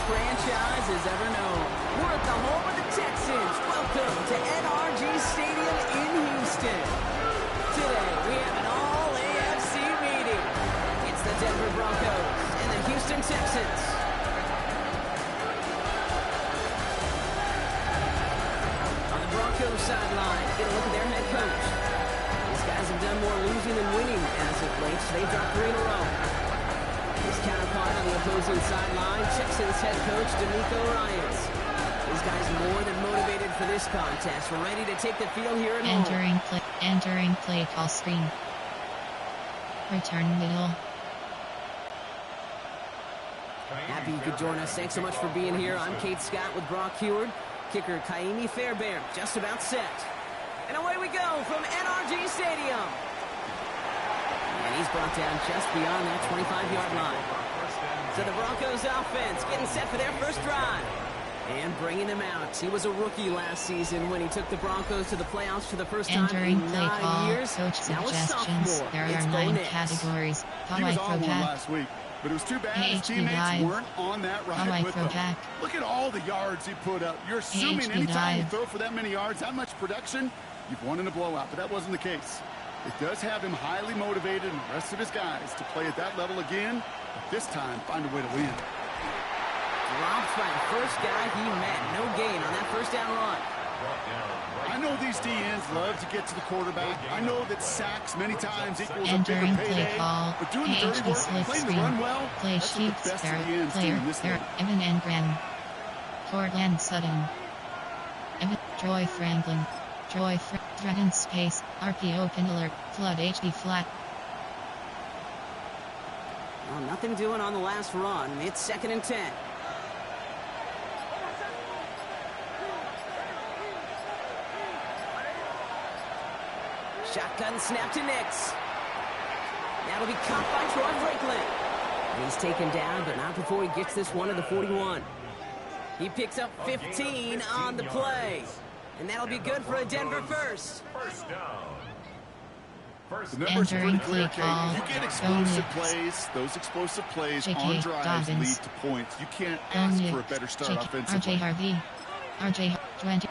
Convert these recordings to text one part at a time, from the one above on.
franchise has ever known. We're at the home of the Texans. Welcome to NRG Stadium in Houston. Today, we have an all-AFC meeting. It's the Denver Broncos and the Houston Texans. On the Broncos sideline, get a look at their head coach. These guys have done more losing than winning as of late, so they've dropped 3 in a row. His counterpart on the opposing sideline, Texans head coach D'Amico Ryans. These guys more than motivated for this contest. We're ready to take the field here at home. Entering play call screen. Return middle. Happy you could join us. Thanks so much for being here. I'm Kate Scott with Brock Heward. Kicker Kaimi Fairbairn just about set. And away we go from NRG Stadium. And he's brought down just beyond that 25-yard line. So the Broncos offense getting set for their first drive. And bringing him out. He was a rookie last season when he took the Broncos to the playoffs for the first time Entering in play 9 call. years. Coach Now a suggestions. sophomore. There It's are Bo 9 Nix. categories. How He I was on one throw back. last week, but it was too bad his HD teammates dive. weren't on that How I ride with throw him. back. Look at all the yards he put up. You're assuming HD anytime you dive. throw for that many yards, that much production, you've won in a blowout, but that wasn't the case. It does have him highly motivated and the rest of his guys to play at that level again, but this time find a way to win. Dropped by the first guy he met. No gain on that first down run. I know these DNs love to get to the quarterback. I know that sacks many times equals a bigger Entering play payday, call. but doing the dirty HD work, split playing the screen. run well, Play that's what the sheets. best There. DNs do Player. in this There. league. Evan and Graham. Cortland Sutton. Evan. Troy Franklin. Dragon space. RP open alert. Flood HD flat. Well, nothing doing on the last run. It's 2nd and 10. Shotgun snap to Nix. That'll be caught by Troy Franklin. He's taken down, but not before he gets this one to the 41. He picks up 15 on the play. And that'll be good for a Denver first. First down. The numbers are pretty Entering clear, play call. Kate. You get explosive Bonus. plays. Those explosive plays JK on drives Dobbins. lead to points. You can't ask for a better start RJ offensively. Harvey. RJ 20.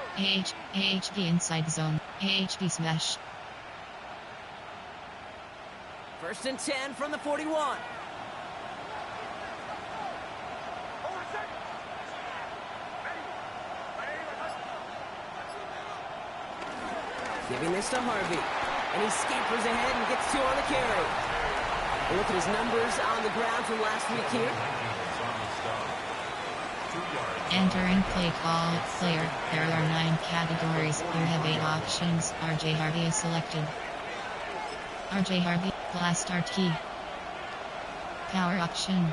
AHB inside zone. AHB smash. 1st and 10 from the 41. Giving this to Harvey. And he scampers ahead and gets 2 on the carry. A look at his numbers on the ground from last week here. Entering play call. Player. There are 9 categories. You have 8 options. RJ Harvey is selected. RJ Harvey. Blast start key. Power option.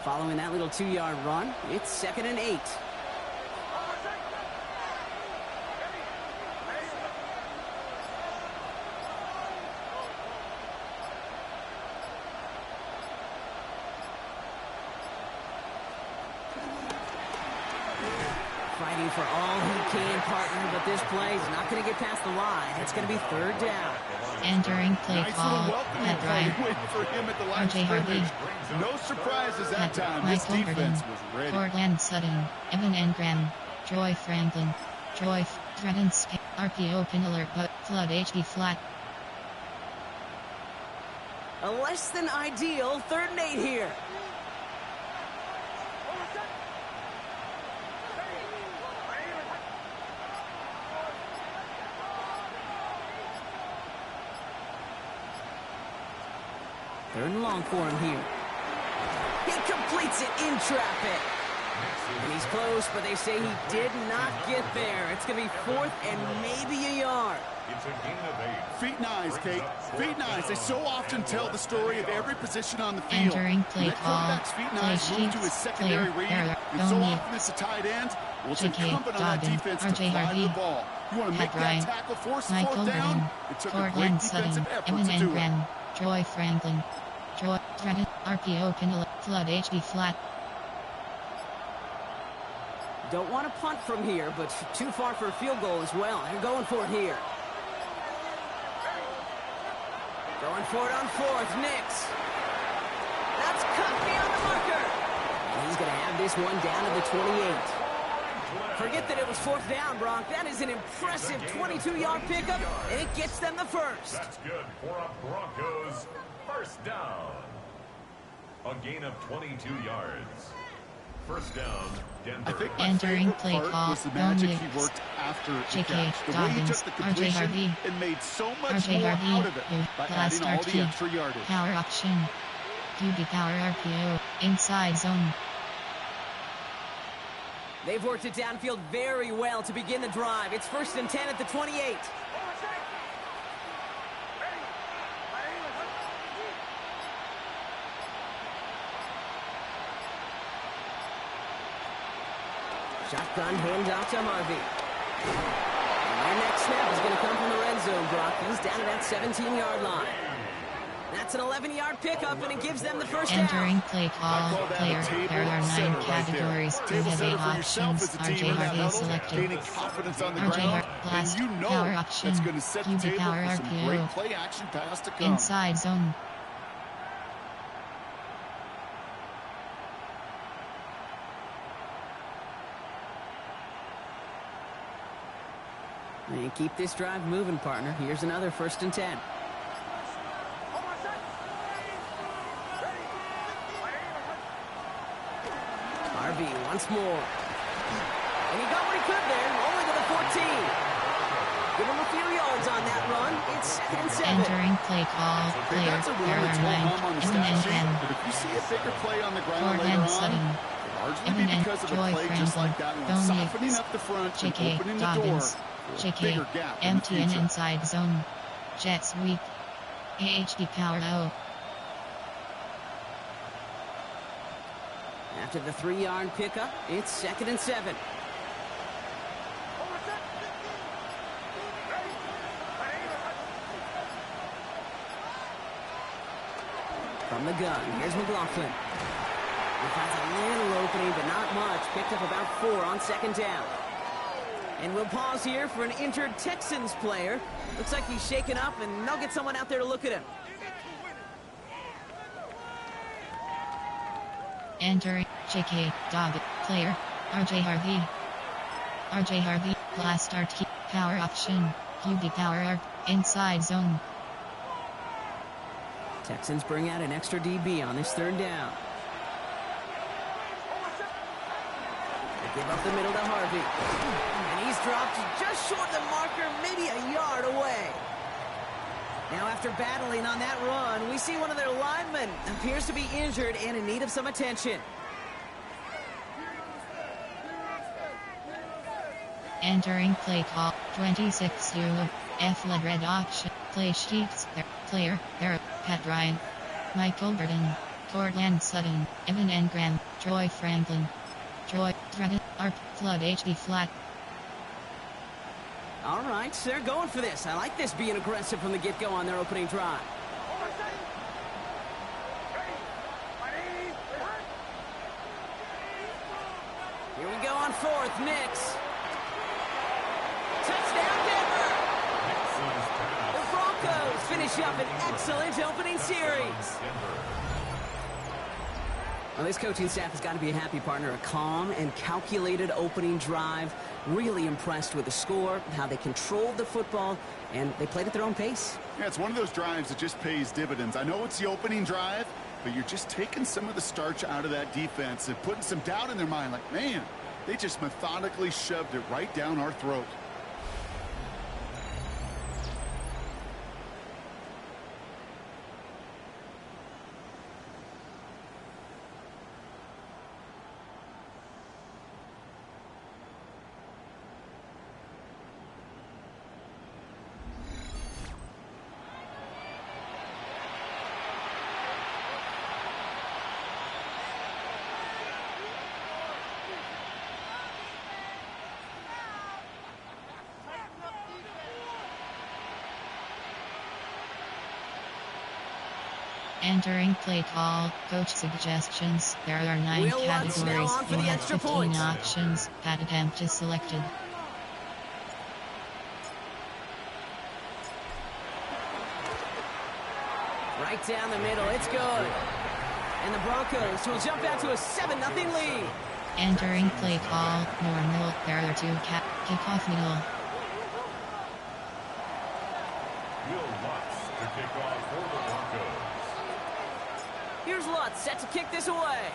Following that little 2-yard run, it's 2nd and 8. Fighting for all he can, partner, but this play is not going to get past the line. It's going to be 3rd down. Entering play Nice call. little welcoming Matt party Ryan. waiting for him at the line of RJ Harvey. scrimmage. No surprises that time. This Michael defense Burton. was ready. Cortland Sutton. Evan and Graham. Troy Franklin. Dragon space. RP open alert but flood HD flat. A less than ideal 3rd and 8 here. Third and long for him here. He completes it in traffic. And he's close, but they say he did not get there. It's going to be 4th and maybe a yard. It's a gain of 8. Feet nice, Kate. Feet nice. They so often tell the story of every position on the field. Entering play That call. quarterback's feet Play nice moves to his sheets. secondary Player. read. There. And so Don't often it's a tight end. Well, it's JK incumbent on that Dobbins. defense to RJ fly Harvey. the ball. You want to make Pat that Ryan. tackle, force the Michael 4th down. Burton. It took a great Cortland Sutton. defensive effort Evan to and do it. Graham. Troy Franklin. Dragon. RP open alert. Flood HD flat. Don't want to punt from here, but too far for a field goal as well. They're going for it here. Going for it on 4th. Nix. That's It's cut beyond the marker. And he's going to have this one down to the 28. Forget that it was fourth down, Bronk. That is an impressive 22-yard pickup, and it gets them the first. That's good for a Broncos first down. A gain of 22 yards. First down, Denver. I think my Entering favorite play part call, was the magic Ron he worked after the J.K. catch. The way he took Dobbins, the R.J. completion Harvey. and made so much R.J. more Harvey, out of it by last adding all the RT, extra yardage. power option, QB power RPO, inside zone. They've worked it downfield very well to begin the drive. It's 1st and 10 at the 28. Shotgun handoff to Harvey. And their next snap is going to come from the red zone, Brock. He's down at that 17-yard line. That's an 11-yard pickup, and it gives them the first down. Entering play call, player. There are 9 categories. You have 8 options. R.J. Harvey selected. Gaining confidence on the R.J. ground, Harvey, blast, and you know power option, that's going to set the QB table power for some RPO. great play action pass to come. Inside zone. And keep this drive moving, partner. Here's another 1st and 10. Harvey once more. And he got what he could there, only to the 14. Give him a few yards on that run. It's 2nd and 7. Entering play call, player. That's a run There are that's won't 9. hum on the Evan stat sheet, and but if you see a bigger play on the ground Ford later and on, Sutton. it'll largely Evan be and because of a Joy play just Franklin. like that one, Don softening Yates. up the front and J.K. opening the door Dobbins. for a J.K. bigger gap in the Empty and future. inside zone. Jet sweep. HD power O. After the 3-yard pickup, it's 2nd and 7. From the gun, here's McLaughlin. He finds a little opening, but not much. Picked up about 4 on 2nd down. And we'll pause here for an injured Texans player. Looks like he's shaken up, and they'll get someone out there to look at him. Entering J.K. Dobbins. Player. R.J. Harvey. R.J. Harvey. Blast RT. Power option. QB power R. Inside zone. Texans bring out an extra DB on this 3rd down. They give up the middle to Harvey. And he's dropped just short of the marker, maybe a yard away. Now after battling on that run, we see one of their linemen appears to be injured and in need of some attention. Entering play call. 26 0. F led red option. Play sheets. Player. There. Pat Ryan. Michael Burton. Cortland Sutton. Evan Engram. Troy Franklin. Troy. Dragon. Arp. Flood HD flat. All right, so they're going for this. I like this being aggressive from the get-go on their opening drive. Here we go on 4th. Nix. Touchdown, Denver! The Broncos finish up an excellent opening series. Well, this coaching staff has got to be a happy partner. A calm and calculated opening drive. Really impressed with the score, how they controlled the football, and they played at their own pace. Yeah, it's one of those drives that just pays dividends. I know it's the opening drive, but you're just taking some of the starch out of that defense and putting some doubt in their mind. Like, man, they just methodically shoved it right down our throat. Entering play call. Coach suggestions. There are 9 Wheel once, now categories. on for You the have extra 15 points. options. Pat attempt is selected. Right down the middle. It's good. And the Broncos will jump out to a 7-0 lead. Entering play call, normal, parallel to kickoff middle. Will Lutz to kick off for the Broncos. Here's Lutz set to kick this away.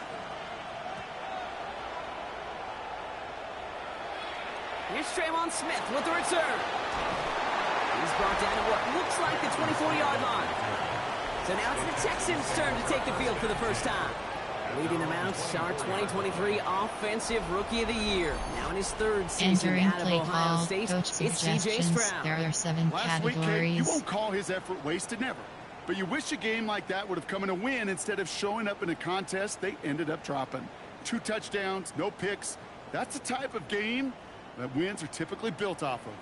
Here's Trayvon Smith with the return. He's brought down at what looks like the 24-yard line. So now it's the Texans' turn to take the field for the first time. Leading them out, our 2023 Offensive Rookie of the Year. Now in his third season Entering out of play Ohio call, State, coach it's C.J. suggestions. Stroud. There are 7 Last week, Kate, you categories. won't call his effort wasted, never. But you wish a game like that would have come in a win instead of showing up in a contest they ended up dropping. 2 touchdowns, no picks. That's the type of game that wins are typically built off of.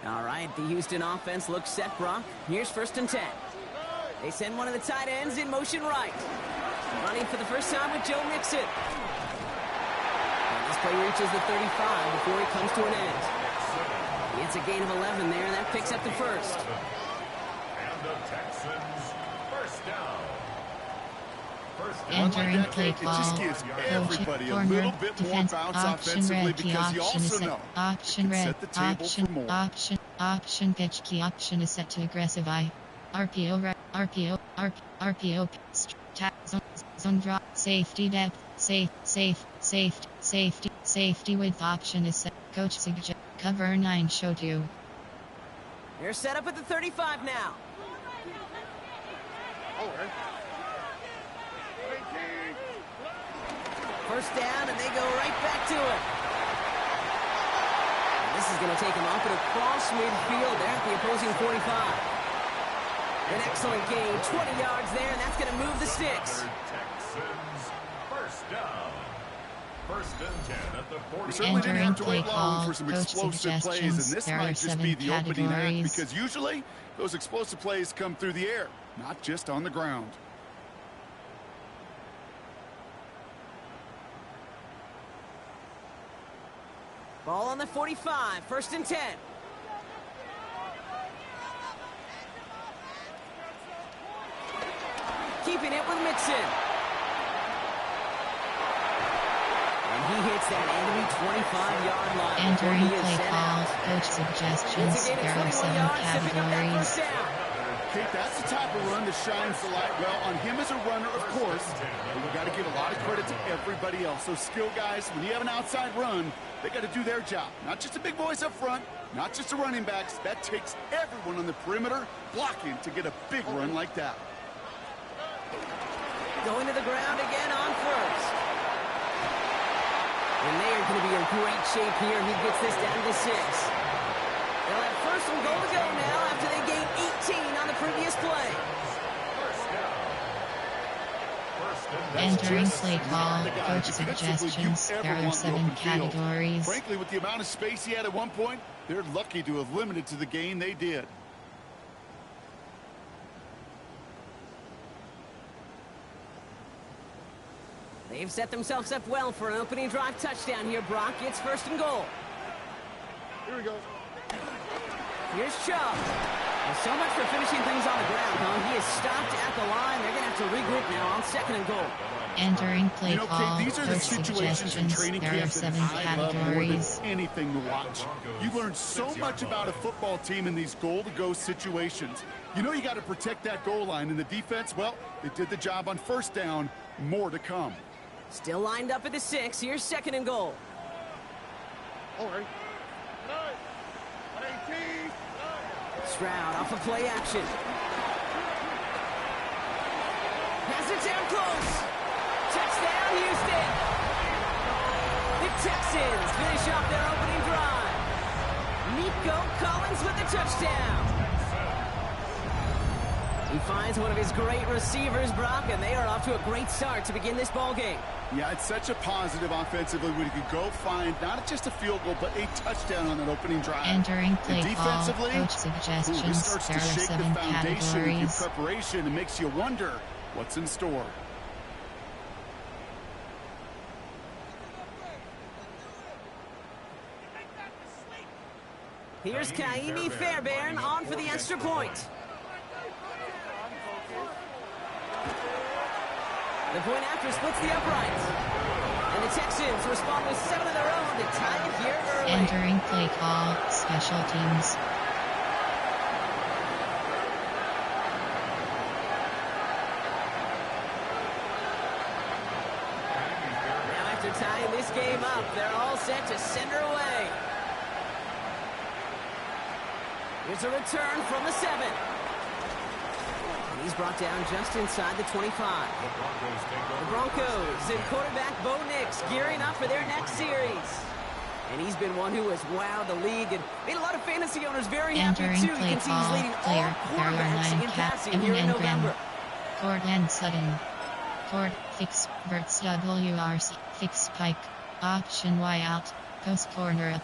All right, the Houston offense looks set, Brock. Here's 1st and 10. They send one of the tight ends in motion right. Running for the first time with Joe Mixon. And this play reaches the 35 before it comes to an end. It's a gain of 11 there, and that picks up the first. And the Texans, first down. Entering play It call, just gives everybody a corner, little bit more defense, bounce option offensively red key, because you option is also set, know option it can red, set the table option, for more. option pitch key, option is set to aggressive eye. RPO, RPO, zone drop, safety depth, safety width option is set. Coach suggest cover 9 show 2. They're set up at the 35 now. First down, and they go right back to it. And this is going to take them off and across midfield there at the opposing 45. An excellent gain, 20 yards there, and that's going to move the sticks. Texans, first down. 1st and 10 at the 40. We certainly didn't have to Entering wait play long call, for some coach explosive plays, and suggestions. this There are might just 7 be the opening act categories. because usually those explosive plays come through the air, not just on the ground. Ball on the 45, 1st and 10. Keeping it with Mixon. And he hits that enemy 25-yard line. Entering He is play set call, out. coach suggestions. It's a gain of There are 21 7 yards to pick up that categories. first down. Kate, that's the type of run that shines the light well on him as a runner, of course. But you got to give a lot of credit to everybody else. Those skill guys, when you have an outside run, they got to do their job. Not just the big boys up front, not just the running backs. That takes everyone on the perimeter blocking to get a big run like that. Going to the ground again on first. And they are going to be in great shape here. He gets this down to 6. They'll have 1st and goal to go now after they gained 18 on the previous play. Entering play call, The guy coach defensively you suggestions. ever There are want in the 7 open field. categories. Frankly, with the amount of space he had at one point, they're lucky to have limited to the gain they did. They've set themselves up well for an opening drive touchdown here, Brock. It's 1st and goal. Here we go. Here's Chubb. Well, so much for finishing things on the ground, huh? He is stopped at the line. They're going to have to regroup now on 2nd and goal. Entering play You know, call, Kate, these are the coach situations in suggestions. training There are camp that 7 I love more than categories. anything to watch. You learn so much about a football team in these goal-to-go situations. You know you got to protect that goal line, and the defense, well, they did the job on 1st down. More to come. Still lined up at the 6. Here's 2nd and goal. All right. Stroud off of play action. Has it down close. Touchdown, Houston. The Texans finish off their opening drive. Nico Collins with the touchdown. He finds one of his great receivers, Brock, and they are off to a great start to begin this ball game. Yeah, it's such a positive offensively when you can go find not just a field goal, but a touchdown on that opening drive. Entering play And call, defensively, coach this suggestions. starts There to are shake the 7 foundation with your categories. preparation and makes you wonder what's in store. Here's Kaimi Fairbairn on for the extra point. The point after splits the uprights. And the Texans respond with 7 of their own to tie it here early. Entering play call, special teams. Now after tying this game up, they're all set to send her away. Here's a return from the 7. And he's brought down just inside the 25. The Broncos and quarterback Bo Nix gearing up for their next series. And he's been one who has wowed the league and made a lot of fantasy owners very happy too. You can see he's leading all quarterbacks in passing here in November. Ford and Sutton. Ford, fix, Verts WRC, fix Pike. Option Y out, post corner up.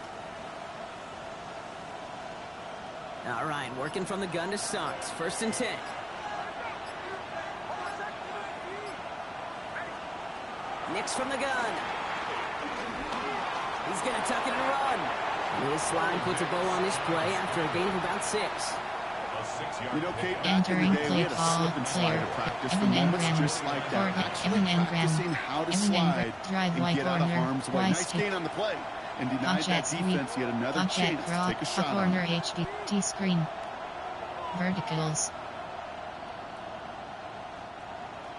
All right, working from the gun to start. 1st and 10. Nix from the gun. He's going to tuck it and run. And his slide puts a bow on this play after a gain of about 6. You know, Kate, back in the day, we had a slip and slide to practice for moments just like that. Actually practicing how to slide and get out of harm's way. Nice gain on the play. And denied that defense yet another chance to take a shot on corner HD, T-screen. Verticals.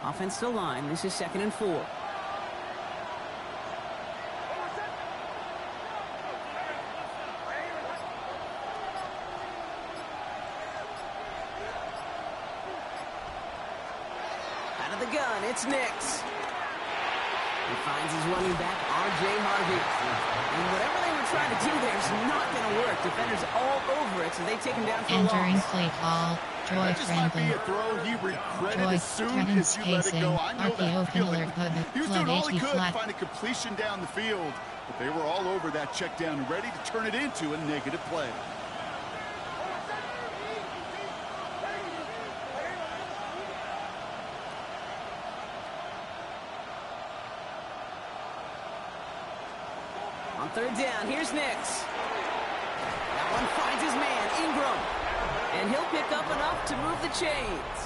Offensive line, this is 2nd and 4. Out of the gun, it's Nix. He finds his running back, R.J. Harvey. And whatever they were trying to do there is not going to work. Defenders all over it, so they take him down for a loss. Entering play call, Troy Franklin. Troy Franklin spacing, RPO Killer, He was doing all he could to flat. find a completion down the field, but they were all over that check down, ready to turn it into a negative play. On 3rd down, here's Nix. That one finds his man, Ingram. And he'll pick up enough to move the chains.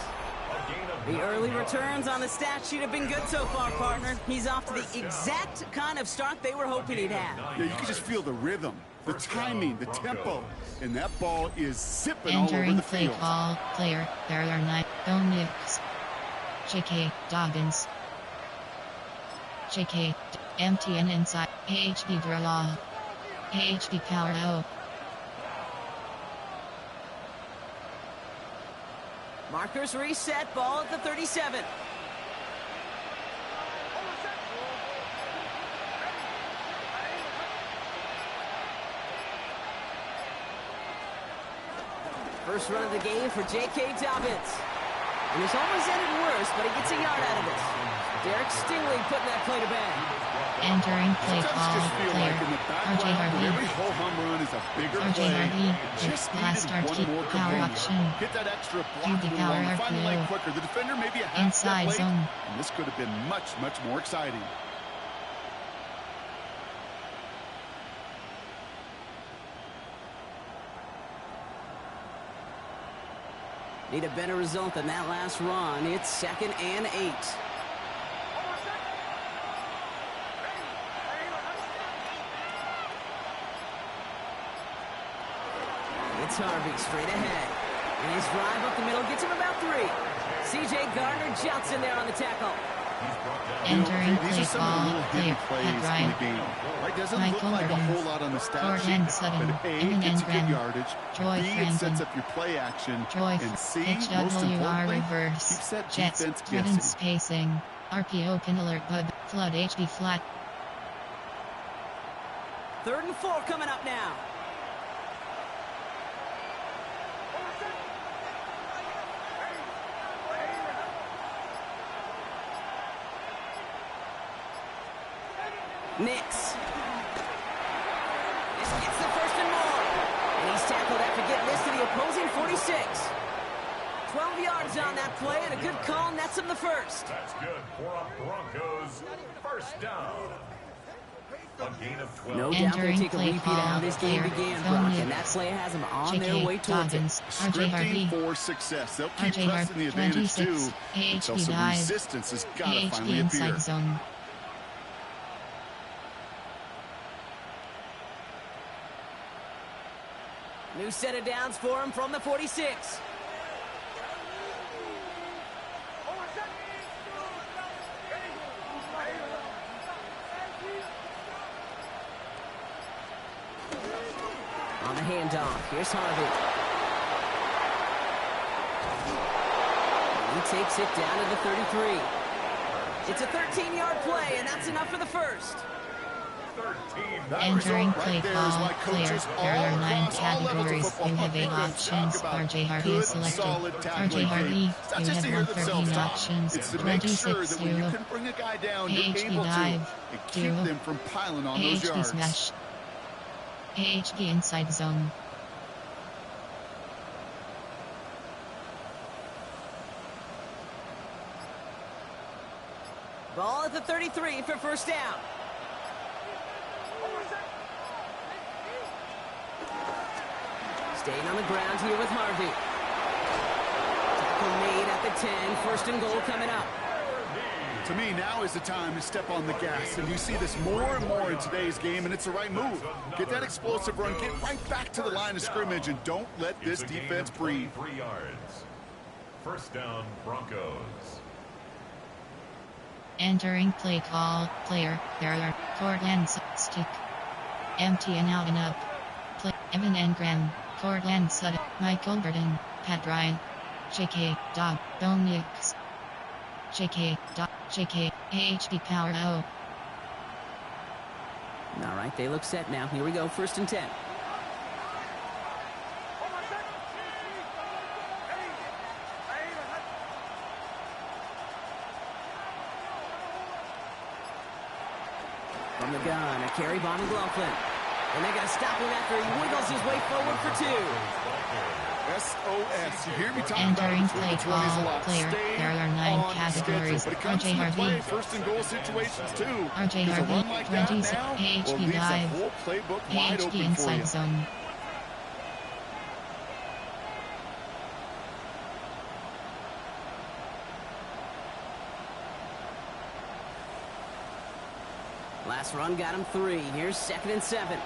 The early returns on the stat sheet have been good so far, partner. He's off to the exact kind of start they were hoping he'd have. Yeah, you can just feel the rhythm, the timing, the tempo. And that ball is zipping all over Entering the play field. call, player, there are 9, Bo Nix. J.K. Dobbins. J.K. MTN inside, AHB draw. AHB power O. Markers reset, ball at the 37. First run of the game for J.K. Dobbins. And it's almost ended worse, but he gets a yard out of this. Derek Stingley putting that play to bed. Entering play Sometimes call, just feel player, like in the RJ background, Harvey. every whole home run is a bigger RJ play. Harvey, Just last needed start one key, more power component. option. Get that extra block QB and power run. Find the leg RPO. quicker. The defender maybe a half Inside step late, zone. and this could have been much, much more exciting. Need a better result than that last run. It's 2nd and 8. It's Harvey straight ahead. And his drive up the middle gets him about 3. C.J. Gardner-Johnson there on the tackle. Entering These play are some of the call, little player, hidden plays Pat in the Ryan. game. Right, doesn't look Michael like a Irvin. whole lot on the stat Ford sheet, and Sutton. but A, Evan it gets you good Engren. yardage, Troy B, it Franklin. sets up your play action, Troy, and C, most HWR importantly, reverse. keeps that Jets, defense threatened guessing. spacing. RPO pin alert bud, flood HB flat. 3rd and 4 coming up now. Nix. This gets the 1st and more. And he's tackled after getting this to the opposing 46. 12 yards on that play, and a good call nets him the 1st. That's good for a Broncos first down. A gain of 12. No doubt they'll Entering take a play repeat of how call, this game player, began, Phone Brock, Nix. and that play has them on JK their way towards it. Dobbins, RJ Scripting Harvey, for success. They'll keep RJ pressing the Harvey, advantage 26, too until AHP some dive, resistance has got to AHP finally inside appear. zone. New set of downs for him from the 46. On the handoff, here's Harvey. He takes it down to the 33. It's a 13-yard play, and that's enough for the first. Entering play call, player, there are 9 categories. You have 8 options. RJ Harvey is selected. RJ Harvey, you have 113 options. It's to make sure 26 that when you 0. can bring a guy down, you're AHP able to dive, and keep 0. them from piling on those AHP yards. smash. AHP inside zone. Ball at the 33 for first down. Staying on the ground here with Harvey. Tackle made at the 10. First and goal coming up. To me, now is the time to step on the gas, and you see this more and more in today's game, and it's the right move. Get that explosive run, get right back to the line of scrimmage, and don't let this defense breathe. 3 yards. First down, Broncos. Entering play call, player, there are Cortland stick. Empty and out and up. Play, Evan Engram, Cortland Sutton, Michael Burton, Pat Ryan, JK, Dog, Dominics, JK, Dog, JK, AHP Power O. All right, they look set now. Here we go, first and 10. From the gun, a carry by McLaughlin. And they're going to stop him after he wiggles his way forward for 2. SOS. You hear me talking about Entering it between play the 20s a call, lot. player, Stay there are 9 on categories. schedule. But it comes RJ from the play, Harvey, first and goal situations too. RJ Does a Harvey, run like that 26, now, AHP well, leaves the dive, whole playbook wide AHP open for inside you. zone. Last run got him 3. Here's second and 7.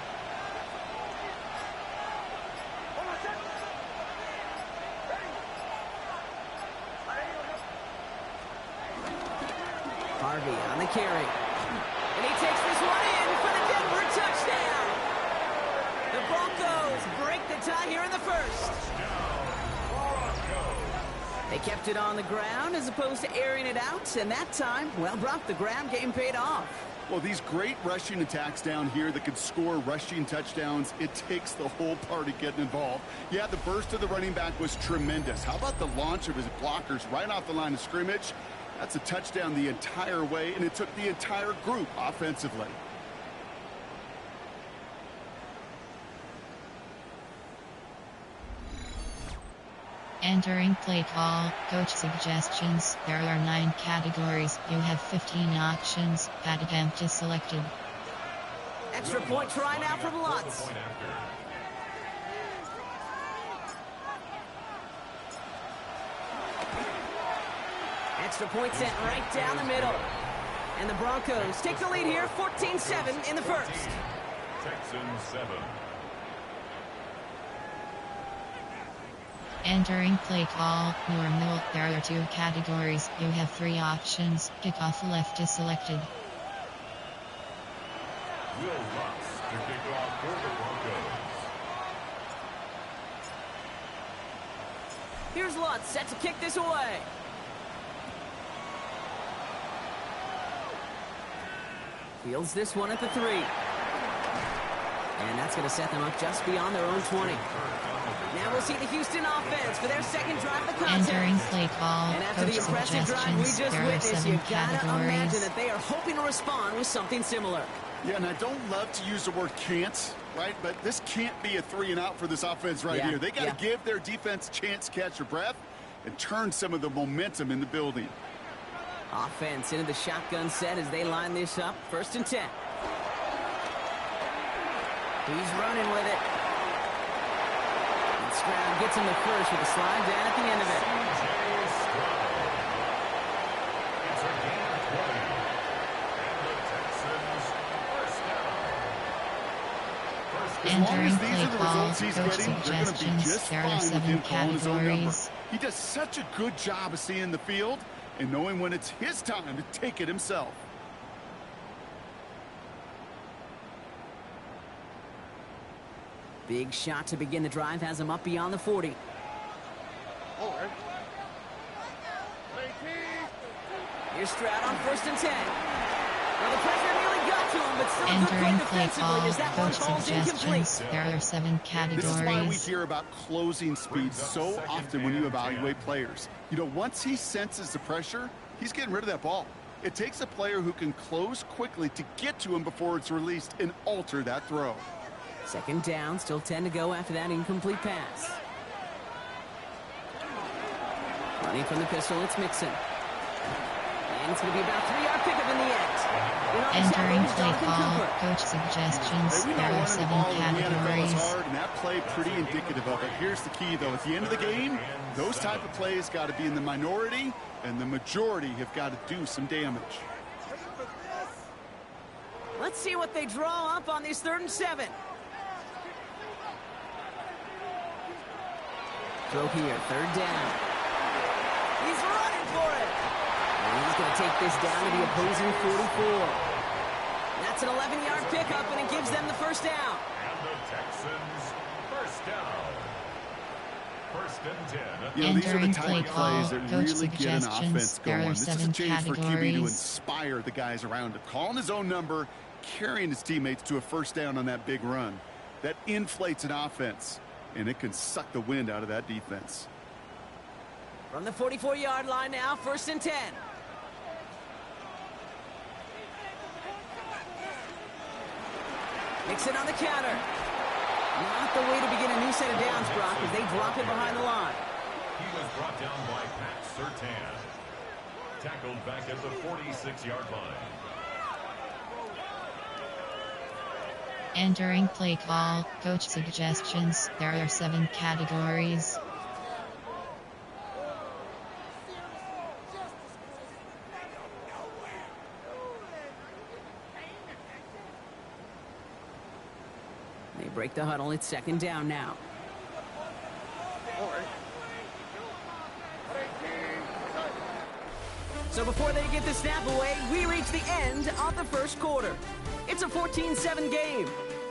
Harvey on the carry. And he takes this one in for the Denver touchdown. The Broncos break the tie here in the first. They kept it on the ground as opposed to airing it out. And that time, well, Brock, the ground game paid off. Well, these great rushing attacks down here that can score rushing touchdowns, it takes the whole party getting involved. Yeah, the burst of the running back was tremendous. How about the launch of his blockers right off the line of scrimmage? That's a touchdown the entire way, and it took the entire group offensively. Entering play call, coach suggestions. There are 9 categories. You have 15 options. That attempt is selected. Extra point try now from Lutz. Extra point sent right down the middle. And the Broncos take the lead here, 14-7 in the first. Texans 7. Entering play call, normal. There are 2 categories. You have 3 options. Kickoff left is selected. Will Lutz to kick off for the Broncos. Here's Lutz set to kick this away. Fields this one at the 3. And that's going to set them up just beyond their own 20. Now we'll see the Houston offense for their second drive of the contest. Entering play call, And after coach the impressive drive we suggestions. just There are witnessed, 7 you gotta imagine categories. that they are hoping to respond with something similar. Yeah, and I don't love to use the word can't, right? But this can't be a 3 and out for this offense right here. They got to give their defense a chance to catch their breath and turn some of the momentum in the building. Offense into the shotgun set as they line this up. First and 10. He's running with it. And Stroud gets him the first with a slide down at the end of it. It's a gain of 20. And the Texans first down. As long Entering as these play are the call, results he's coach getting, they're going to be suggestions. just There are fine with 7 him calling his own number. categories. He does such a good job of seeing the field and knowing when it's his time to take it himself. Big shot to begin the drive has him up beyond the 40. Here's Stroud on 1st and 10. Well, the pressure nearly got to him, but still a good play Entering play defensively call, as that one coach falls incomplete. suggestions. There are 7 This is why we categories. hear about closing speed so often when you evaluate players. You know, once he senses the pressure, he's getting rid of that ball. It takes a player who can close quickly to get to him before it's released and alter that throw. 2nd down, still 10 to go after that incomplete pass. Running from the pistol, it's Mixon. And it's going to be about a 3-yard pickup in the end. Entering play call, coach suggestions. Hey, we know There are running the 7 ball in the NFL is categories. hard, and that play pretty indicative of it. Here's the key, though. At the end of the game, those type of plays got to be in the minority, and the majority have got to do some damage. Let's see what they draw up on this 3rd and 7. Throw here, 3rd down. He's running for it. And he's going to take this down to the opposing 44. That's an 11-yard pickup, and it gives them the 1st down. And the Texans first down. 1st and 10. You know, these are the Entering type play of call, plays that coach really get an suggestions. offense There going. are This is a 7 chance for QB to categories. inspire the guys around him. Calling his own number, carrying his teammates to a 1st down on that big run. That inflates an offense, and it can suck the wind out of that defense. From the 44-yard line now, 1st and 10. Mixon on the counter. Not the way to begin a new set of downs, Brock, as they drop it behind the line. He was brought down by Pat Surtain. Tackled back at the 46-yard line. Entering play call, coach suggestions. There are 7 categories. They break the huddle. It's 2nd down now. So before they get the snap away, we reach the end of the 1st quarter. It's a 14-7 game.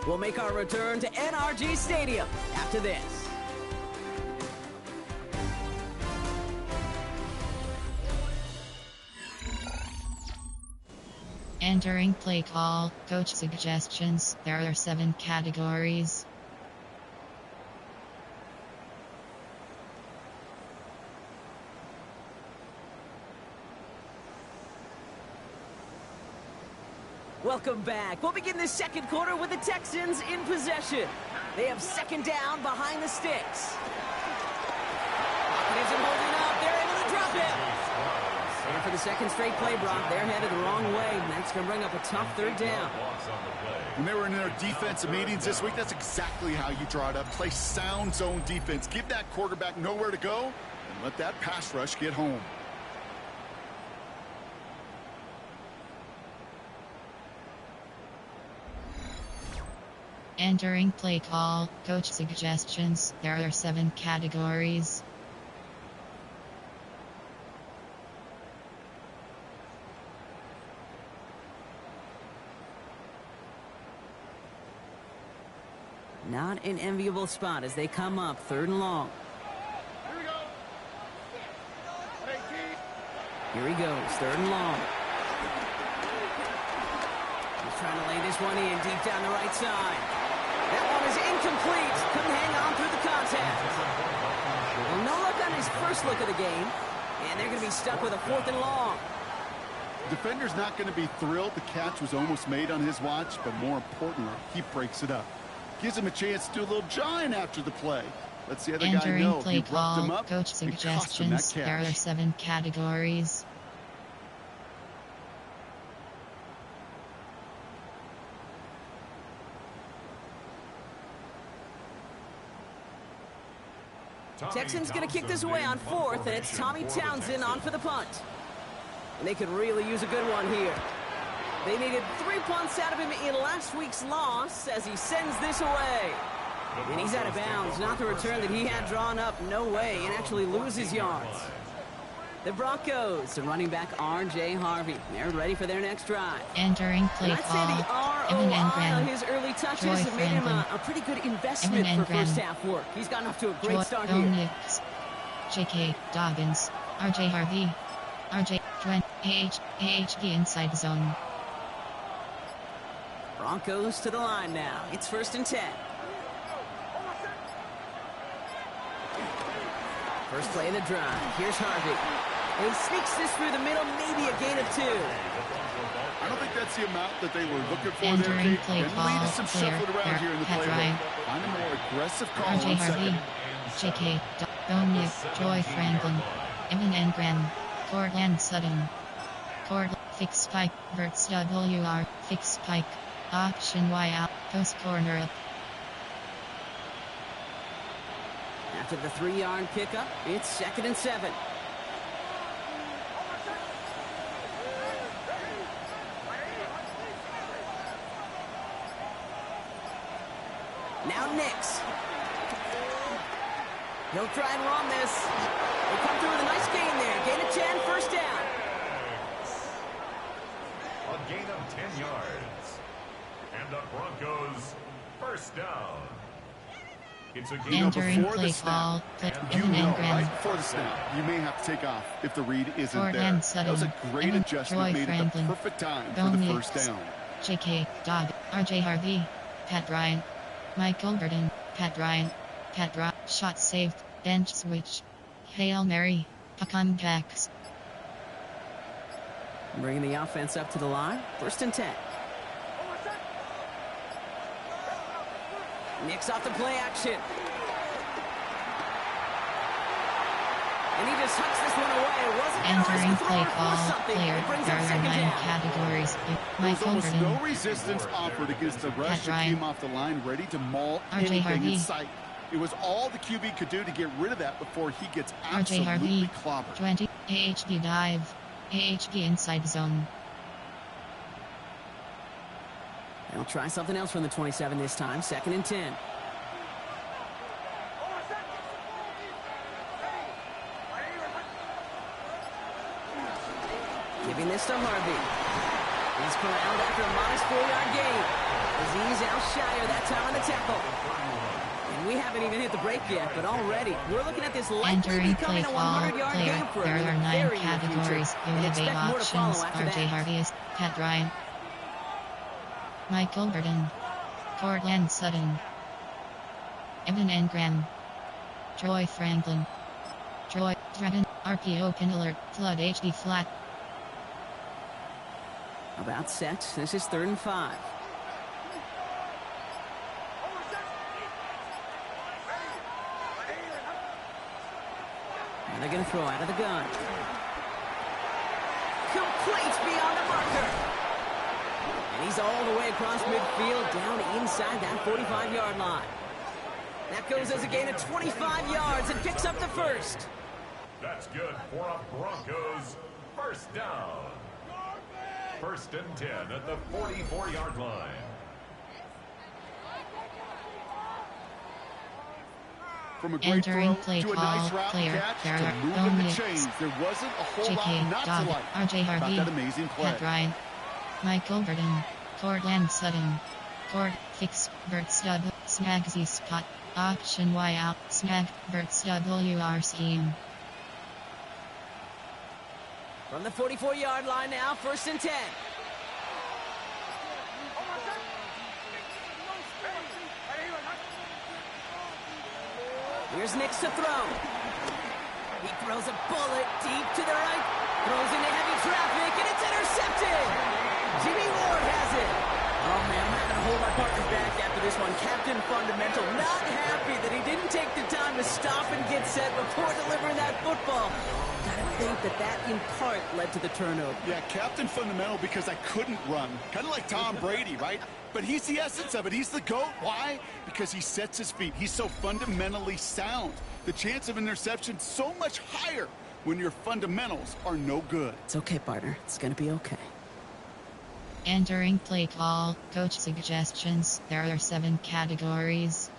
We'll make our return to NRG Stadium after this. Entering play call, coach suggestions. There are 7 categories. Welcome back. We'll begin this 2nd quarter with the Texans in possession. They have 2nd down behind the sticks. Pocket isn't holding up. They're able to drop it. And for the 2nd straight play, Brock, they're headed the wrong way. And that's going to bring up a tough 3rd down. When they were in their defensive meetings this week, that's exactly how you draw it up. Play sound zone defense. Give that quarterback nowhere to go, and let that pass rush get home. Entering play call, coach suggestions. There are 7 categories. Not an enviable spot as they come up 3rd and long. Here he goes, 3rd and long. He's trying to lay this one in deep down the right side. That one is incomplete. Couldn't hang on through the contact. Well, no luck on his first look of the game. And they're going to be stuck with a 4th and long. Defender's not going to be thrilled the catch was almost made on his watch, but more importantly, he breaks it up. Gives him a chance to do a little jawing after the play. Let's the other guy Entering know play he roughed him call, up coach and cost him that suggestions. There are catch. 7 categories. Texans going to kick this away on fourth, and it's Tommy Townsend on for the punt. And they could really use a good one here. They needed 3 punts out of him in last week's loss as he sends this away. And he's out of bounds, not the return that he had drawn up, no way, and actually loses yards. The Broncos, the running back R.J. Harvey. They're ready for their next drive. Entering play I'd say the ROI on his early touches have made him a pretty good investment for first half work. He's gotten off to a great start here. J.K. Dobbins, R.J. Harvey, R.J. Trent, AHD inside zone. Broncos to the line now. It's 1st and 10. First play of the drive. Here's Harvey. And he sneaks this through the middle, maybe a gain of 2. I don't think that's the amount that they were looking for Entering there. play And call, lead some shuffling around here in the playbook. Find a more aggressive call R.J. on Harvey, second. J.K. Donia, Joy Franklin, Evan Engram, Cortland Sutton, Fix Spike, Verts WR, Fix Spike, Option Y out, Post corner up. After the 3-yard pickup, it's 2nd and 7. Now Nix. He'll try and run this. They come through with a nice gain there. Gain of 10, first down. A gain of 10 yards. And the Broncos first down. It's a gain Entering before play the snap. call, You Evan know, Engram, right before the snap, you may have to take off if the read isn't Cortland there. Sutton, That was a great Evan adjustment Joy made at Franklin, the perfect time for Don the Nix, first down. J.K. Dodd, R.J. Harvey, Pat Bryant, Michael Burton, Pat Bryant, shot saved, bench switch, Hail Mary, Pucum Jacks. Bringing the offense up to the line. 1st and 10. Nix off the play action. And he just hucks this one away. It wasn't Entering to play throw call, for something. player, It brings there up are 2nd 9 down. categories. There was Michael almost Burton, no resistance offered against the rush Pat that Bryant, came off the line, ready to maul R.J. anything Harvey, in sight. It was all the QB could do to get rid of that before he gets R.J. absolutely Harvey, clobbered. 20, AHD dive, AHD inside zone. They'll try something else from the 27 this time. 2nd and 10. Giving this to Harvey. He's corralled after a modest 4-yard gain. Aziz Al-Shire that time on the tackle. And we haven't even hit the break yet, but already we're looking at this likely Entering becoming play a call, 100-yard player, game for there him in are the 9 very near categories. future. You And have 8 expect more to follow options. after R.J. that. Harvey, Pat Bryant, Michael Burton, Cortland Sutton, Evan Engram, Troy Franklin, Troy Dragon, RPO pin alert, flood HD flat. About set. This is 3rd and 5. And they're going to throw out of the gun. Complete beyond the marker. And he's all the way across midfield, down inside that 45-yard line. That goes as a gain of 25 yards and picks up the first. That's good for a Broncos first down. 1st and 10 at the 44-yard line. From a great Entering throw play to a call, nice route player, catch there to are moving no the mix. chains. There wasn't a whole J.K. lot not to Dodd, like R.J. Harvey, about that amazing play. Pat Bryant, Michael Burton, Cortland Sutton, Fix, Verts W, Snag Z spot, Option Y out, Snag, Verts WR scheme. From the 44-yard line now, 1st and 10. Here's Nix to throw. He throws a bullet deep to the right, throws into heavy traffic, and it's intercepted. Jimmy Ward has it. Oh, man, I'm not going to hold my partner back after this one. Captain Fundamental, not happy that he didn't take the time to stop and get set before delivering that football. Got to think that in part led to the turnover. Yeah, captain fundamental because I couldn't run. Kind of like Tom Brady, right? But he's the essence of it. He's the GOAT. Why? Because he sets his feet. He's so fundamentally sound. The chance of interception so much higher when your fundamentals are no good. It's okay, partner. It's going to be okay. Entering play call, coach suggestions. There are 7 categories.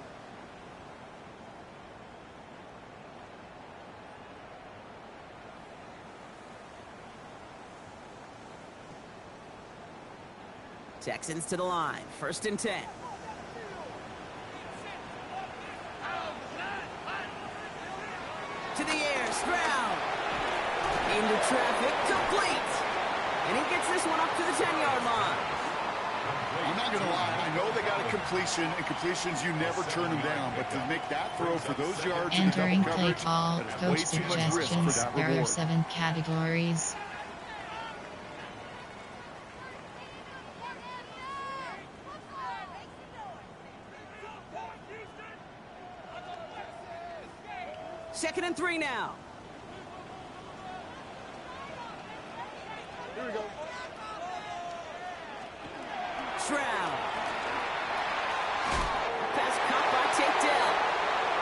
Texans to the line. 1st and 10. To the air. Stroud. Into traffic. Complete. And he gets this one up to the 10-yard line. I'm not going to lie. I know they got a completion, and completions, you never turn them down. But to make that throw for those yards in the double Entering play coverage, call, that's way coach too much risk for suggestions. that There are reward. 7 categories. Second and 3 now. Here we go. Stroud. Pass caught by Takedale.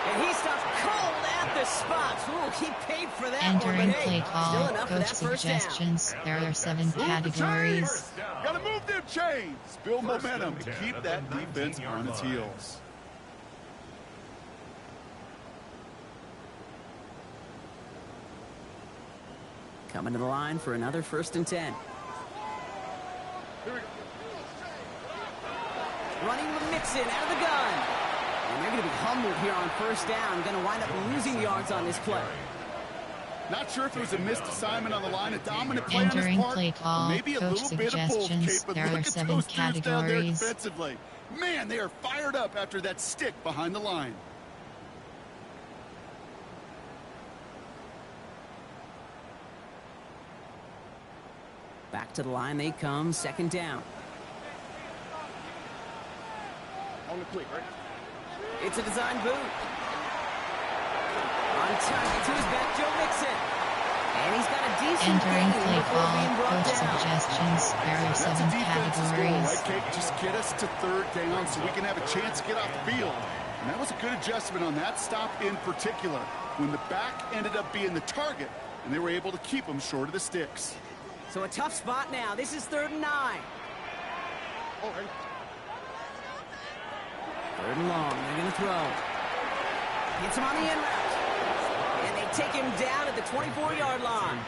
And he stops cold at the spot. Ooh, he paid for that Entering one, but hey, play still call, enough for coach that first down. suggestions. There are 7 Move the categories. chains. Got to move them chains. Build momentum and keep that defense on its heels. Coming to the line for another 1st and 10. Running with Mixon out of the gun. And they're going to be humbled here on 1st down. Going to wind up losing yards on this play. Not sure if it was a missed assignment on the line, a dominant play on Entering his part, play call, or maybe a coach little bit of both, Kate, suggestions. but There look are at 7 those dudes down there categories. defensively. Man, they are fired up after that stick behind the line. Back to the line they come. 2nd down. On the quick, right? It's a design boot. On target to his back, Joe Mixon. And he's got a decent Entering gain play before call, being brought coach down. suggestions. There are That's 7 a defense's goal, categories. right, Kate? Just get us to 3rd down so we can have a chance to get off the field. And that was a good adjustment on that stop in particular, when the back ended up being the target, and they were able to keep him short of the sticks. So a tough spot now. This is 3rd and 9. Okay. 3rd and long. They're going to throw. Gets him on the in route. And they take him down at the 24-yard line.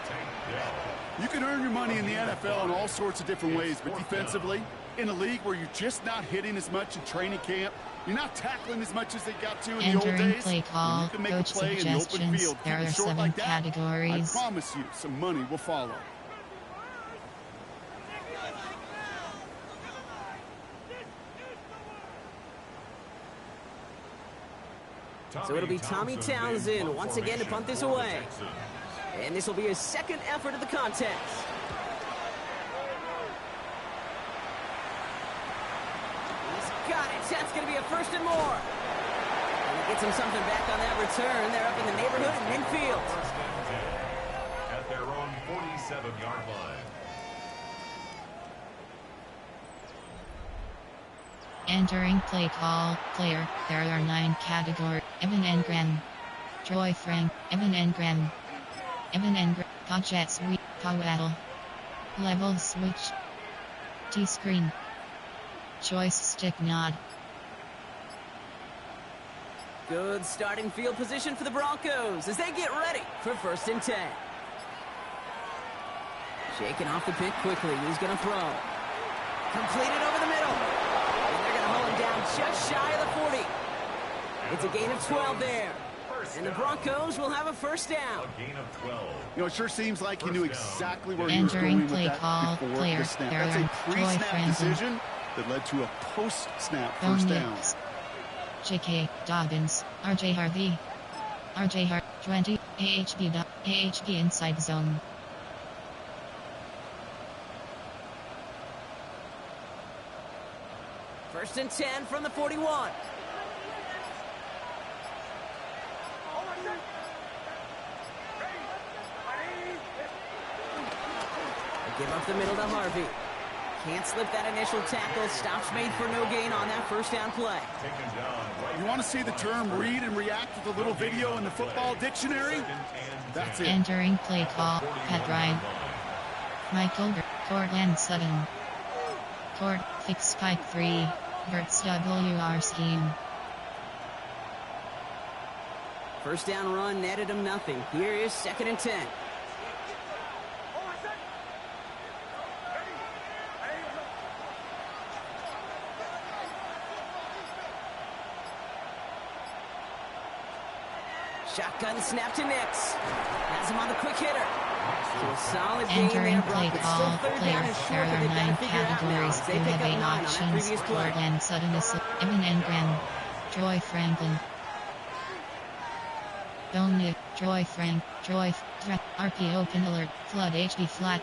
You can earn your money in the NFL in all sorts of different ways, but defensively, in a league where you're just not hitting as much in training camp, you're not tackling as much as they got to in the old Entering days, play call, and you can make a coach play in the open suggestions. field. There Keep it are short 7 like that, categories. I promise you, some money will follow. So it'll be Tommy Townsend once again to punt this away. And this will be his 2nd effort of the contest. He's got it. That's going to be a 1st and more. And he gets him something back on that return. They're up in the neighborhood in midfield. First and 10 at their own 47-yard line. Entering play call, player. There are 9 categories. Evan Engram. Troy Frank. Evan Engram. Evan Engram. Jet Sweet. Cowaddle. Level switch. T-screen. Choice stick nod. Good starting field position for the Broncos as they get ready for 1st and 10. Shaking off the pick quickly. He's going to throw. Completed over the middle. And they're going to hold him down just shy of the 40. It's a gain of 12 there. And the Broncos will have a 1st down. A gain of 12. You know, it sure seems like he knew exactly where he was Entering going with play that call, before player. the snap. There That's are a Troy pre-snap Franklin. decision that led to a post-snap Phone 1st down. mix. J.K. Dobbins. R.J. Harvey. R.J. Hart. 20. AHP inside zone. First and 10 from the 41. Give up the middle to Harvey. Can't slip that initial tackle. Stops made for no gain on that first down play. You want to see the term read and react with a little video in the football dictionary? That's it. Entering play call, Pat Ryan. Michael Cortland Sutton. Court, fix pipe 3. Verts WR scheme. First down run netted him nothing. Here is 2nd and 10. Shotgun snap to Nix. Has him on the quick hitter. So a solid game Entering there, play Brock. It's call, still 3rd player. down and There short, but are they've got 9 to figure it out now. categories. They You pick have up 8 9 on that options. previous play. Cortland Sutton is Evan Engren. Joy Franklin. Donut, Joy Frank, Joy, RP open alert, flood HD flat.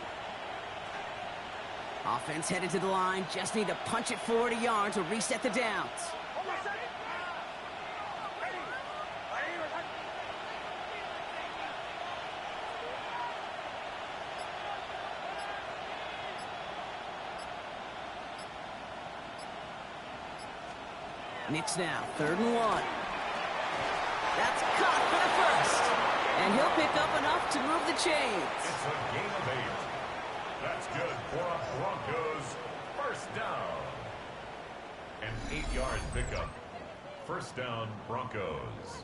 Offense headed to the line. Just need to punch it forward a yard to reset the downs. Nix now, 3rd and 1. That's caught for the first. And he'll pick up enough to move the chains. It's a gain of 8. That's good for a Broncos first down. An 8-yard pickup. First down, Broncos.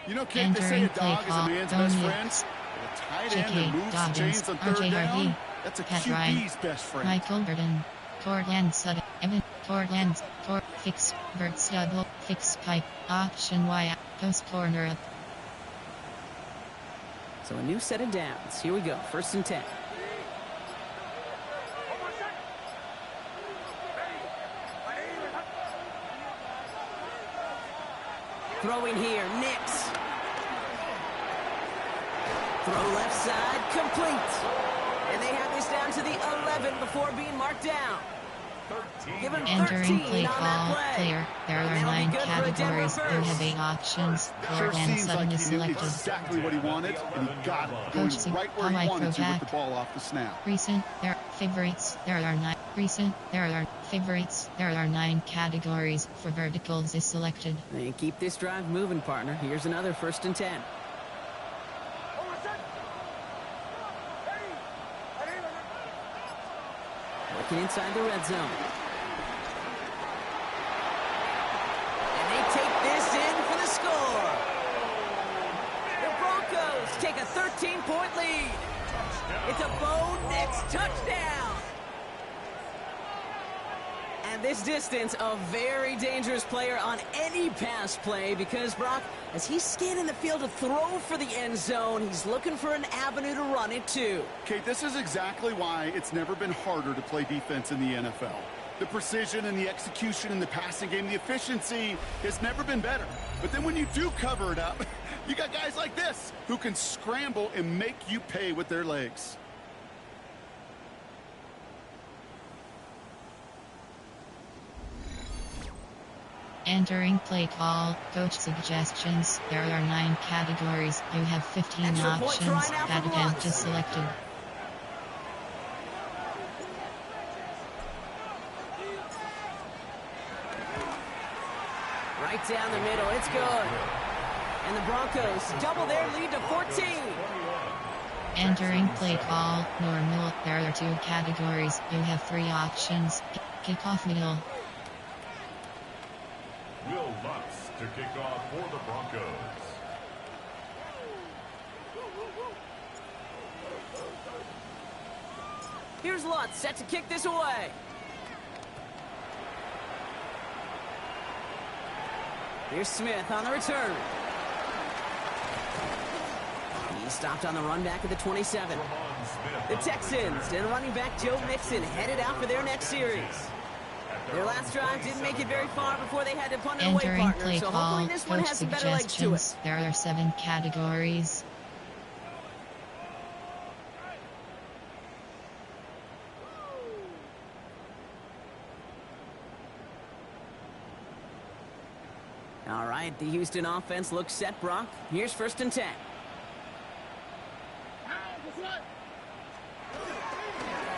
You know, Kate, they say a dog is a man's best friend. A tight end that moves the chains on 3rd down, that's a QB's best friend. Michael Burton, Cortland Sutton, Evan, Cortland, fix, Verts double, fix pipe, option Y, post corner up. So a new set of downs. Here we go, 1st and 10. Throwing here, Nix. Throw left side, complete. And they have this down to the 11 before being marked down. Give him 13 Entering play on call, that play. player. There are And that'll be 9 good for a Denver categories. You first. have 8 options. Sure Cortland seems Sutton like is he knew selected. exactly what he wanted, and he got it. Going Coach, right where how he I wanted to with throw the back. ball off the snap. Recent, there are favorites. There are 9. Recent, there are favorites. There are 9 categories. For verticals is selected. And keep this drive moving, partner. Here's another 1st and 10. Working inside the red zone. And they take this in for the score. The Broncos take a 13-point lead. It's a Bo Nix touchdown. And this distance, a very dangerous player on any pass play because, Brock, as he's scanning the field to throw for the end zone, he's looking for an avenue to run it too. Kate, this is exactly why it's never been harder to play defense in the NFL. The precision and the execution in the passing game, the efficiency has never been better. But then when you do cover it up, you got guys like this who can scramble and make you pay with their legs. Entering play call, coach suggestions. There are 9 categories. You have 15 Extra point options. try now That for event Watts. is selected. Right down the middle, it's good. And the Broncos double their lead to 14. Entering play call, normal. There are 2 categories. You have 3 options. Kickoff middle. Will Lutz to kick off for the Broncos. Here's Lutz set to kick this away. Here's Smith on the return. He stopped on the run back at the 27. The Texans and running back Joe Mixon headed out for their next series. Their last drive didn't make it very far before they had to punt it away, Entering partner. play So call, hopefully this one coach has some better legs to it. suggestions. There are 7 categories. All right, the Houston offense looks set, Brock. Here's 1st and 10.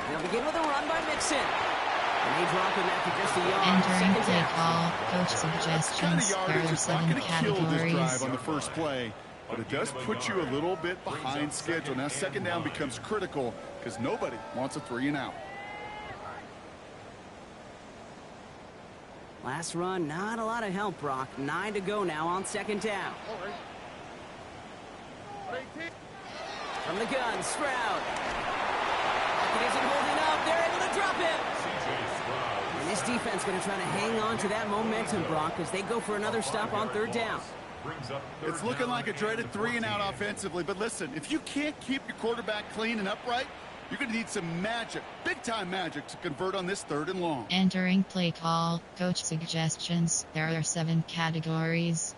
They'll begin with a run by Mixon. And they drop him after just a yard. Entering play call, coach suggestions. That kind of There yardage are is not 7 going to kill this drive categories. on the first play, but it does put you a little bit behind schedule. Now 2nd down becomes critical because nobody wants a 3 and out. Last run, not a lot of help, Brock. 9 to go now on 2nd down. From the gun, Stroud. He isn't holding up. They're able to drop him. And this defense going to try to hang on to that momentum, Brock, as they go for another stop on 3rd down. It's looking like a dreaded 3 and out offensively, but listen, if you can't keep your quarterback clean and upright, you're going to need some magic, big-time magic, to convert on this 3rd and long. Entering play call, coach suggestions. There are 7 categories.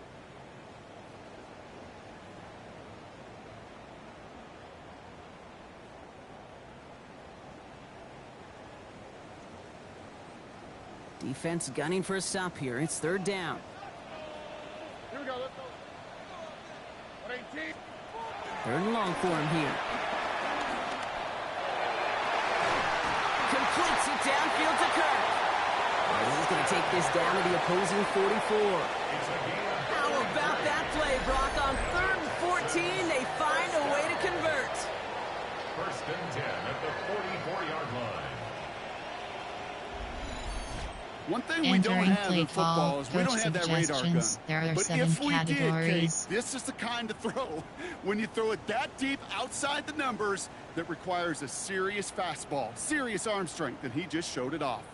Defense gunning for a stop here. It's 3rd down. Here we go. Let's go. 18. 3rd and long for him here. Completes it downfield to Kirk. And he's going to take this down to the opposing 44. How about that play, Brock? On 3rd and 14, they find a way to convert. 1st and 10 at the 44-yard line. One thing we don't have in football is we don't have that radar gun. There are But 7 if we did, Kate, categories. this is the kind of throw, when you throw it that deep outside the numbers, that requires a serious fastball, serious arm strength, and he just showed it off.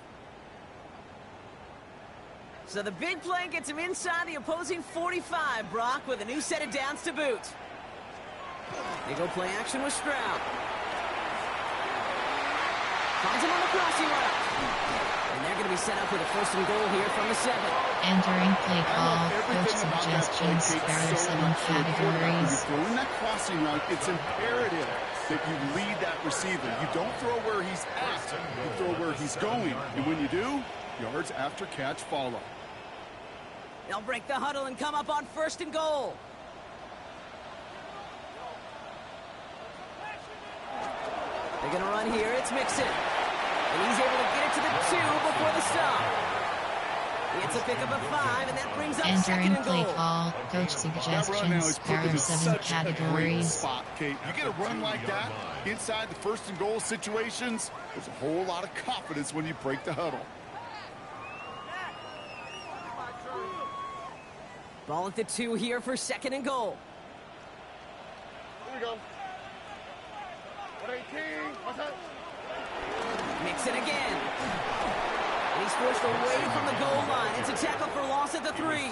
So the big play gets him inside the opposing 45, Brock, with a new set of downs to boot. They go play action with Stroud. Finds him on the crossing route. And they're going to be set up with a 1st and goal here from the 7. Entering play call, coach suggestions. There are 7 categories. When you're throwing that crossing route, it's imperative that you lead that receiver. You don't throw where he's at, you throw where he's going. And when you do, yards after catch follow. They'll break the huddle and come up on 1st and goal. They're going to run here. It's Mixon. And he's able to get it to the 2 before the stop. It's a pickup of 5, and that brings up 2nd Entering and play goal. call, coach suggestions. There are 7 categories. Spot, Kate. You get a run like that inside the 1st and goal situations, there's a whole lot of confidence when you break the huddle. Ball at the 2 here for 2nd and goal. Here we go. 18. What's that? Mixon again. And he's forced away from the goal line. It's a tackle for loss at the 3.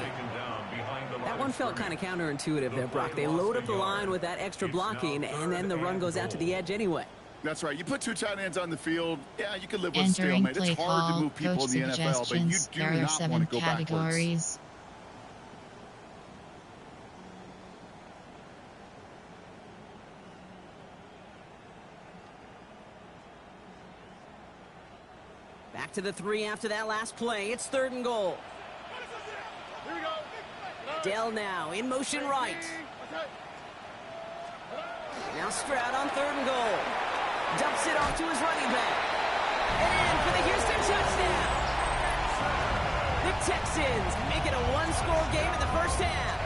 That one felt kind of counterintuitive there, Brock. They load up the line with that extra blocking, and then the run goes out to the edge anyway. That's right. You put 2 tight ends on the field, yeah, you can live with a Entering stalemate. It's play hard to call, move people coach in the NFL, but you suggestions. do There are not 7 want to go backwards. categories. Back to the 3 after that last play. It's 3rd and goal. Here we go. Dell now in motion right. Now Stroud on 3rd and goal. Dumps it off to his running back. And in for the Houston touchdown. The Texans make it a 1-score game in the 1st half.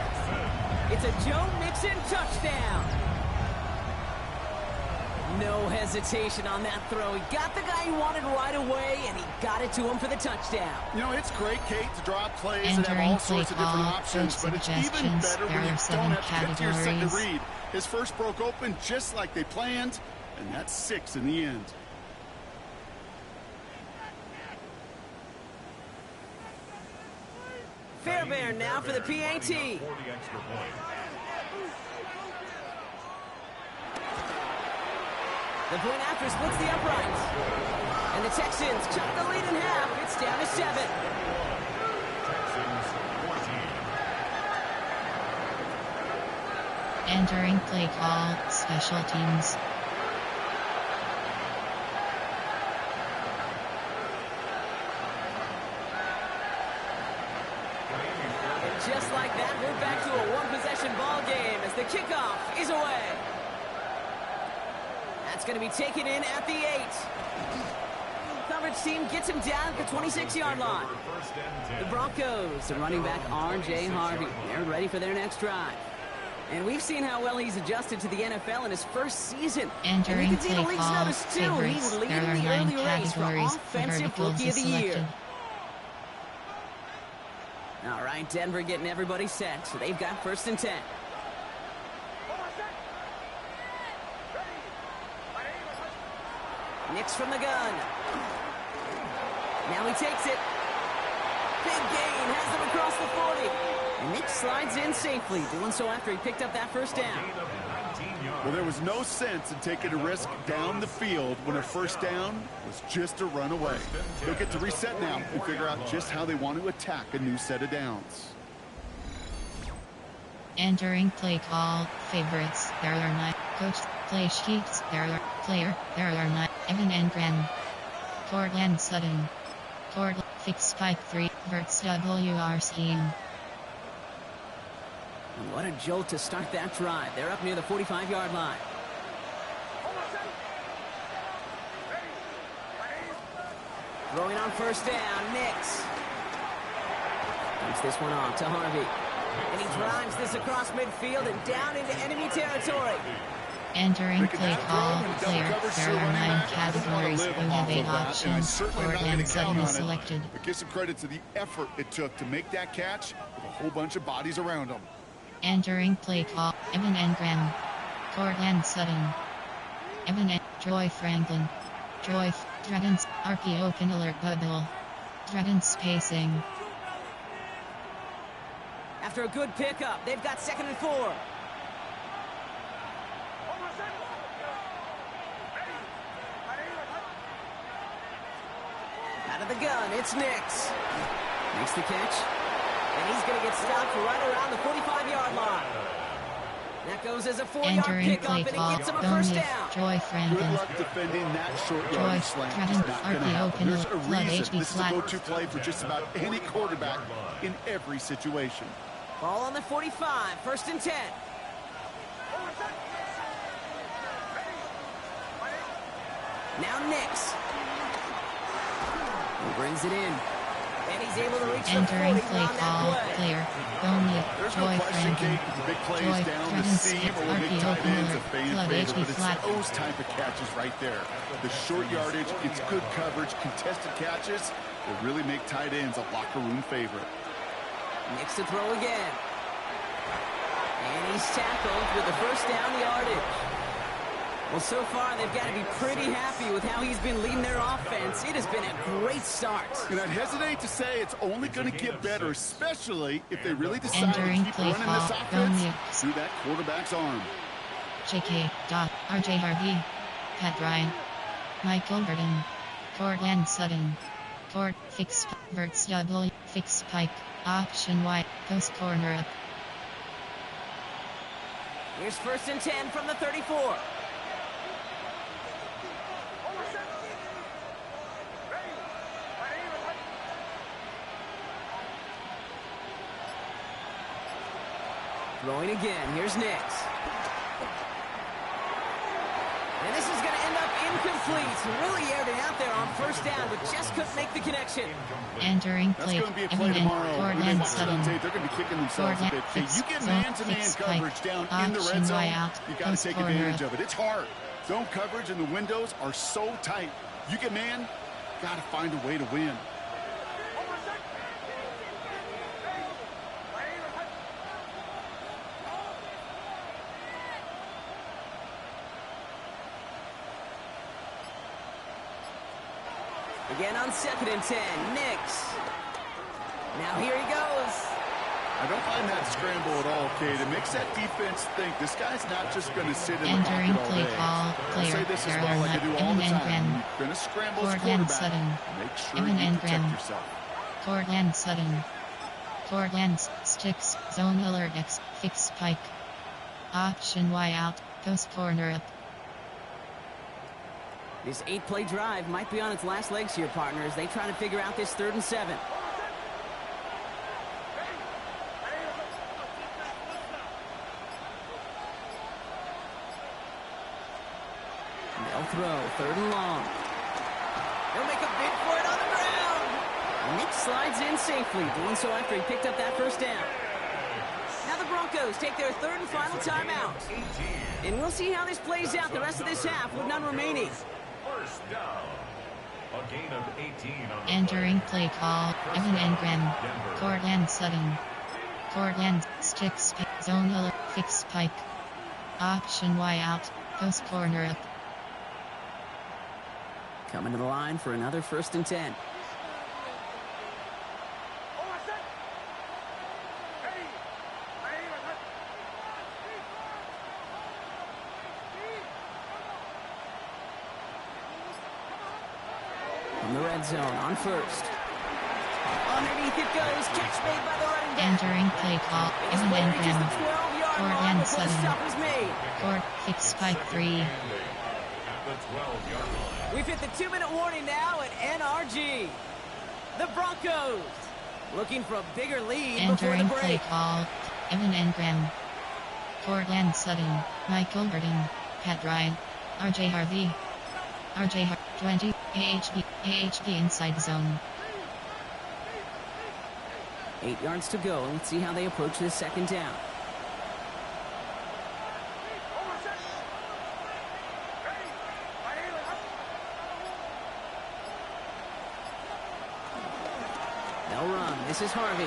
It's a Joe Mixon touchdown. No hesitation on that throw. He got the guy he wanted right away, and he got it to him for the touchdown. You know, it's great, Kate, to draw plays that have Entering all sorts of play different call, options, but it's even suggestions. better There when you are don't 7 have to get to your second categories. read. His first broke open just like they planned, and that's 6 in the end. Fairbairn now for the PAT. The point after splits the uprights. And the Texans cut the lead in half. It's down to 7. Texans 14. Entering play call, special teams. just like that, we're back to a one-possession ball game as the kickoff is away. That's going to be taken in at the 8. Coverage team gets him down at the 26-yard line. The Broncos, the running back R.J. Harvey. They're ready for their next drive. And we've seen how well he's adjusted to the NFL in his first season. Entering and you can see play the league's call, notice, too. favorites, He's leading there are the 9 early race for categories. Offensive Verticals Rookie of the selected. Year. All right, Denver getting everybody set. So they've got 1st and 10. Nix from the gun. Now he takes it. Big gain, has them across the 40. And Nix slides in safely, doing so after he picked up that 1st down. Well, there was no sense in taking a risk down the field when a 1st down was just a run away. They'll get to reset now and figure out just how they want to attack a new set of downs. Entering play call, favorites, there are 9. Coach, play sheets, there are player, there are 9. Evan Engram. Cortland Sutton. Fix Spike 3, Verts WR scheme. And what a jolt to start that drive. They're up near the 45-yard line. Throwing on 1st down, Nix. Keeps this one off to Harvey. And he drives this across midfield and down into enemy territory. Entering play call, player, there are 9 categories. You have 8 options. Cortland Sutton is selected. But give some credit to the effort it took to make that catch with a whole bunch of bodies around him. Entering play call, Evan Engram. Cortland Sutton. Troy Franklin. Dragons, RP open alert bubble. Dragon spacing. After a good pickup, they've got 2nd and 4. Out of the gun, it's Nix. Makes the catch. And he's going to get stopped right around the 45-yard line. That goes as a 4-yard Entering pickup, play and he call, gets him a 1st down. Troy Good Franklin. luck defending that short Troy, yardage slant. Dragon, It's not going to RP happen. open, There's a flood reason HB this is a flat. go-to play for just about any quarterback in every situation. Ball on the 45, 1st and 10. Now Nix. He brings it in. And he's able to reach Entering the 40 play on call, that play. player, Boney, There's no Troy question, Franklin. Kate, the big plays Troy, down the Dragon seam skip, or the big RP tight open ends, a alert, fan flood favorite, HB but it's flat. those type of catches right there. The short yardage, it's good coverage, contested catches will really make tight ends a locker room favorite. Nix to throw again. And he's tackled with the 1st down yardage. Well, so far, they've got to be pretty happy with how he's been leading their offense. It has been a great start. And I'd hesitate to say it's only going to get better, especially if they really decide to Entering keep play running call, this offense Boney. through that quarterback's arm. JK. RJ Harvey. Pat Ryan. Michael Burton. Cortland Sutton. Fix Verts double. Fix Pike. Option Y. Post corner up. Here's 1st and 10 from the 34. Throwing again. Here's Nix. And this is going to end up incomplete. Really aired it out there on 1st down, but just couldn't make the connection. Entering That's play, going to be a play tomorrow. When they Cortland watch it on Sutton. tape, they're going to be kicking themselves a bit. Hey, you get man-to-man coverage down in the red zone, you got to take advantage of it. It's hard. Zone coverage and the windows are so tight. You get man, got to find a way to win. Again on 2nd and 10. Nix. Now here he goes. I don't find that scramble at all, Kate. It makes that defense think this guy's not just going to sit in the Entering pocket all play day. call, I say player, this as there well are like I do all Evan the time. Engram. You're going to scramble as a Cortland quarterback. Sutton. Make sure Evan you protect Engram. yourself. Cortland Sutton. Cortland sticks. Zone alert X. Fix Pike. Option Y out. Post corner up. This 8-play drive might be on its last legs here, partners. They try to figure out this 3rd and 7. throw. 3rd and long. He'll make a bid for it on the ground. Nick slides in safely, doing so after he picked up that 1st down. Now the Broncos take their 3rd and final timeout. And we'll see how this plays out the rest of this half with none remaining. 1st down. A gain of 18 on the Entering play call, Evan Engram, Cortland Sutton. Cortland, sticks, zone hill, fix pike. Option Y out, post corner up. Coming to the line for another 1st and 10. From the red zone on 1st. Underneath it goes. Catch made by the running back. Entering play call, Evan Engram, Cortland Sutton. Was made. Court, fix spike 3. at the 12-yard line. We've hit the 2-minute warning now at NRG. The Broncos looking for a bigger lead before the Entering play break. call, Evan Engram, Cortland Sutton, Michael Burton, Pat Ryan, RJ Harvey. RJ Harvey, 20, AHB inside zone. 8 yards to go. Let's see how they approach this 2nd down. They'll run. This is Harvey.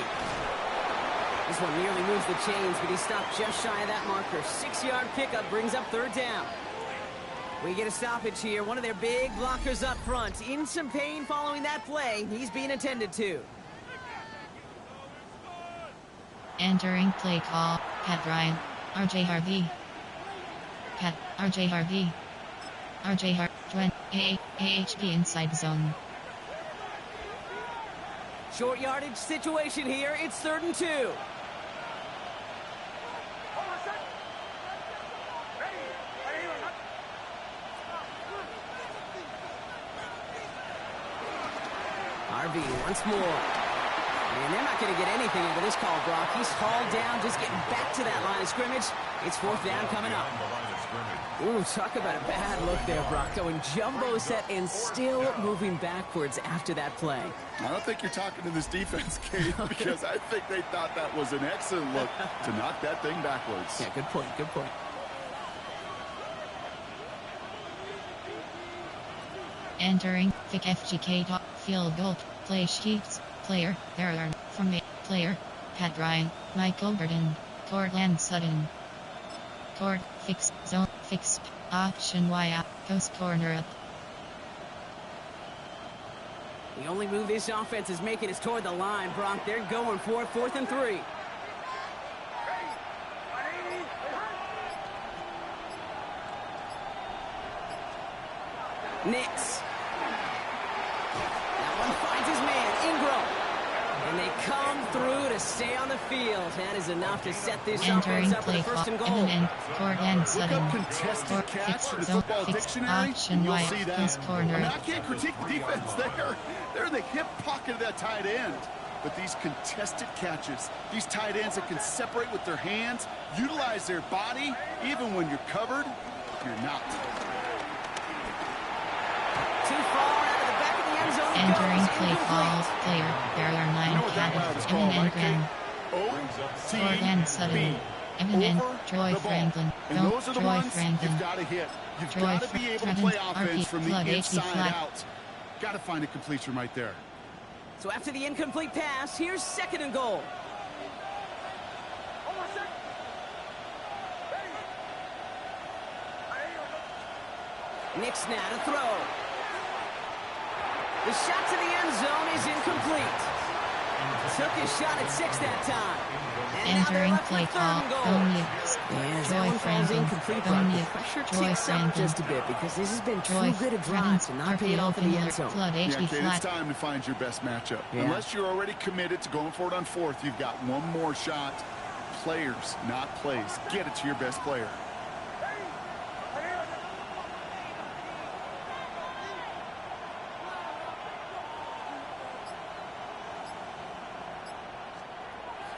This one nearly moves the chains, but he stopped just shy of that marker. 6-yard pickup brings up 3rd down. We get a stoppage here. One of their big blockers up front. In some pain following that play. He's being attended to. Entering play call, Pat Ryan, RJ Harvey. Pat, RJ Harvey. RJ Harvey, 20, AHB inside zone. Short yardage situation here. It's 3rd and 2. Harvey once more. And they're not going to get anything into this call, Brock. He's hauled down, just getting back to that line of scrimmage. It's 4th down coming up. On the line of scrimmage. Ooh, talk about a bad look there, Brock. Going jumbo set and still moving backwards after that play. I don't think you're talking to this defense, Kate, because I think they thought that was an excellent look to knock that thing backwards. Yeah, good point, good point. Entering Vic FGK top field goal, play sheets, player, there are, from a player, Pat Ryan, Michael Burton, Cortland Sutton. Court, fix, zone, fix, option Y up, post corner up. The only move this offense is making is toward the line, Brock. They're going for it, 4th and 3. Nix. That one finds his man, Ingram. And they come through to stay on the field. That is enough to set this Entering offense up with play a 1st and clock, goal. Eminem, Cortland Look Sutton. up contested Court, catch fix, in the zone, football fix, dictionary, option and you'll Y, see that. post I mean, corner. I can't critique the defense there. They're in the hip pocket of that tight end. But these contested catches, these tight ends that can separate with their hands, utilize their body, even when you're covered, you're not. Too far out of the back of the end zone. Entering goes, play call, incomplete. player, there are 9 You know what that route is called, right, Eminem, Kate? Cortland Sutton. Eminem, Troy Franklin. And Don't those are the Troy ones Franklin. you've got to hit. You've Troy got to be able to play Franklin, offense from the flood, inside flat. out. Got to find a completion right there. So after the incomplete pass, here's 2nd and goal. Nix now to throw. The shot to the end zone is incomplete. Took his shot at 6 that time. And now they're Entering left play with 3rd call, and goal. Onions. Yeah, as that Troy one falls Franklin. incomplete, Brock, the Onions. pressure Troy ticks up Franklin. just a bit because this has been Troy too good a drive to not pay it off in the end zone. Flood, Yeah, HB Kate, it's flat. time to find your best matchup. Yeah. Unless you're already committed to going for it on 4th, you've got one more shot. Players, not plays. Get it to your best player.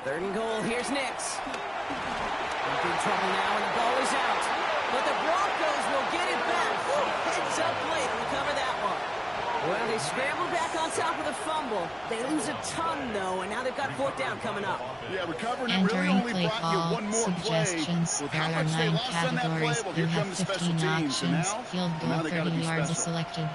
Third and goal, here's Nix. In big trouble now, and the ball is out. But the Broncos will get it back. Heads up play to recover that one. Well, they scrambled back on top of the fumble. They lose a ton, though, and now they've got fourth down coming up. Yeah, recovering it really only brought you one more play. With how much they lost on that play, well, here come the special teams. And now they got to be special. Selected.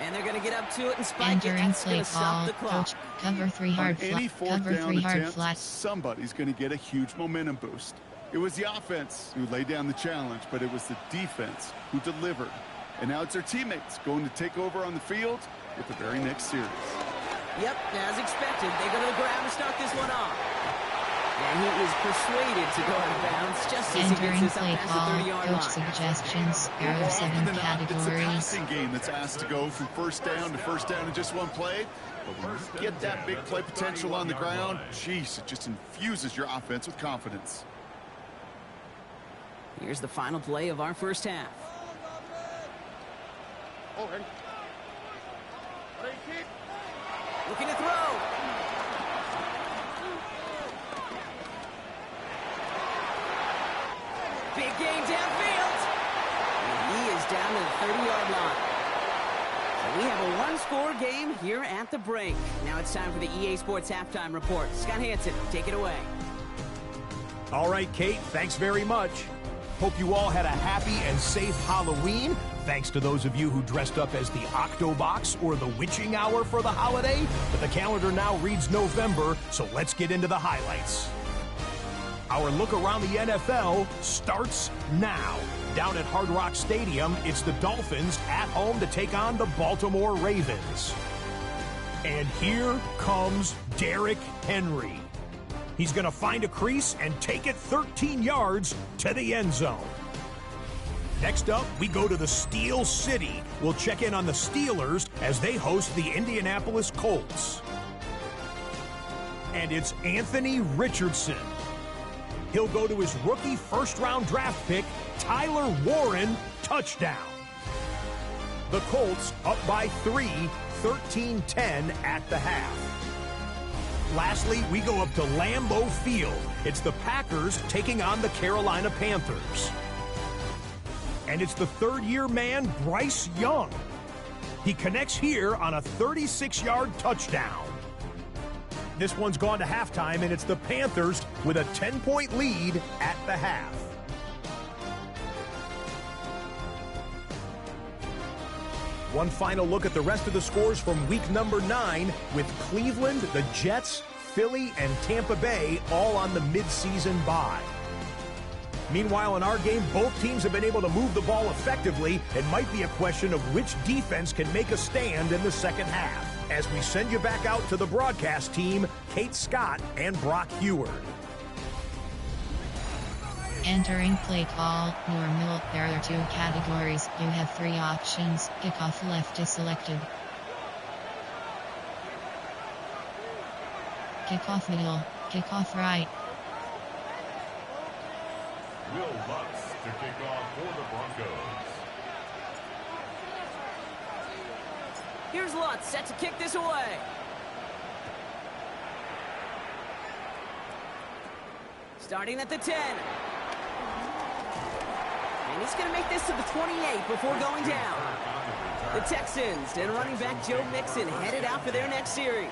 And they're going to get up to it and spike it. That's going to stop the clock. Coach, cover 3 hard flat. Any fourth down attempt, somebody's going to get a huge momentum boost. It was the offense who laid down the challenge, but it was the defense who delivered. And now it's their teammates going to take over on the field with the very next series. Yep, as expected, they go to the ground to start this one off. And he is persuaded to go out of bounds just as he gets this up past the 30-yard line. Coach suggestions, there are 7 categories. It's the passing game that's asked to go from first down to first down in just one play. But when you get that big play potential on the ground, geez, it just infuses your offense with confidence. Here's the final play of our first half. Okay. Looking to throw. Big game downfield. And he is down to the 30-yard line. So we have a one-score game here at the break. Now it's time for the EA Sports Halftime Report. Scott Hansen, take it away. All right, Kate, thanks very much. Hope you all had a happy and safe Halloween. Thanks to those of you who dressed up as the Octobox or the Witching Hour for the holiday. But the calendar now reads November, so let's get into the highlights. Our look around the NFL starts now. Down at Hard Rock Stadium, it's the Dolphins at home to take on the Baltimore Ravens. And here comes Derrick Henry. He's going to find a crease and take it 13 yards to the end zone. Next up, we go to the Steel City. We'll check in on the Steelers as they host the Indianapolis Colts. And it's Anthony Richardson. He'll go to his rookie first-round draft pick, Tyler Warren, touchdown. The Colts up by 3, 13-10 at the half. Lastly, we go up to Lambeau Field. It's the Packers taking on the Carolina Panthers. And it's the third-year man, Bryce Young. He connects here on a 36-yard touchdown. This one's gone to halftime, and it's the Panthers with a 10-point lead at the half. One final look at the rest of the scores from week number 9 with Cleveland, the Jets, Philly, and Tampa Bay all on the midseason bye. Meanwhile, in our game, both teams have been able to move the ball effectively. It might be a question of which defense can make a stand in the second half. As we send you back out to the broadcast team, Kate Scott and Brock Heward. Entering play call, normal. There are 2 categories. You have 3 options. Kickoff left is selected. Kickoff middle. Kickoff right. Will Lutz to kick off for the Broncos. Here's Lutz set to kick this away. Starting at the 10. And he's going to make this to the 28 before going down. The Texans and running back Joe Mixon headed out for their next series.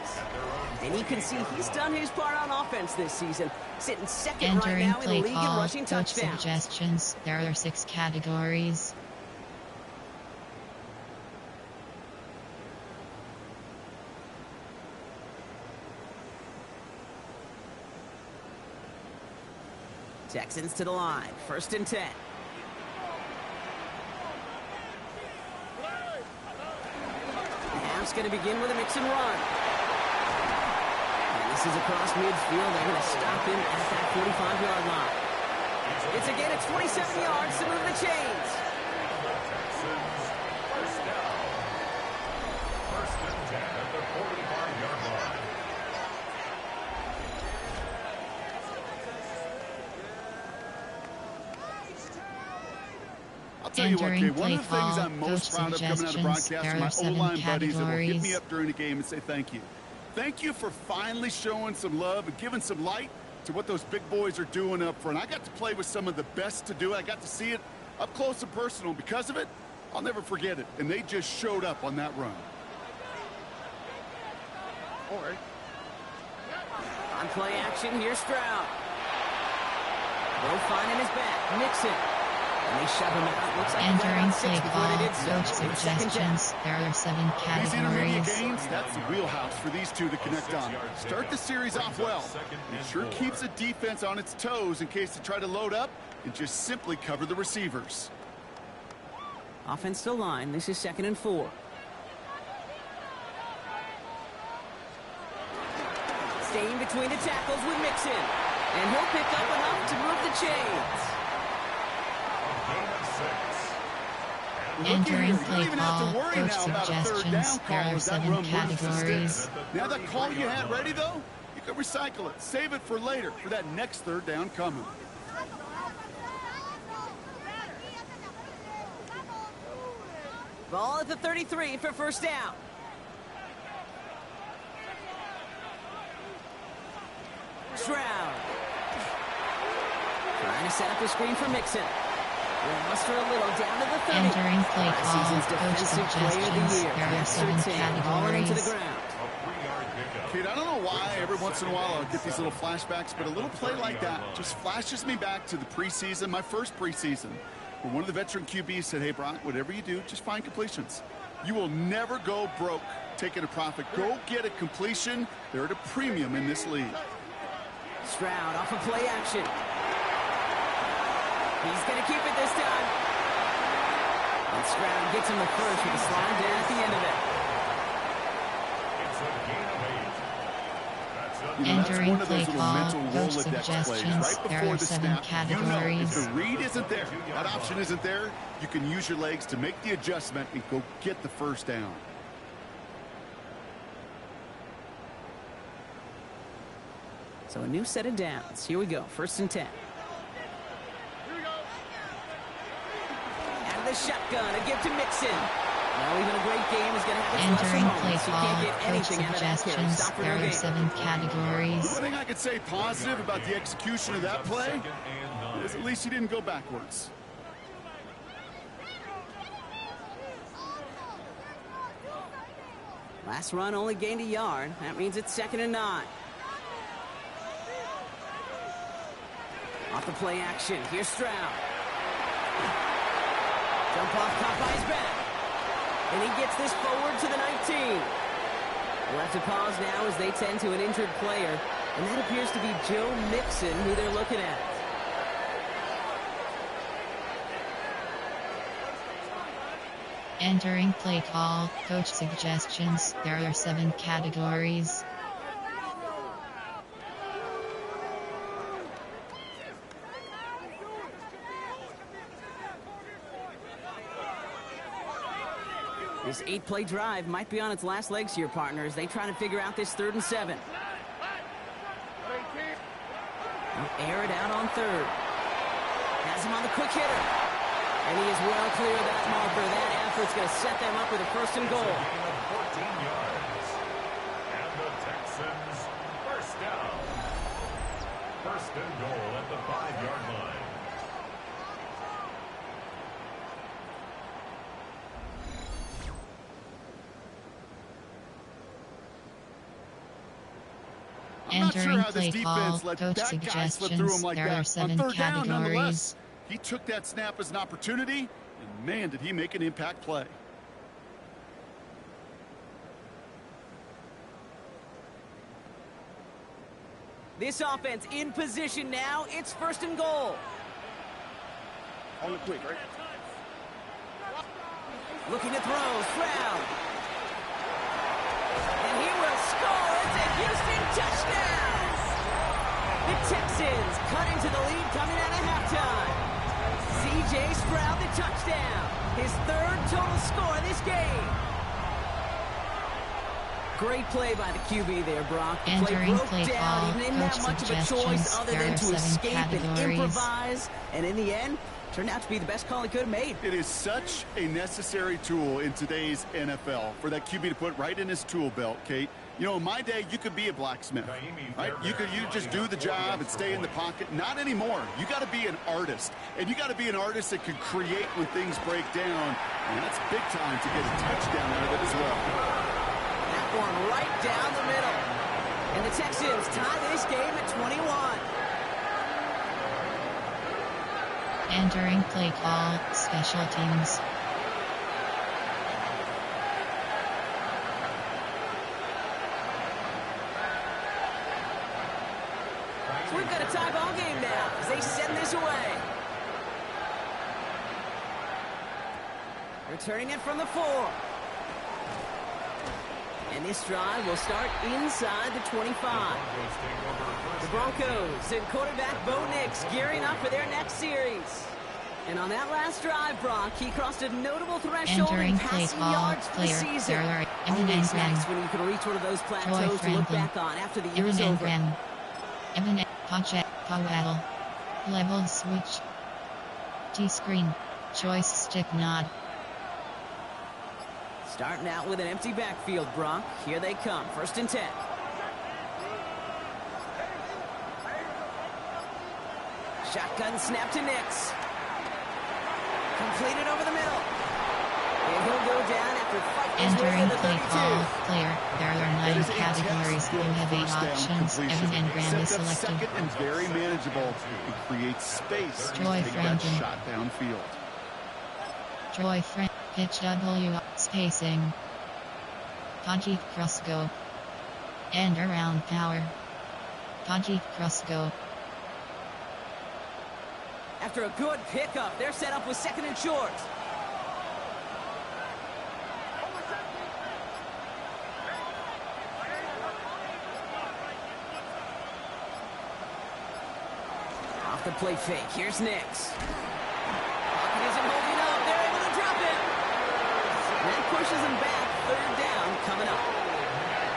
And you can see he's done his part on offense this season, sitting second right now in the league in rushing touchdowns. Suggestions. There are 6 categories. Texans to the line, 1st and 10. The half's going to begin with a mix and run. And this is across midfield. They're going to stop him at that 45-yard line. It's a gain of 27 yards to move the chains. Texans, first down. 1st and 10 at the 45-yard line. I'll tell you what, Kate, one of the things I'm most proud of coming out of broadcast are my O-line buddies that will hit me up during the game and say thank you. Thank you for finally showing some love and giving some light to what those big boys are doing up front. I got to play with some of the best to do it. I got to see it Up close and personal. Because of it, I'll never forget it. And they just showed up on that run. All right. On play action, here's Stroud. Low finding his back. Mixon. And they shove him out. Looks like Entering play before call, they did so. coach It's second down. suggestions. There are 7 These intermediate categories. gains, that's the wheelhouse for these two to connect on. Start the series off well. It sure keeps the defense on its toes in case they try to load up and just simply cover the receivers. Offensive line. This is 2nd and 4. Staying between the tackles with Mixon. And he'll pick up enough to move the chains. Entering You play don't even have call, to worry coach now about a third suggestions. down There call are as that 7 run moves to the categories. sticks. Now that call you had ready, though, you can recycle it. Save it for later for that next third down coming. Ball at the 33 for first down. Stroud. Trying to set up a screen for Mixon. Will muster a little down to the 30. Entering play call, Season's coach defensive player of the suggestions. year. There are That's 7 13, hauling into the categories. ground. Kid, I don't know why every once in a while I'll get these little flashbacks, but a little play like that just flashes me back to the preseason, my first preseason, where one of the veteran QBs said, hey, Brock, whatever you do, just find completions. You will never go broke taking a profit. Go get a completion. They're at a premium in this league. Stroud off of play action. He's going to keep it this time. And Stroud gets him the first with a slide there at the end of it. You know, that's Entering one of those play little call, mental coach Rolodex plays suggestions. right There before are the 7 snap. You know, if categories. the read isn't there, that option isn't there, you can use your legs to make the adjustment and go get the first down. So a new set of downs. Here we go. 1st and 10. Out of the shotgun, a give to Mixon. Well, even a great game is going to have its lesser Entering play moments. You call, can't get coach anything out of that carry. suggestions. Stop for There no are gain. 7 categories. The thing I could say positive about the execution of that play is at least he didn't go backwards. Last run only gained a yard. That means it's 2nd and 9. Off the play action. Here's Stroud. Jump off, caught by his back. And he gets this forward to the 19. We'll have to pause now as they tend to an injured player. And that appears to be Joe Mixon, who they're looking at. Entering play call, coach suggestions. There are 7 categories. This 8-play drive might be on its last legs here, partners. They try to figure out this 3rd and 7. They'll air it out on 3rd. Has him on the quick hitter. And he is well clear of that marker. That effort's going to set them up with a 1st and goal. 14 yards. And the Texans, 1st down. 1st and goal at the 5-yard line. I'm not sure Entering how this play call, defense let coach that guy slip through him suggestions. like There are that. On 7 3rd down, nonetheless, categories. he took that snap as an opportunity, and man, did he make an impact play. This offense in position now. It's 1st and goal. On the quick, right? Looking to throw. Stroud. And he will score. It's a Houston touchdown. The Texans cut into the lead coming out of halftime. C.J. Stroud the touchdown. His 3rd total score this game. Great play by the QB there, Brock. The play Entering broke play down. call, He didn't have coach much of a choice suggestions. other There than are to 7 escape and categories. improvise. And in the end, Turned out to be the best call he could have made. It is such a necessary tool in today's NFL for that QB to put right in his tool belt, Kate. You know, in my day, you could be a blacksmith, right? You just do the job and stay in the pocket. Not anymore. You got to be an artist, and you got to be an artist that can create when things break down, and that's big time to get a touchdown out of it as well. That one right down the middle. And the Texans tie this game at 21. Entering play call, special teams. So we've got a tie ball game now as they send this away. Returning it from the 4. And this drive will start inside the 25. The Broncos and quarterback Bo Nix gearing up for their next series. And on that last drive, Brock, he crossed a notable threshold in passing yards for the season. Always nice when you can reach one of those plateaus to look back on after the year's over. Evan Pache, Powell. Level switch. T-screen. Choice stick nod. Starting out with an empty backfield, Brock. Here they come. 1st and 10. Shotgun snap to Nix. Completed over the middle. And he'll go down after fighting his way to the 32. Player. There are 9 categories. You have 8 options. Evan and Graham is selected. Second and very manageable. It creates space to take that shot downfield. Troy Frank. Pitch W. Spacing. Kaji Krusco. And around power. Kaji Krusco. After a good pickup, they're set up with 2nd and short. Off the play fake. Here's Nix. Pocket isn't holding up. They're able to drop it. And that pushes him back. 3rd down coming up.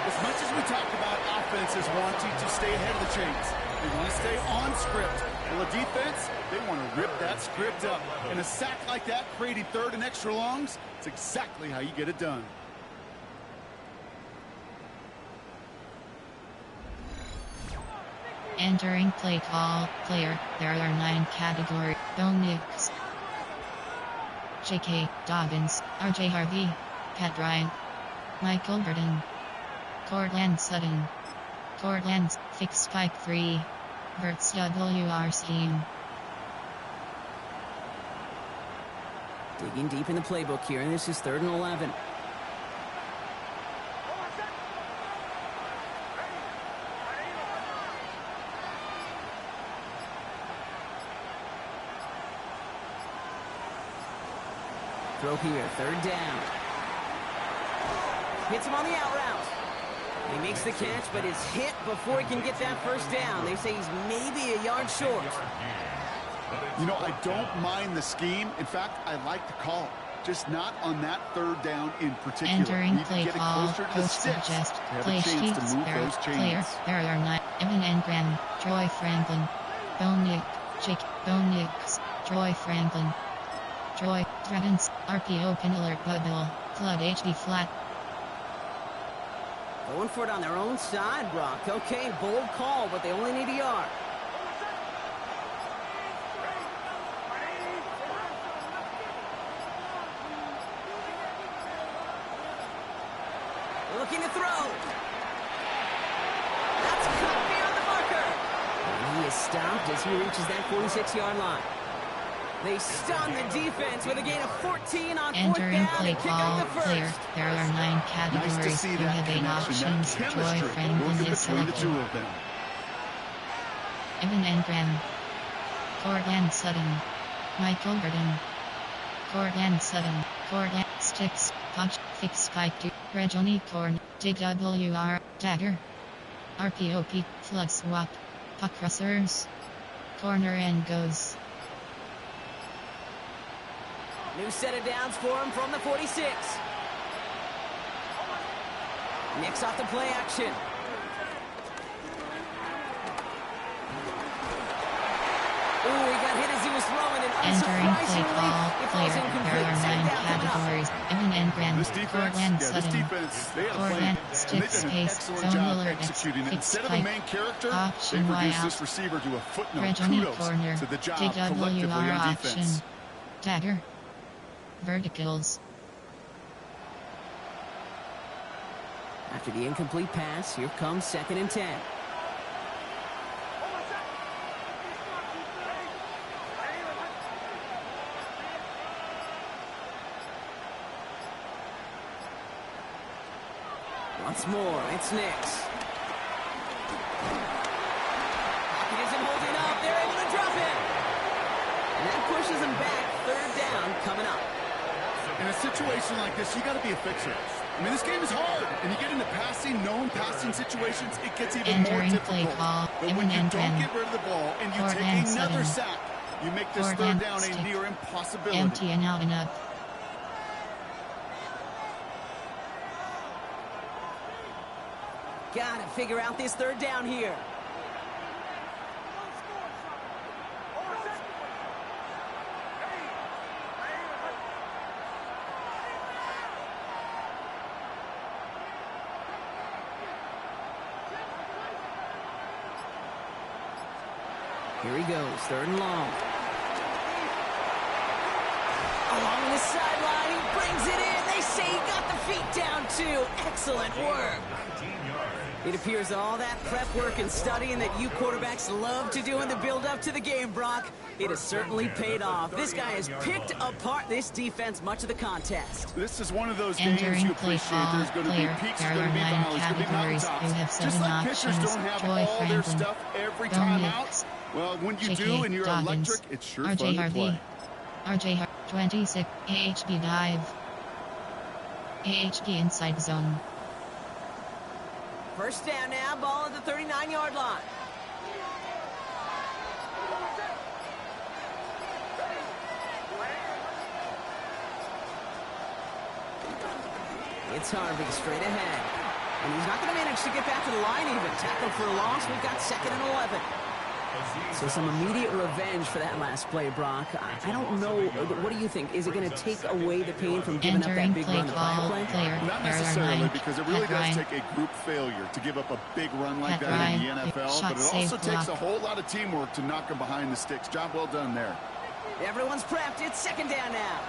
As much as we talk about offenses wanting to stay ahead of the chains, they want to stay on script. Well, the defense, they want to rip that script up. And a sack like that, creating 3rd and extra longs, it's exactly how you get it done. Entering play call, player. There are 9 categories. Bo Nix. J.K. Dobbins, R.J. Harvey, Pat Bryant, Michael Burton, Cortland Sutton, Cortland, Fix Spike 3, Verts W.R. Scheme. Digging deep in the playbook here, and this is 3rd and 11. Throw here, 3rd down. Hits him on the out route. He makes the catch, but is hit before he can get that 1st down. They say he's maybe a yard short. You know, I don't mind the scheme. In fact, I like the call. Just not on that 3rd down in particular. Entering play call, coach suggest play sheets, player, there are 9, Evan and Graham, Troy Franklin, Bo Nix, Jake, Bo Nix, Troy Franklin, Troy, Dragons, RPO pin alert bubble, flood HD flat. Going for it on their own side, Brock. Okay, bold call, but they only need a yard. Looking to throw. That's cut beyond the marker. And he is stopped as he reaches that 46-yard line. They stun the defense with a gain of 14 on 4th Entering down play and pick up call, the 1st. player. There are 9 categories. Nice to see You that have 8 connection, options. that Troy chemistry Franklin working is between the selected. two of them. Evan and Graham. Cortland Sutton. Michael Burton. Cortland Sutton. Cortland Sticks. Punch. Fix Spike 2. Reggie Corn. DWR. Dagger. RPOP. Flood Swap. Puck Russers. Corner and goes. New set of downs for him from the 46. Nix off the play action. Ooh, he got hit as he was throwing, and Entering play surprisingly, call, it falls player. There incomplete. are 9 Second down coming up. categories. Evan and Grand. This defense, Forehand this sudden. defense, they had a plan, Forehand and they stick did an space. excellent Zone job alert. executing it. Fixed Instead of a pipe. main character, they Option Y reduced out. this receiver to a footnote. Reggie Kudos corner. to the job collectively JWR on option. defense. Dagger. Verticals. After the incomplete pass, here comes 2nd and 10. Once more, it's Nix. Pocket isn't holding up. They're able to drop him. And that pushes him back. 3rd down coming up. In a situation like this, you got to be a fixer. I mean, this game is hard, and you get into known passing situations, it gets even more Entering difficult. play call. But when you Evan don't and get rid of the ball and you Forehand take another sudden. sack, you make this Forehand 3rd down stick. a near impossibility. Empty and out and up. Gotta figure out this 3rd down here. Here he goes, 3rd and long. Along the sideline, he brings it in. They say he got the feet down too. Excellent work. 19 yards. It appears all that prep work and studying that you quarterbacks love to do in the build-up to the game, Brock, it has certainly paid off. This guy has picked apart this defense much of the contest. This is one of those games Entering you play appreciate. call, There's going to be player. peaks, There there's are going to be 9 valleys, there's going to be categories. mountaintops. You have Just 7 like pitchers options. don't have Joy all their Franklin. stuff every Go time Knicks. out. Well, when you JK do and you're Dobbins. electric, it's sure RJ fun to Harvey. play. RJ Harvey. 26. AHB dive. AHB inside zone. 1st down now, ball at the 39-yard line. It's Harvey straight ahead. And he's not going to manage to get back to the line even. Tackled for a loss. We've got 2nd and 11. So some immediate revenge for that last play, Brock. I don't know. What do you think? Is it going to take away the pain from giving up that Entering big play run the prior call, play? player. Not There are necessarily, 9. because it really Pat does Ryan. take a group failure to give up a big run like Pat that in the Ryan. NFL, Shot but it also save takes block. a whole lot of teamwork to knock them behind the sticks. Job well done there. Everyone's prepped. It's 2nd down now.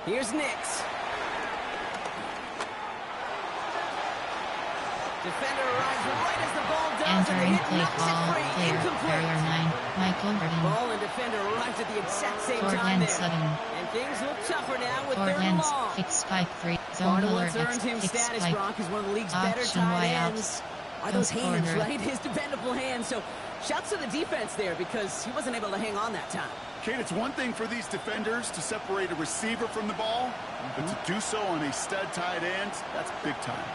Here's Nix. Defender arrives right as the ball does, and the Entering hit play knocks call, it free. player. There Incomplete. are 9. Michael Burton. Ball and defender arrives at the exact same time Forehand there. sudden. And things look tougher now with 3rd and Forehands. long. Fixed spike 3. Zone Part of alert. what's earned him Fixed status, spike. Brock, is one of the league's better Option tight Y out. ends. Are those Close hands, corner. right? His dependable hands. So shouts to the defense there because he wasn't able to hang on that time. Kate, it's one thing for these defenders to separate a receiver from the ball, but to do so on a stud tight end, that's big time.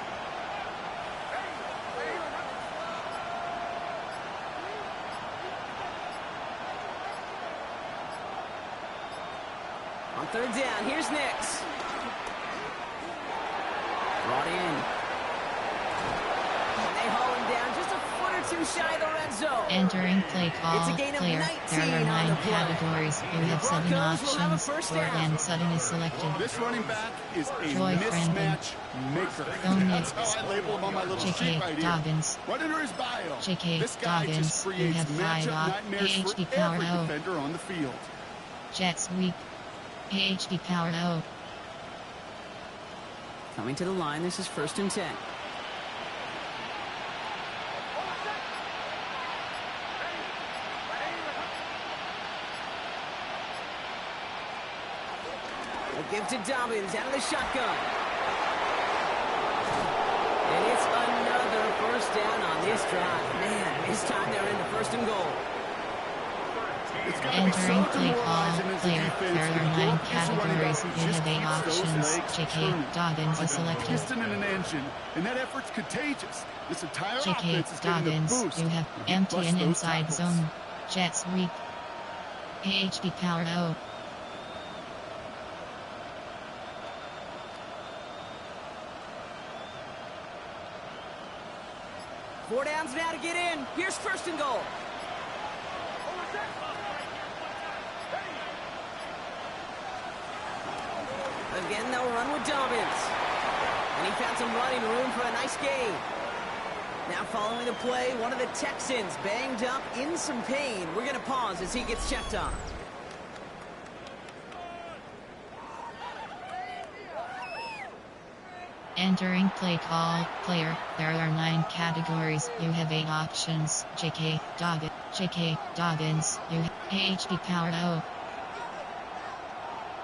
On 3rd down, here's Nix. Brought in. And they haul him down just a foot or 2 shy of the red zone. Entering play call, It's a gain of player. 19 There are on 9 the play. categories. You The have 7 Broncos will have a options. first down. Forehand sudden is selected. This running back is a Joy Franklin. mismatch maker. Go That's Knicks. how I label him on my little sheet JK right here. Dobbins. Right under his bio. JK This guy Dobbins. just You creates have 5 matchup off. nightmares for AHD power every O. defender on the field. Jets weak. AHD power O. Coming to the line, this is 1st and 10. They'll give to Dobbins out of the shotgun. And it's another 1st down on this drive. Man, this time they're into 1st and goal. It's got to be Entering so play call, demoralizing as a player. defense There when are your 9 offensive running back categories. You just have 8 keeps those options. legs JK turning. Dobbins Like is a selected. piston in an engine, and that effort's contagious. This entire JK offense is getting a Dobbins. boost. You have when he empty busts and those inside tackles. zone. jet sweep. HP power O. Four downs now to get in. Here's first and goal. Again, they'll run with Dobbins. And he found some running room for a nice gain. Now following the play, one of the Texans banged up in some pain. We're going to pause as he gets checked on. Entering play call, player, there are 9 categories, you have 8 options, JK Dobbins, you have HP power O.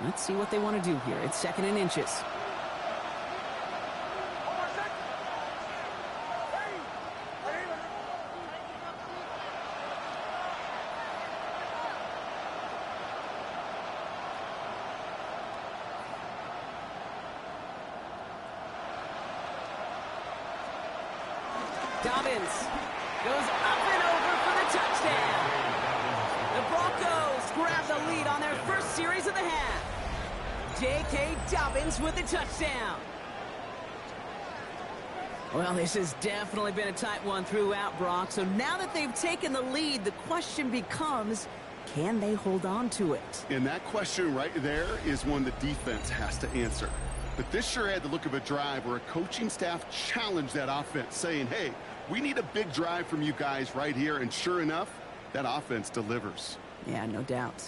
Let's see what they want to do here. It's 2nd and inches. Dobbins goes up and over for the touchdown. The Broncos grab the lead on their first series of the half. J.K. Dobbins with the touchdown. Well, this has definitely been a tight one throughout, Brock. So now that they've taken the lead, the question becomes, can they hold on to it? And that question right there is one the defense has to answer. But this sure had the look of a drive where a coaching staff challenged that offense, saying, hey, we need a big drive from you guys right here. And sure enough, that offense delivers. Yeah, no doubt.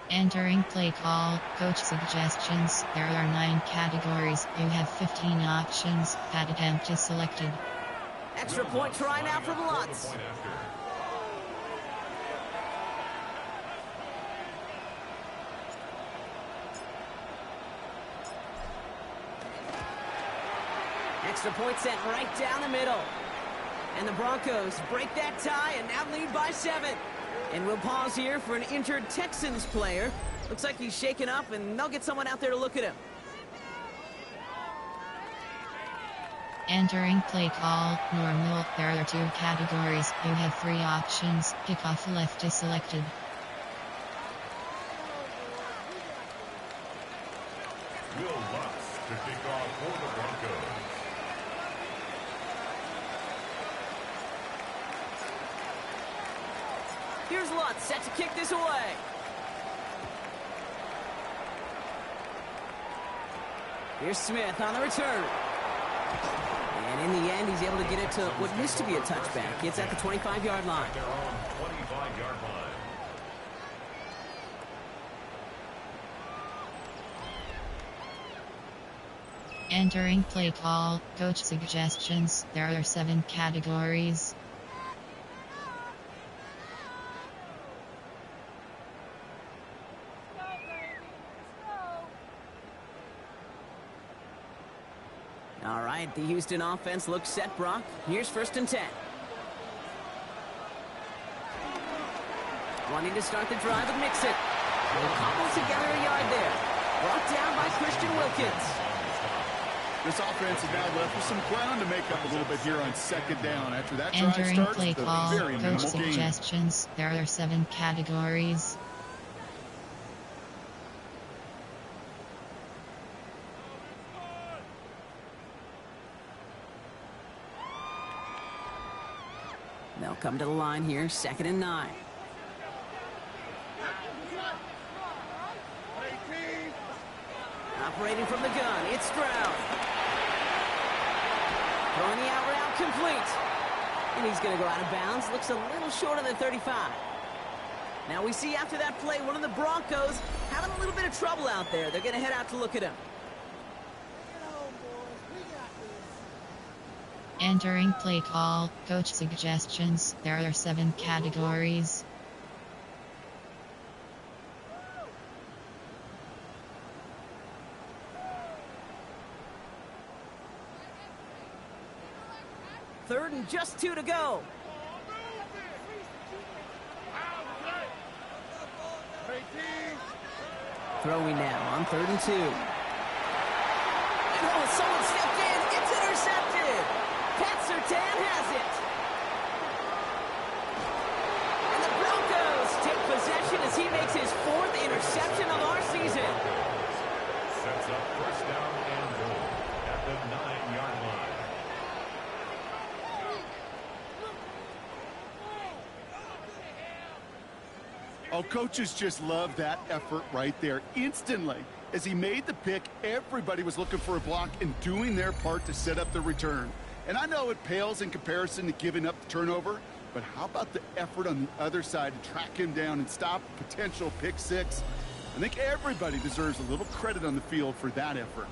Entering play call, coach suggestions, there are 9 categories, you have 15 options, pad attempt is selected. Extra point try now from Lutz. Extra point sent right down the middle. And the Broncos break that tie and now lead by 7. And we'll pause here for an injured Texans player. Looks like he's shaken up, and they'll get someone out there to look at him. Entering play call, normal, there are 2 categories, you have 3 options, kickoff left is selected. Will Lutz to kick off for the Broncos. Here's Lutz set to kick this away. Here's Smith on the return. And in the end, he's able to get it to what used to be a touchback. It's at the 25-yard line. Their own 25-yard line. Entering play call, coach suggestions, there are 7 categories. All right, the Houston offense looks set, Brock. Here's 1st and 10. Wanting to start the drive with Mixon. Will cobble together a yard there. Brought down by Christian Wilkins. This offense is now left with some ground to make up a little bit here on 2nd down. After that drive Entering starts, play the call, very coach minimal gain. suggestions, there are 7 categories. They'll come to the line here, 2nd and 9. Operating from the gun, it's Stroud. Throwing the out route complete. And he's going to go out of bounds. Looks a little short of the 35. Now we see after that play, one of the Broncos having a little bit of trouble out there. They're going to head out to look at him. Entering play call, coach suggestions, there are 7 categories. Third and just 2 to go. Throwing now on 3rd and 2. And oh, someone stepped in. It's intercepted. Pat Surtain has it. possession as he makes his 4th interception of our season. Sets up first down and goal at the 9-yard line. Oh, coaches just love that effort right there. Instantly, as he made the pick, everybody was looking for a block and doing their part to set up the return. And I know it pales in comparison to giving up the turnover, but how about the effort on the other side to track him down and stop a potential pick six? I think everybody deserves a little credit on the field for that effort.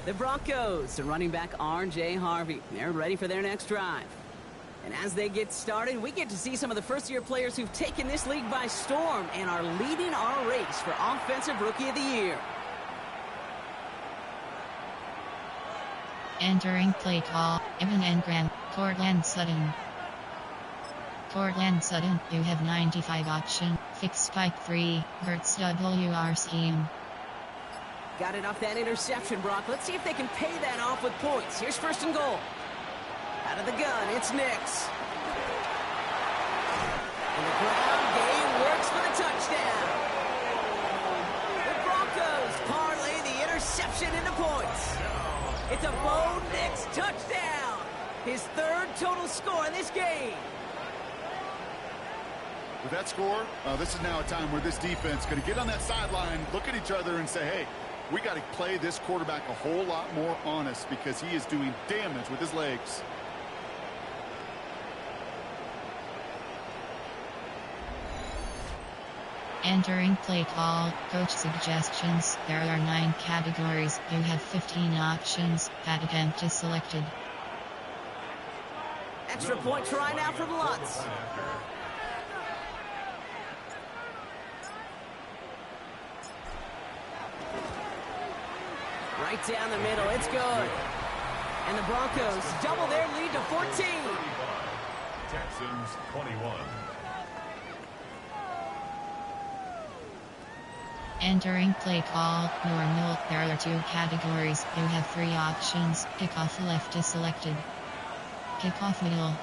The Broncos, the running back R.J. Harvey. They're ready for their next drive. And as they get started, we get to see some of the first-year players who've taken this league by storm and are leading our race for Offensive Rookie of the Year. Entering play call, Evan Engram, Cortland Sutton. Cortland Sutton, you have 95 option, fix spike 3, Hertz WR scheme. Got it off that interception, Brock. Let's see if they can pay that off with points. Here's 1st and goal. Out of the gun, it's Nix. And the ground game works for the touchdown. The Broncos parlay the interception into points. It's a Bo Nix touchdown. His 3rd total score in this game. With that score, this is now a time where this defense is going to get on that sideline, look at each other and say, hey, we got to play this quarterback a whole lot more honest because he is doing damage with his legs. Entering play call, coach suggestions. There are 9 categories. You have 15 options. That attempt is selected. Extra point try now from Lutz. Right down the middle, it's good. And the Broncos double their lead to 14. Texans 21. Entering play call, normal. There are 2 categories. You have 3 options. Kickoff left is selected. Kickoff middle.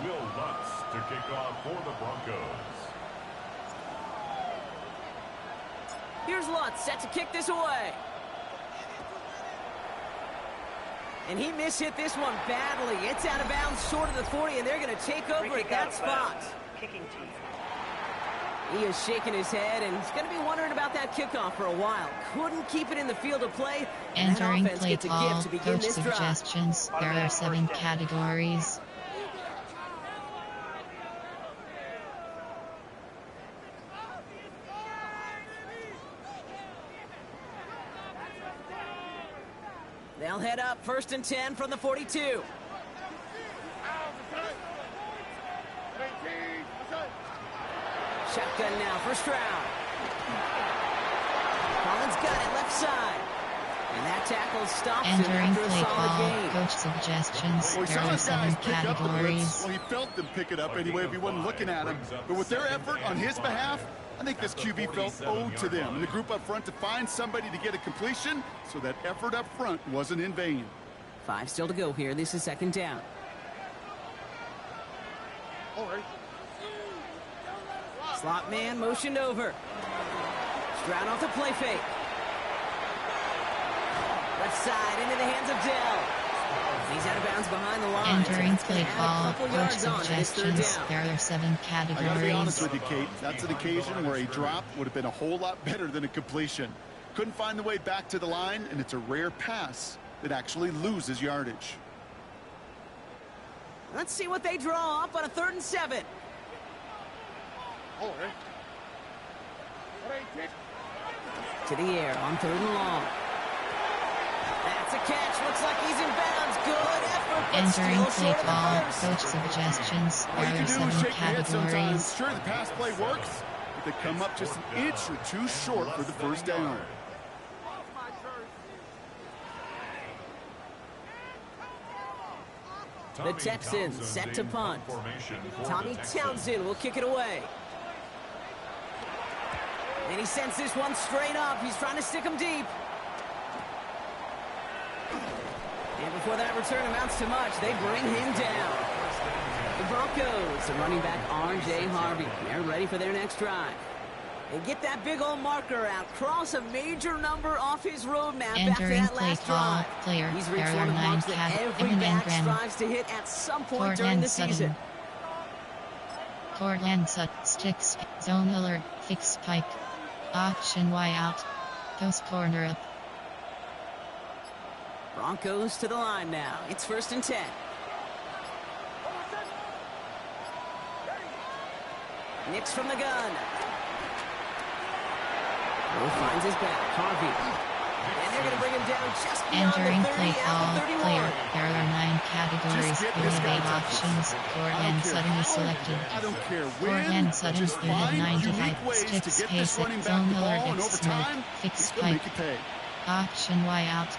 Will Lutz to kick off for the Broncos. Here's Lutz, set to kick this away. And he mishit this one badly. It's out of bounds short of the 40, and they're going to take over at that spot. Kicking team. He is shaking his head, and he's going to be wondering about that kickoff for a while. Couldn't keep it in the field of play. Entering play call, coach suggestions. There are 7 categories. They'll head up 1st and 10 from the 42. Shotgun now, 1st round. Collins got it left side. And that tackle stops him Entering after a play solid call, gain. coach suggestions. Well, he There saw are those guys 7 pick up the blitz. categories. Well, he felt them pick it up anyway if he wasn't looking at him. But with their effort on his behalf, I think this QB felt owed to them and the group up front to find somebody to get a completion, so that effort up front wasn't in vain. 5 still to go here. This is 2nd down. All right. Slot man motioned over. Stroud off the play fake. Left side into the hands of Dell. He's out of bounds behind the line. Entering play call, coach suggestions. There are 7 I gotta be honest categories. with you, Kate. That's an occasion where a drop would have been a whole lot better than a completion. Couldn't find the way back to the line, and it's a rare pass that actually loses yardage. Let's see what they draw up on a 3rd and 7. All right. To the air on 3rd and long. That's a catch. Looks like he's in bounds. Good effort, but Entering still play short of the call, first. coach suggestions. All you There can are do 7 is shake your head sometimes. categories. Sure, the pass play works, but they come up just an inch or 2 short for the 1st down. The Texans set to punt. Tommy Townsend will kick it away. And he sends this one straight up. He's trying to stick him deep. And before that return amounts to much, they bring him down. The Broncos, the running back R.J. Harvey. They're ready for their next drive. And get that big old marker out. Cross a major number off his roadmap after Entering that play last call, drive. player, He's reached area one of the 9 marks that every back Evan strives to hit at some point Cortland during the Sutton. season. Cortland sticks, zone alert, fix pike. Option Y out. Post corner up. Broncos to the line now. It's 1st and 10. Nix from the gun. Will finds his back. Harvey. And they're going to bring him down just beyond Entering the 30 play at call, the 31. player. There are 9 categories. Just get You this have guy 8 touches. options. I Cortland don't care Sutton is how- selected. I don't care when. Cortland Sutton, Just you have find 95 unique ways to sticks, get pace this running it, back zone the ball, alert, and over X smoke, time, fix he's going to pike. make you pay. Option Y out.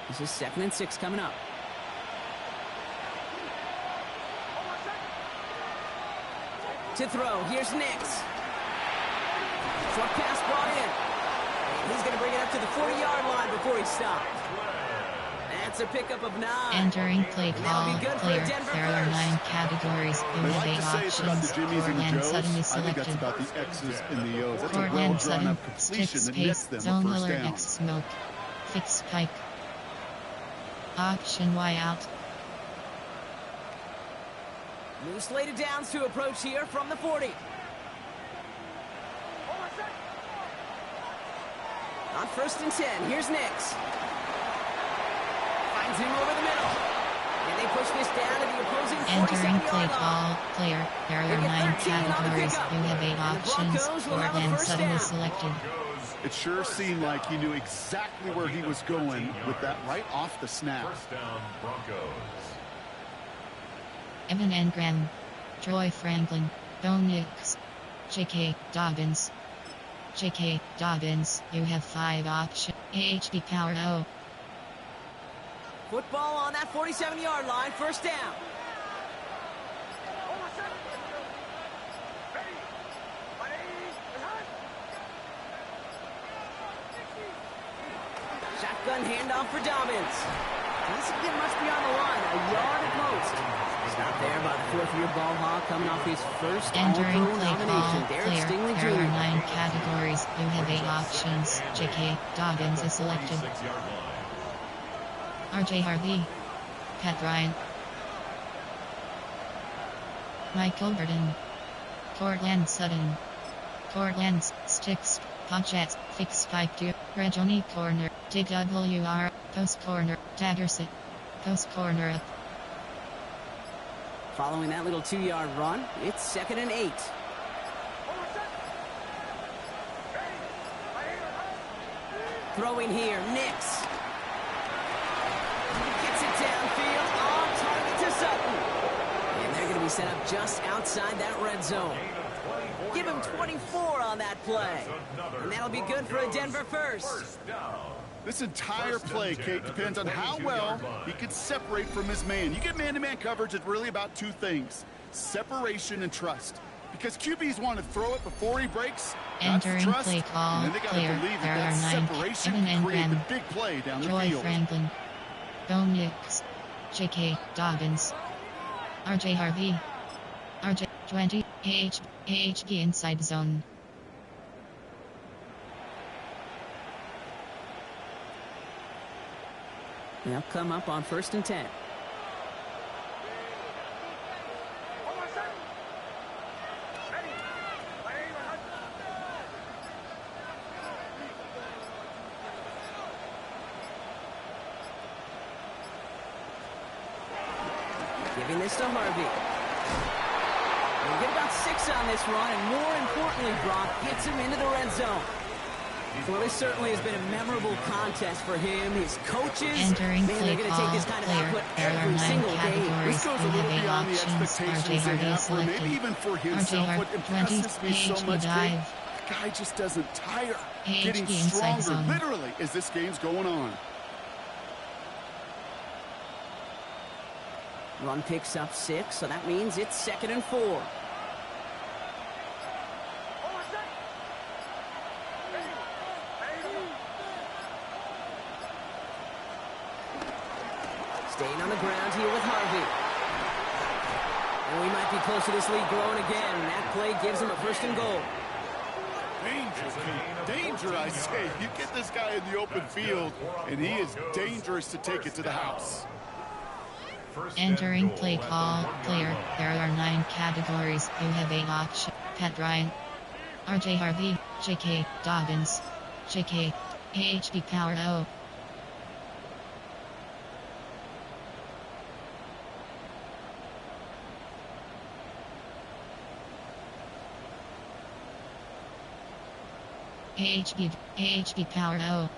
This is 2nd and 6 coming up. To throw, here's Nix. Short pass brought in. And he's going to bring it up to the 40-yard line before he stopped. That's a pickup of 9. Entering play that'll call, be good for player. Denver There are first. 9 categories. You They have like 8 to say it's about the options. Jimmies and the Cortland Joes. Sutton is I think that's selected. about the X's and the O's. That's a Cortland well-drawn Sutton, up completion sticks, that pace, nets them zone a first alert, down. X smoke, fix pike. Option Y out. New slated downs to approach here from the 40. On 1st and 10, here's Nix. Finds him over the middle. And they push this down to the opposing Entering play 47-yard line. call, player. There They are get 9 13 on the categories. pickup. You have 8 And the options. Broncos will have a Cortland first Sutton down. is selected. It sure seemed like he knew exactly where he was going with that right off the snap. 1st down, Broncos. Evan Engram, Troy Franklin, Bo Nix, J.K. Dobbins. J.K. Dobbins, you have 5 options. AHP power O. Football on that 47-yard line, 1st down. Shotgun handoff for Dobbins. Doesn't get much beyond the line, a yard at most. Stop there by the 4th-year ball hawk coming off his first Entering All-Pro play nomination. call, Derek player. Stingley There are Jr. 9 categories. You have 8 options. J.K. Dobbins is selected. 46-yard line. R.J. Harvey, Pat Bryant, Michael Burton, Cortland Sutton, Cortland sticks, Pochets, fix spike to, Regoni corner, DWR, post corner, Taggersit, post corner up. Following that little 2-yard run, it's 2nd and 8. Throwing here, Nix. Gets it downfield, on target to Sutton. And they're going to be set up just outside that red zone. Give him 24 on that play. And that'll be good for a Denver first. This entire play, Kate, depends on how well he can separate from his man. You get man-to-man coverage, it's really about 2 things: separation and trust. Because QBs want to throw it before he breaks. That's Entering trust. play call, And then they got to player. believe There that are 9 separation Evan can create the Engram, big play down the Troy field. Franklin, Bo Nix, J.K. Dobbins, R.J. Harvey, R.J. 20, AHP inside zone. They'll come up on 1st and 10. Giving this to Harvey. He'll get about 6 on this run, and more importantly, Brock gets him into the red zone. Well, this certainly has been a memorable contest for him. His coaches, Entering man, play they're going to call, take this kind of player. output There are every 9 single game. categories. This goes a You little have 8 beyond the options. expectations R.J. they Harvey have is for him, selected. maybe even for R.J. himself. What Harvey, impresses me so AHP much, Kate, dive. the guy just doesn't tire. AHP Getting inside stronger, zone. literally, as this game's going on. Run picks up 6, so that means it's 2nd and 4. Staying on the ground here with Harvey. And we might be close to this lead growing again. That play gives him a 1st and goal. Danger, I say. You get this guy in the open field, and he is dangerous to take it to the house. Entering play call, player. There are 9 categories. You have 8 options. Pat Bryant, RJ Harvey, JK Dobbins, JK AHB Power O. AHB Power O.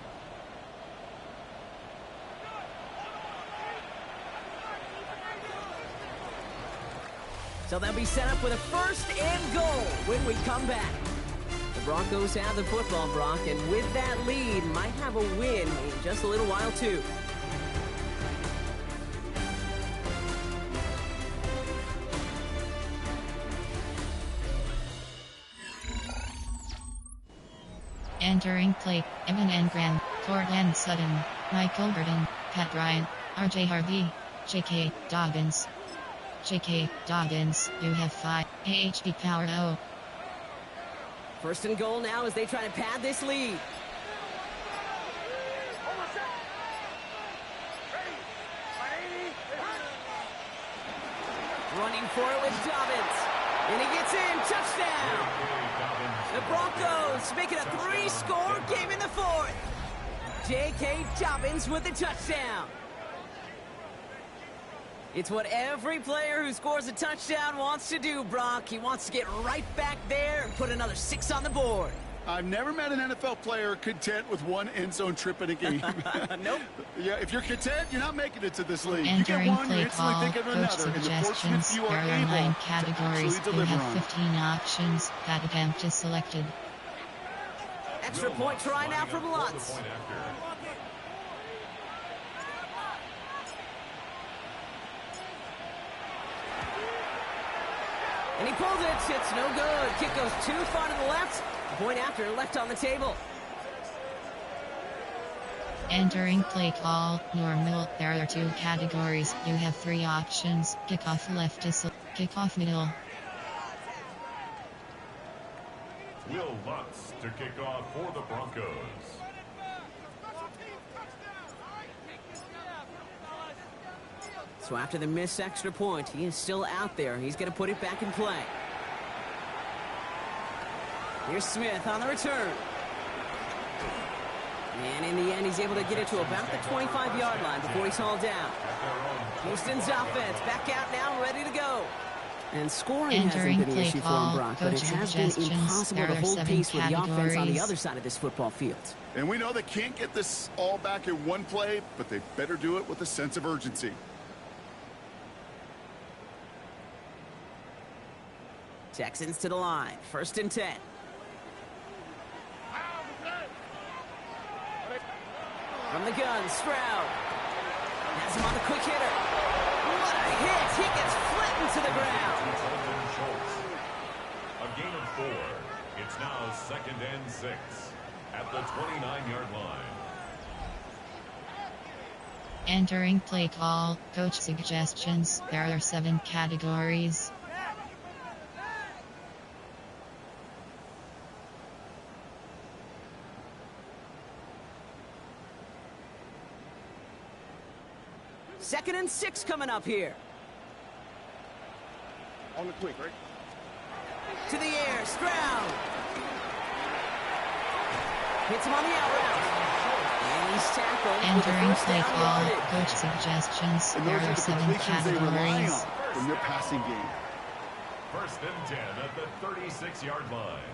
So they'll be set up with a 1st and goal when we come back. The Broncos have the football, Brock, and with that lead, might have a win in just a little while, too. Entering play, Evan Engram, Cortland Sutton, Michael Burton, Pat Bryant, RJ Harvey, JK Dobbins. JK Dobbins, you have 5, AHB Power O. 1st and goal now as they try to pad this lead. Running for it with Dobbins. And he gets in. Touchdown. The Broncos make it a 3-score game in the 4th. J.K. Dobbins with the touchdown. It's what every player who scores a touchdown wants to do, Brock. He wants to get right back there and put another 6 on the board. I've never met an NFL player content with 1 end zone trip in a game. Nope. Yeah, if you're content, you're not making it to this league. Entering you get one, play you're instantly call, thinking of coach another. And the fortunate suggestions. few There are are 9 able categories. to You deliver have on. 15 options. That attempt is selected. Extra point try now from Lutz. And he pulls it. It's no good. Kick goes too far to the left. Point after left on the table. Entering play call, normal. There are 2 categories. You have 3 options. Kickoff left is kickoff middle. Will Lutz to kick off for the Broncos. So after the missed extra point, he is still out there. He's going to put it back in play. Here's Smith on the return. And in the end, he's able to get it to about the 25-yard line before he's hauled down. Houston's offense back out now, ready to go. And scoring Entering hasn't been an play issue for call, him, Brock, but it coach has been suggestions. impossible There to are hold 7 pace with the offense on the categories. other side of this football field. And we know they can't get this all back in one play, but they better do it with a sense of urgency. Texans to the line. 1st and 10. From the gun, Stroud. Has him on the quick hitter. What a hit. He gets flattened to the ground. A gain of 4. It's now 2nd and 6 at the 29-yard line. Entering play call, coach suggestions. There are 7 categories. Second and 6 coming up here. On the quick, right? To the air, Stroud. Hits him on the out route. And he's tackled. Entering with the play first down call, yardage. coach suggestions. And There those are are the 7 completions they rely categories. on in their passing game. 1st and 10 at the 36-yard line.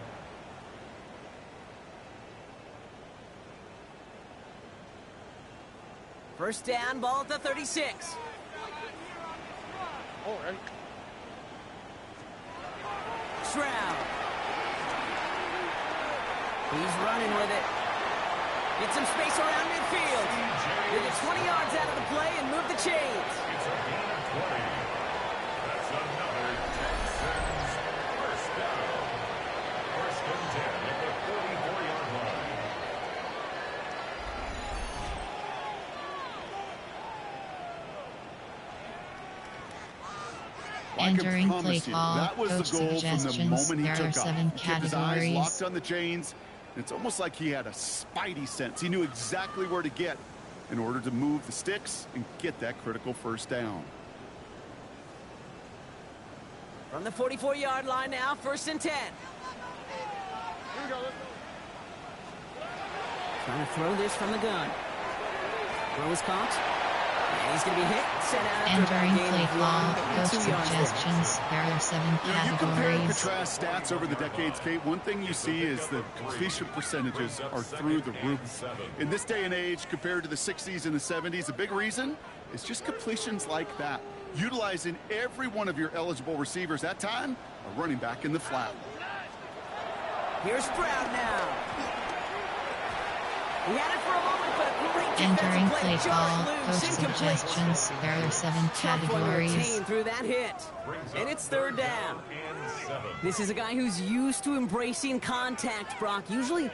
First down, ball at the 36. All right. Stroud. He's running with it. Get some space around midfield. They get 20 yards out of the play and move the chains. It's a gain of 20. That's another Texans first down. 1st and 10 at the 44-yard line. Entering I play promise you, call, that was coach the goal from the suggestions. moment he There are took off. 7 He kept his eyes categories. locked on the chains. It's almost like he had a spidey sense. He knew exactly where to get in order to move the sticks and get that critical first down. From the 44-yard line now, 1st and 10. Here we go. Let's go. Trying to throw this from the gun. Throw is caught. And he's going to be hit. Sent out after Entering a gain play of call, 1, coach 2 yards there. suggestions. There are 7 You know, you compare and categories. contrast stats over the decades, Kate. One thing you see is the completion percentages are through the roof. In this day and age, compared to the 60s and the 70s, a big reason is just completions like that. Utilizing every one of your eligible receivers that time, a running back in the flat. Here's Stroud now. He had it for a moment, but a great Entering defensive play play. call, Josh coach loose, incomplete. suggestions. There are 7 Tough one to categories. retain through that hit. And it's 3rd down. This is a guy who's used to embracing contact, Brock. Usually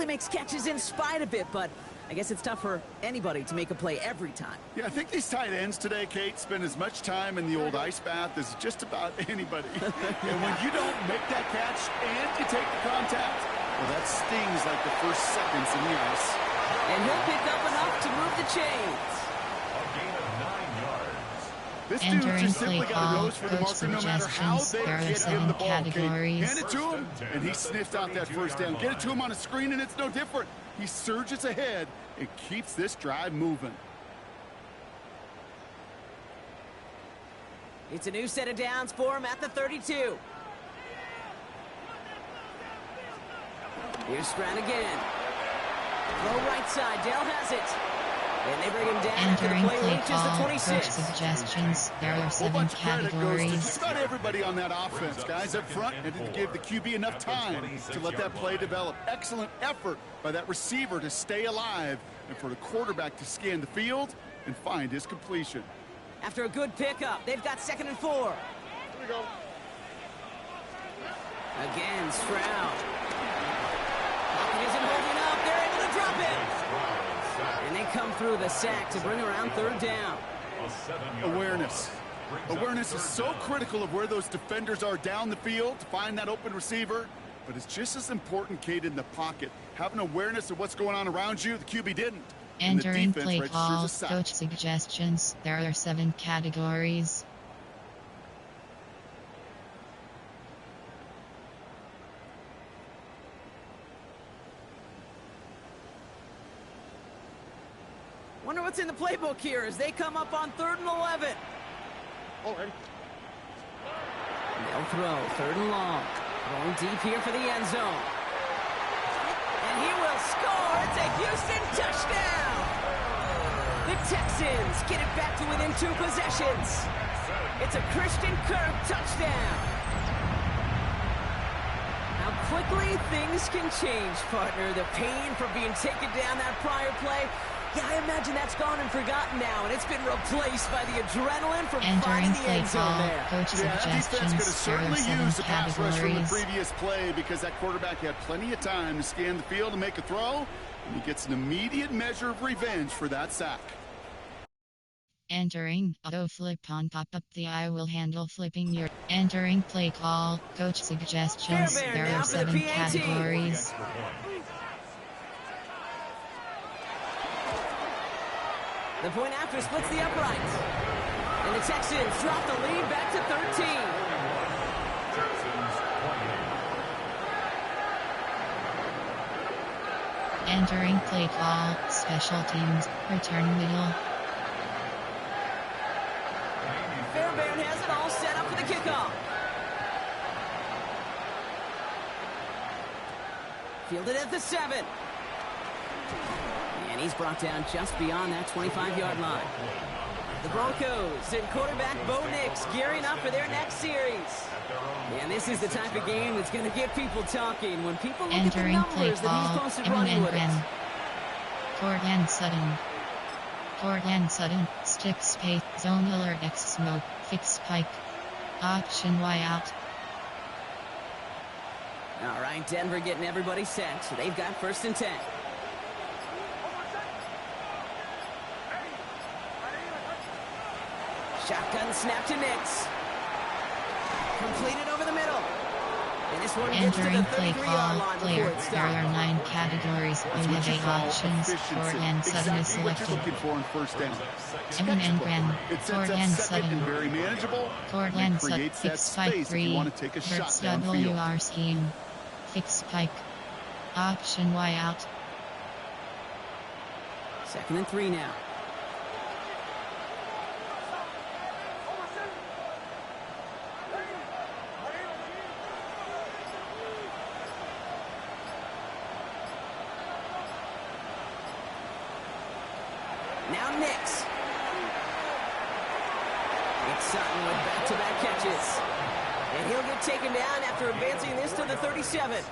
makes catches in spite of it, but I guess it's tough for anybody to make a play every time. Yeah, I think these tight ends today, Kate, spend as much time in the old ice bath as just about anybody. And when you don't make that catch and you take the contact, well, that stings like the first seconds in the ice. And he'll pick up enough to move the chains. A gain of 9 yards. This dude Entering just play simply got a call, nose for the coach marker no matter how suggestions. they There are get him 7 the ball, Kate. categories. Hand it to him, and he sniffed out that first down. Get it to him on a screen, and it's no different. He surges ahead and keeps this drive moving. It's a new set of downs for him at the 32. Here's Stroud again. Throw right side. Dell has it. And they bring him down after the Entering play play reaches the call, coach 26. suggestions. There are A whole 7 bunch of credit goes to categories. just about everybody on that offense, guys up front, and to give the QB enough time to let that play develop. Excellent effort by that receiver to stay alive and for the quarterback to scan the field and find his completion. After a good pickup, they've got 2nd and 4. Here we go. Again, Stroud. Pocket isn't holding up. They're able to drop it. And they come through the sack to bring around 3rd down. Awareness. Awareness is so critical of where those defenders are down the field to find that open receiver, but it's just as important, Kate, in the pocket. Having awareness of what's going on around you, the QB didn't. And the Entering defense play registers call, a sack. coach suggestions. There are 7 categories. Wonder what's in the playbook here as they come up on 3rd and 11. All right. They'll throw 3rd and long. Going deep here for the end zone. And he will score. It's a Houston touchdown. The Texans get it back to within 2 possessions. It's a Christian Kirk touchdown. How quickly things can change, partner. The pain from being taken down that prior play. Yeah, I imagine that's gone and forgotten now, and it's been replaced by the adrenaline from finding Entering the play end zone call, there. coach Yeah, that defense could have suggestions. There are certainly 7 used the pass rush from the categories. previous play because that quarterback had plenty of time to scan the field and make a throw, and he gets an immediate measure of revenge for that sack. Entering auto flip on pop-up. The I will handle flipping your. Entering play call, coach suggestions. Fairbairn There now are for the 7 PAT. categories. The point after splits the uprights. And the Texans drop the lead back to 13. Entering play call, special teams, return middle. Fairbairn has it all set up for the kickoff. Fielded at the 7. And he's brought down just beyond that 25-yard line. The Broncos and quarterback Bo Nix gearing up for their next series. And this is the type of game that's going to get people talking when people look at the Entering play numbers that he's call, posted running with it. Cortland Sutton. Cortland Sutton, stick space, zone alert X smoke, fix spike. Option Y out. All right, Denver getting everybody set. So they've got 1st and 10. Shotgun snap to Nix. Completed over the middle. And this one gets to the Entering play 33-yard call, line player. before it's There are stopped. 9 categories. You have 8 options. Forehand 7 is Exactly what you're selected. looking for in first down. Evan and Gran. It sets Forehand up second 7. and very manageable. Forehand It 7. creates that Fix space spike if you 3. want to take a shot Verts downfield. WR scheme. Fix spike. Option Y out. 2nd and 3 now. Now Nix. It's Sutton with back-to-back catches. And he'll get taken down after advancing this to the 37.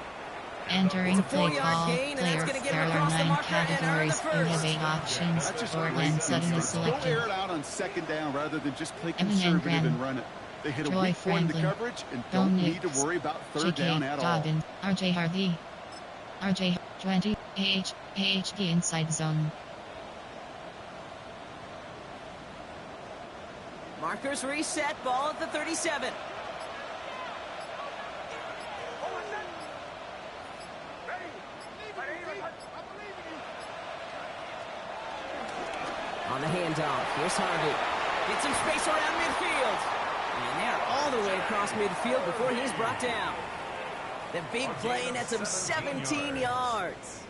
Entering It's a play 4-yard call, gain, and that's player. gonna get There him are across the 9 marker and earn the categories. You have first. 8 options. That's just Forehand great 7 is instincts. Go air selected. it out on second down rather than just play Evan and conservative Gran. and run it. They hit a Joy weak point in the Franklin. coverage and Go don't need to Knicks. worry about third down JK at all. Dobbins. RJ Harvey. RJ 20. AHD inside zone. Markers reset, ball at the 37. On the handoff, here's Harvey. Get some space around midfield. And they're all the way across midfield before he's brought down. The big play nets him 17 yards.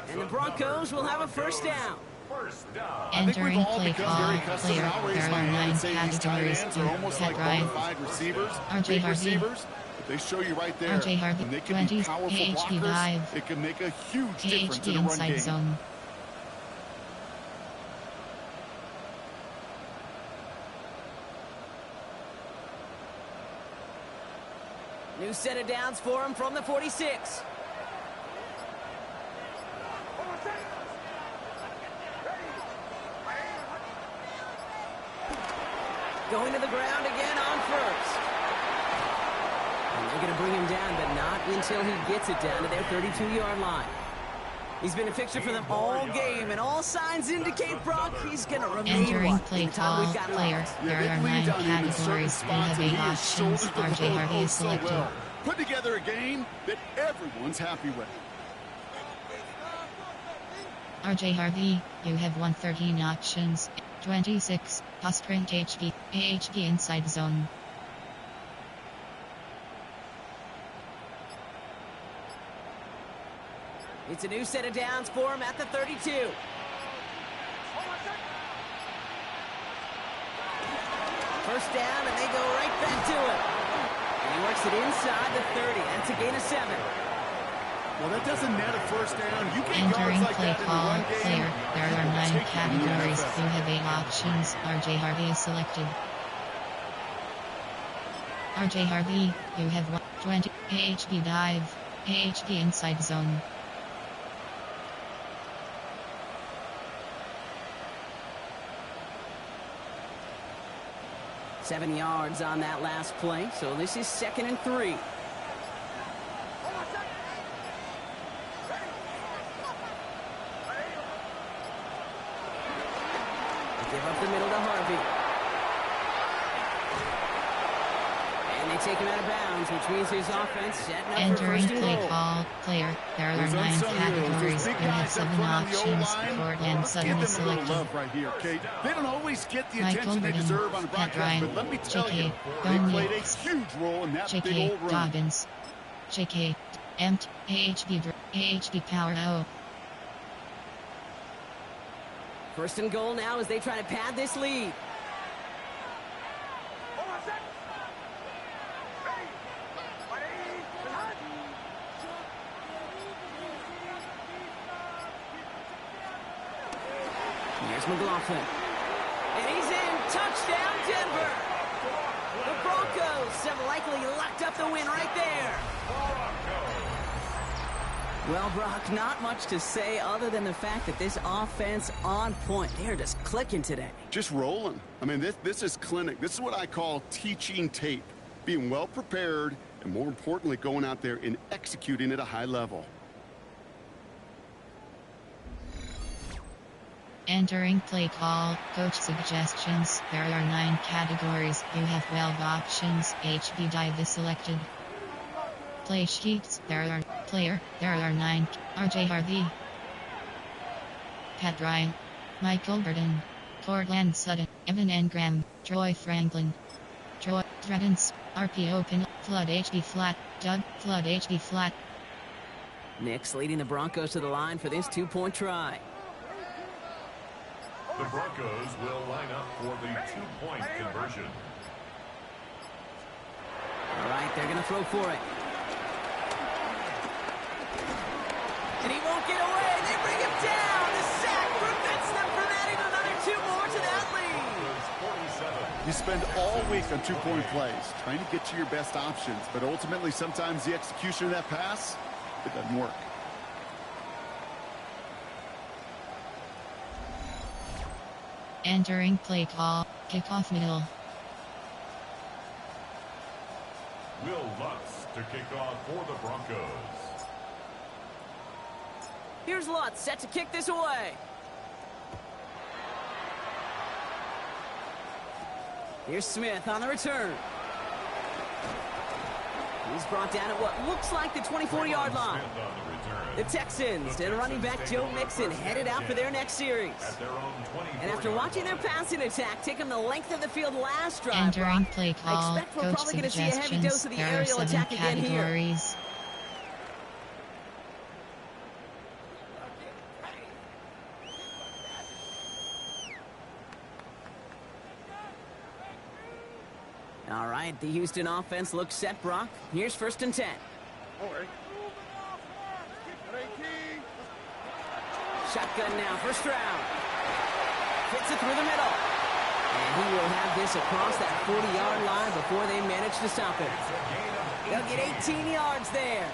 And the Broncos will have a first down. First down. I think we've Entering all play become call, very accustomed. player. I'll raise There my are hand 9 and say these tight categories. ends are almost like bona Drive. fide receivers, RJ big Harvey. receivers. But they show you right there. RJ Harvey, When they can be 20, powerful AHD blockers, dive. it can make a huge difference AHD in a run inside game. zone. New set of downs for him from the 46. Going to the ground again on first. And they're going to bring him down, but not until he gets it down to their 32-yard line. He's been a fixture for them all game, and all signs indicate Brock, he's going to remain Entering one play in the time call, we've got player. left. There they've are 9 leaned on him in certain categories. You spots, have and 8 he has options. shouldered the RJ load Harvey is so selected. well. Put together a game that everyone's happy with. RJ Harvey, you have 113 options. 26, pass sprint HB, AHD inside zone. It's a new set of downs for him at the 32. First down, and they go right back to it. And he works it inside the 30. That's a gain of 7. Well, that doesn't net a first down. You get Entering yards like play that in the call, run game. player. There are 9 Take it in the categories. NFL. You have 8 options. RJ Harvey is selected. RJ Harvey, you have 20, AHD dive, AHD inside zone. Seven yards on that last play, so this is 2nd and 3. Give up the middle to Harvey. And they take him out of bounds, which means his offense setting up for Entering first and play goal. call, player. There are Those 9 unsung heroes, those categories. big You have guys up 7 front on the options. O-line. Forward Well, and let's 7 give is them a little selected. love right here, Kate. They don't always get the Michael attention they Burton, deserve on a Pat broadcast, Ryan, but let me tell JK, you, Go they played a Knicks. huge role in that big JK old run. Dobbins. JK Empt AHD power O. First and goal now as they try to pad this lead. Here's McLaughlin. And he's in. Touchdown, Denver. The Broncos have likely locked up the win right there. Well, Brock, not much to say other than the fact that this offense on point. They're just clicking today. Just rolling. I mean, this is clinic. This is what I call teaching tape. Being well prepared, and more importantly, going out there and executing at a high level. Entering play call, coach suggestions. There are 9 categories. You have 12 options. HB dive is selected. Play sheets. There are player. There are 9. RJ Harvey, Pat Ryan, Michael Burton, Cortland Sutton, Evan Engram, Troy Franklin, Troy Dragons, RP open, Flood HB flat, Doug, Flood HB flat. Nix leading the Broncos to the line for this 2-point try. The Broncos will line up for the 2-point conversion. All right, they're going to throw for it. And he won't get away. They bring him down. The sack prevents them from adding another 2 more to that lead. You spend all week on 2-point plays, trying to get you your best options, but ultimately sometimes the execution of that pass, it doesn't work. Entering play call, kickoff middle. Will Lutz to kick off for the Broncos. Here's Lutz set to kick this away. Here's Smith on the return. He's brought down at what looks like the 24-yard line. The Texans and running back Joe Mixon headed out for their next series. And after watching their passing attack take them the length of the field last drive, Entering play call, I expect we're coach probably going to see a heavy dose of the suggestions. There are aerial 7 attack again here. categories. All right, the Houston offense looks set, Brock. Here's 1st and 10. Shotgun now, first round. Fits it through the middle. And he will have this across that 40-yard line before they manage to stop it. They'll get 18 yards there.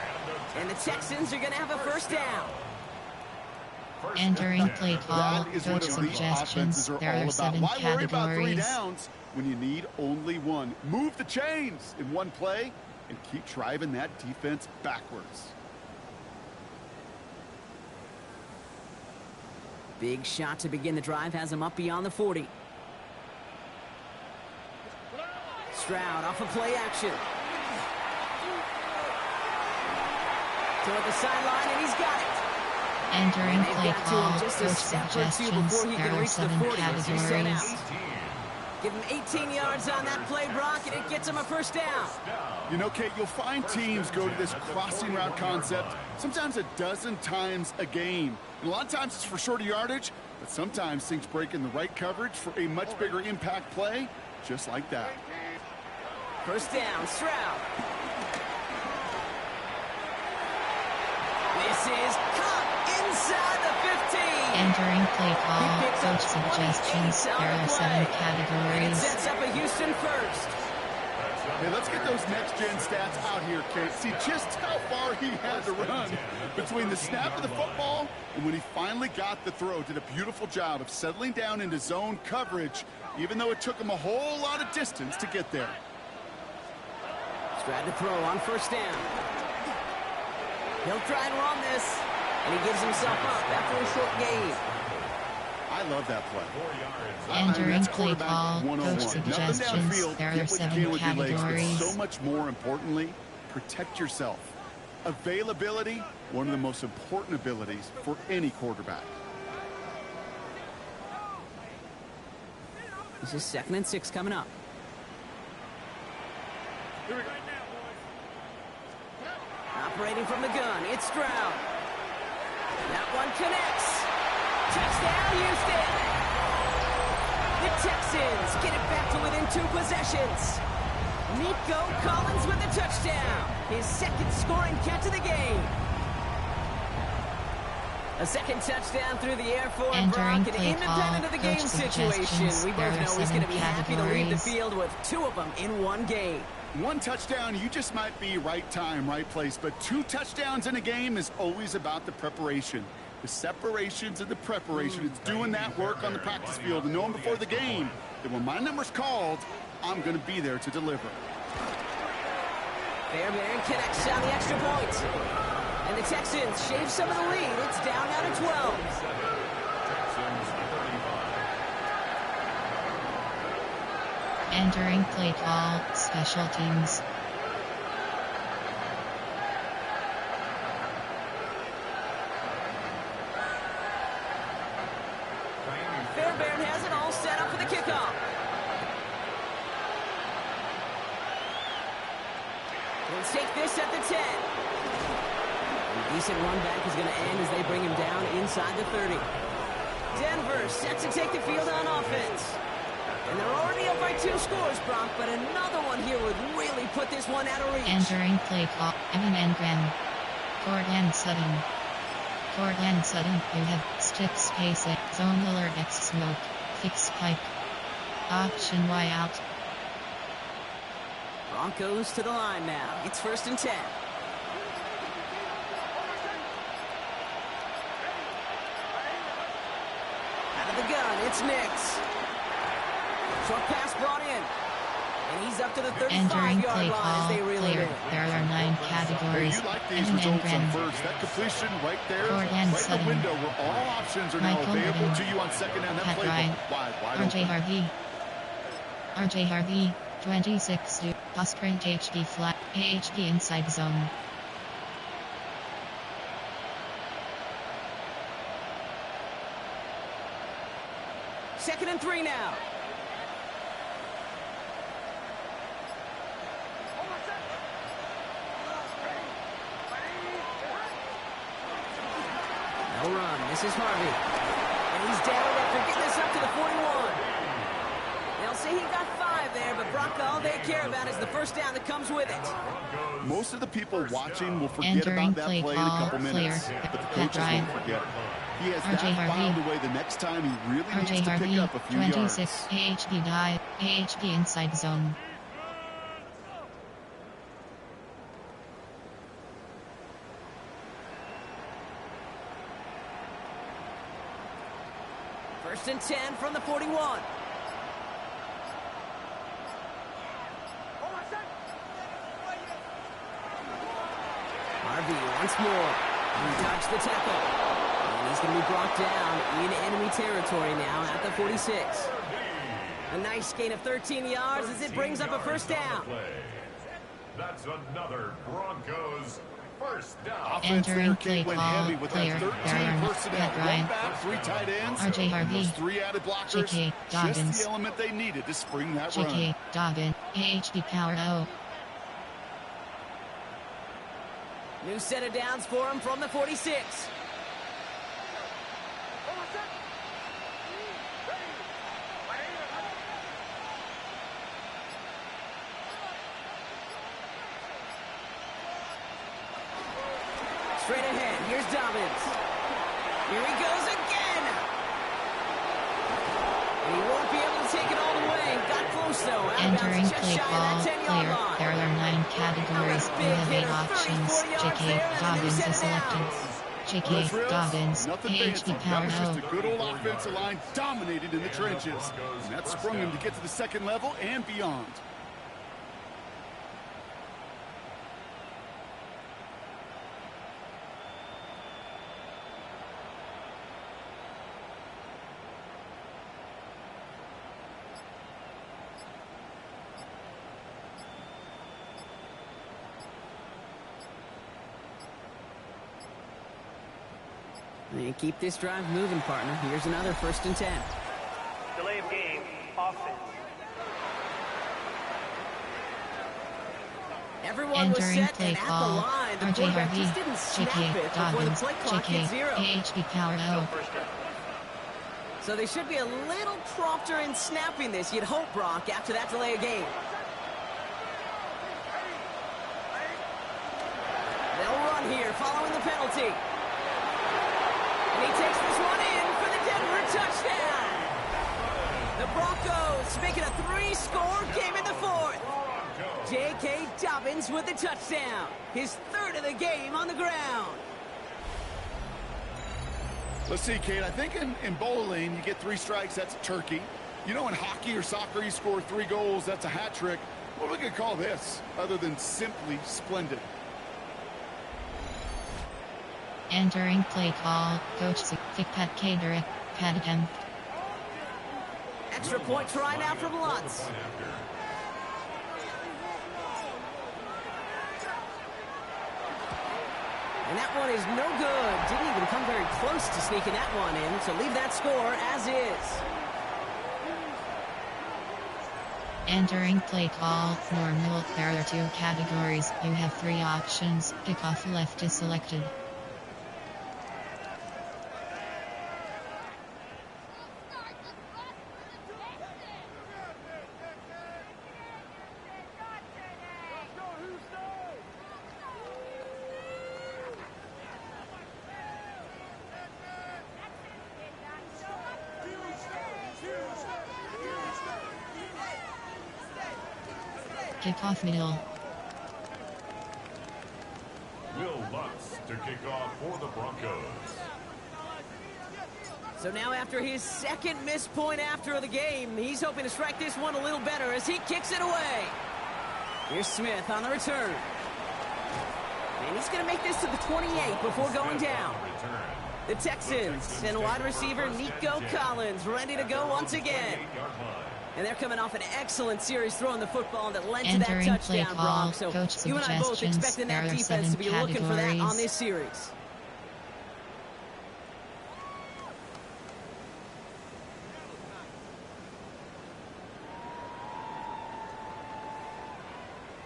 And the Texans are going to have a first down. Entering play call, That is coach what elite suggestions. offenses are There all are about. 7 Why worry about 3 categories. downs when you need only 1? Move the chains in one play and keep driving that defense backwards. Big shot to begin the drive has him up beyond the 40. Stroud off of play action. Toward the sideline, and he's got it. Entering And they've play got to call, him just a coach step or two suggestions. before he There can are reach the 7 40 as he's sent out. categories. Give him 18 yards on that play, Brock, and it gets him a first down. You know, Kate, you'll find teams go to this crossing route concept sometimes a dozen times a game. And a lot of times it's for shorter yardage, but sometimes things break in the right coverage for a much bigger impact play, just like that. First down, Stroud. This is caught inside the 15. Entering play call, He picks up coach 28 suggestions. on There the are 7 play. And it categories. sets up a Houston first. Hey, let's get those next-gen stats out here, Kate. See just how far he had to run between the snap of the football and when he finally got the throw. Did a beautiful job of settling down into zone coverage, even though it took him a whole lot of distance to get there. Stroud to throw on first down. He'll try and run this, and he gives himself up after a short gain. I love that play. Entering That's play quarterback call, 101. coach Nothing suggestions. downfield, There get are what you 7 can with your legs, but categories. so much more importantly, protect yourself. Availability, one of the most important abilities for any quarterback. This is 2nd and 6 coming up. Operating from the gun, it's Stroud. That one connects. Touchdown, Houston. The Texans get it back to within 2 possessions. Nico Collins with the touchdown. His 2nd scoring catch of the game. A 2nd touchdown through the air for Entering Brock, and play independent call, of the game coach situation. suggestions. We There both are know he's 7 going to be happy to leave the categories. field with 2 of them in one game. 1 touchdown, you just might be right time, right place. But 2 touchdowns in a game is always about the preparation. The separations and the preparation. It's doing that work on the practice field and knowing before the game that when my number's called, I'm going to be there to deliver. Fairbairn connects on the extra point. And the Texans shave some of the lead. It's down now to 12. Entering play call, special teams. Fairbairn has it all set up for the kickoff. He'll take this at the 10. A decent run back is going to end as they bring him down inside the 30. Denver set to take the field on offense. And they're already up by 2 scores, Brock, but another one here would really put this one out of reach. Entering play call, Evan Engram. Cortland Sutton. Cortland Sutton, you have stick space it, zone alert X smoke, fix pipe. Option Y out. Broncos to the line now. It's 1st and 10. Out of the gun, it's Nix. Short pass brought in. And he's up to the 35-yard line as they reel it in. There are 9 categories. You like these results on first. That completion right there, right in the window where all options are now available to you on second down. That playbook wide RJ Harvey. RJ Harvey, 26 to pass print HD flat, AHD inside zone. Second and 3 now. No run. This is Harvey. And he's down after getting this up to the 41. They'll say he got 5 there, but Brock, all they care about is the first down that comes with it. Most of the people watching will forget about that play in a couple minutes, but the coaches won't forget. He has that filed away the next time he really needs to pick up a few 26, yards. AHD dive, AHD inside zone. First and 10 from the 41. Harvey once more. He dodged the tackle. And he's going to be brought down in enemy territory now at the 46. A nice gain of 13 yards as it brings up a first down. That's another Broncos first down. Offense there, Entering Kate, play went heavy call, with player, that 13 Darren, personnel. Matt 1 Ryan, back, 3 tight ends. RJ Harvey, Those 3 added blockers. JK Just Dobbins, the element they needed to spring that run. JK Dobbins, AHD power O. New set of downs for him from the 46. Straight ahead, here's Dobbins. Here he goes again. And he won't be able to take it all the way. Got close, though. Entering play call, player, there are 9 categories, you have 8 options. JK Dobbins is selected. JK Dobbins, AHD power That was just O. a good old offensive line dominated in the trenches. And that sprung him to get to the second level and beyond. And keep this drive moving, partner. Here's another 1st and 10. Delay of game, offense. Everyone was Entering set play and at the call, line. The RJ quarterback Harvey, just didn't snap JK it before the Dobbins, play clock hit JK 0. AHD power O. First down. So they should be a little prompter in snapping this, you'd hope, Brock, after that delay of game. They'll run here following the penalty. And he takes this one in for the Denver touchdown. The Broncos make it a 3-score game in the 4th. J.K. Dobbins with the touchdown. His 3rd of the game on the ground. Let's see, Kate. I think in bowling, you get 3 strikes, that's a turkey. You know, in hockey or soccer, you score 3 goals, that's a hat trick. What are we going to call this other than simply splendid? Entering play call, Coach Pat Cater, Padham. Extra point try now from Lutz. And that one is no good. Didn't even come very close to sneaking that one in. So leave that score as is. Entering play call, normal. There are 2 categories. You have 3 options. Kickoff left is selected. Kickoff middle. Will Lutz to kick off for the Broncos. So now after his second missed point after the game, he's hoping to strike this one a little better as he kicks it away. Here's Smith on the return. And he's going to make this to the 28 before going down. The Texans and wide receiver Nico Collins ready to go once again. And they're coming off an excellent series throwing the football that led to that touchdown, Bronx. So you and I both expecting that defense to be looking for that on this series.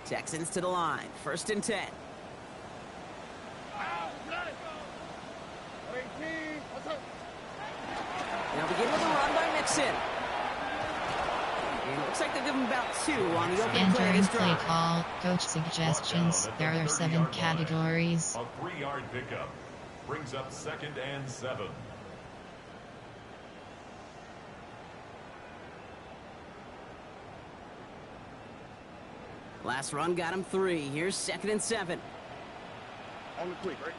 Texans to the line. 1st and 10. Now begin with a run by Mixon. And it looks like they'll give him about 2 on the opening play of this drive. Entering play call, coach suggestions. There are 7 categories. A 3-yard pickup brings up 2nd and 7. Last run got him 3. Here's 2nd and 7. On the quick, right?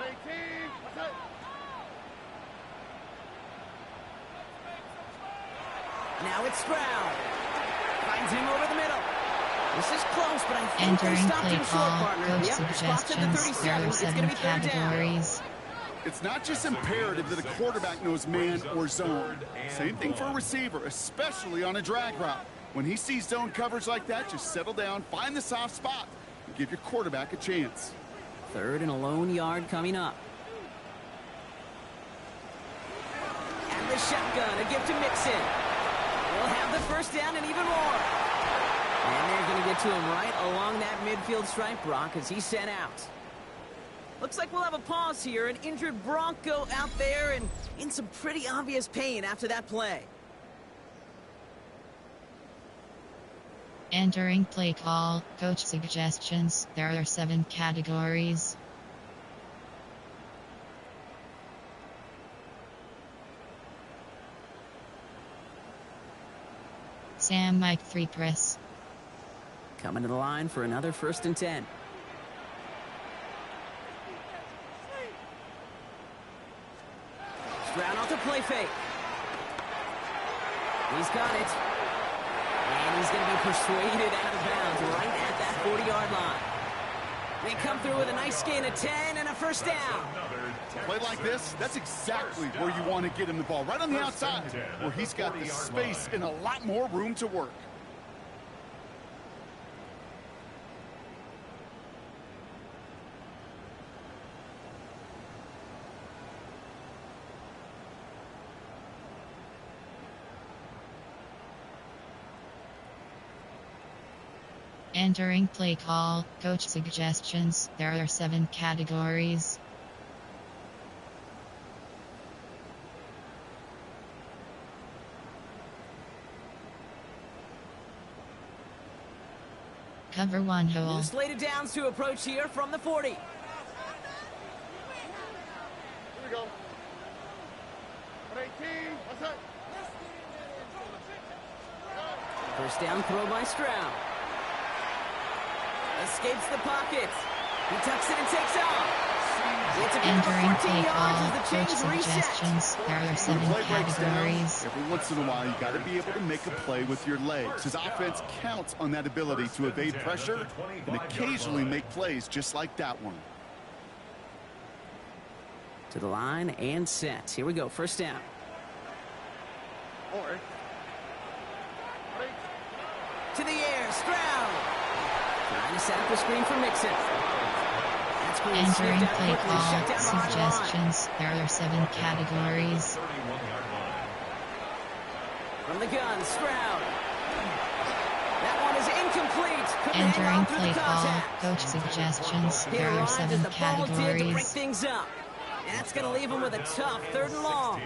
18. What's that? Now it's Stroud. Finds him over the middle. This is close, but I think they Entering stopped play him short, call, partner. coach Yep, spots at the suggestions. 37. There are It's going to 7 be 3rd down. categories. It's not just imperative that a quarterback knows man or zone. Same thing for a receiver, especially on a drag route. When he sees zone coverage like that, just settle down, find the soft spot, and give your quarterback a chance. 3rd and a lone yard coming up. And the shotgun, a gift to Mixon. We'll have the 1st down and even more. And they're going to get to him right along that midfield stripe, Brock, as he's sent out. Looks like we'll have a pause here. An injured Bronco out there and in some pretty obvious pain after that play. Entering play call, coach suggestions. There are 7 categories. Sam Mike 3 press. Coming to the line for another 1st and 10. Stroud off the play fake. He's got it. And he's going to be persuaded out of bounds right at that 40-yard line. They come through with a nice gain of 10 and a 1st down. Play like this, that's exactly where you want to get him the ball, right on the outside, where he's got the space and a lot more room to work. Entering play call, coach suggestions. There are 7 categories. Cover 1 hole. Slated downs to approach here from the 40. Here we go. 18. What's that? 1st down throw by Stroud. Escapes the pocket. He tucks it and takes off. It's a good Entering 14 play yards call, as the coach chains reset. suggestions. There are 7 When the play breaks down, categories. every once in a while, you got to be able to make a play with your legs. His offense counts on that ability to evade pressure and occasionally make plays just like that one. To the line and set. Here we go. 1st down. Or. To the air, Stroud. Trying to set up a screen for Mixon. That screen is Entering sniffed out play quickly, shut down call behind the line. suggestions. There are 7 categories. 31-yard line. From the gun, Stroud. That one is incomplete. Couldn't hang Entering on through play the call contact. coach suggestions. He There are arrived 7 as the ball did to break categories. things up. And that's going to leave him with a tough 3rd and long.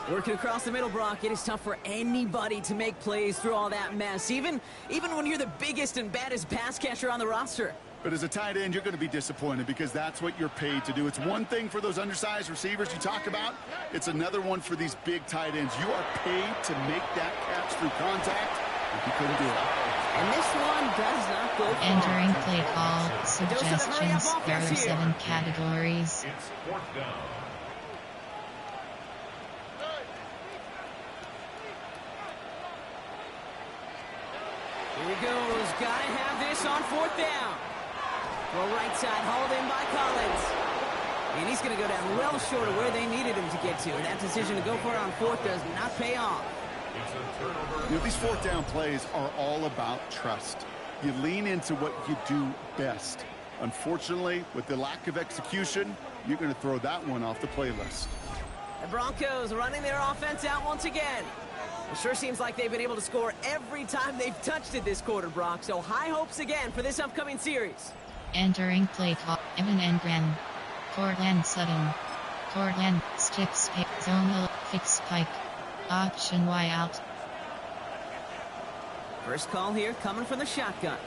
Working across the middle, Brock, it is tough for anybody to make plays through all that mess, even when you're the biggest and baddest pass catcher on the roster. But as a tight end, you're going to be disappointed because that's what you're paid to do. It's one thing for those undersized receivers you talk about. It's another one for these big tight ends. You are paid to make that catch through contact, and he couldn't do it. And this one does not go far. Entering play call suggestions. There are 7 categories. It's 4th down. Here he goes. Got to have this on 4th down. Well, right side hauled in by Collins. And he's going to go down well short of where they needed him to get to. And that decision to go for it on 4th does not pay off. It's a turnover. You know, these 4th down plays are all about trust. You lean into what you do best. Unfortunately, with the lack of execution, you're going to throw that one off the playlist. The Broncos running their offense out once again. It sure seems like they've been able to score every time they've touched it this quarter, Brock. So high hopes again for this upcoming series. Entering play call Evan Engren. Cortland Sutton. Cortland skips pick. Zone fix pike. Option Y out. First call here coming from the shotgun.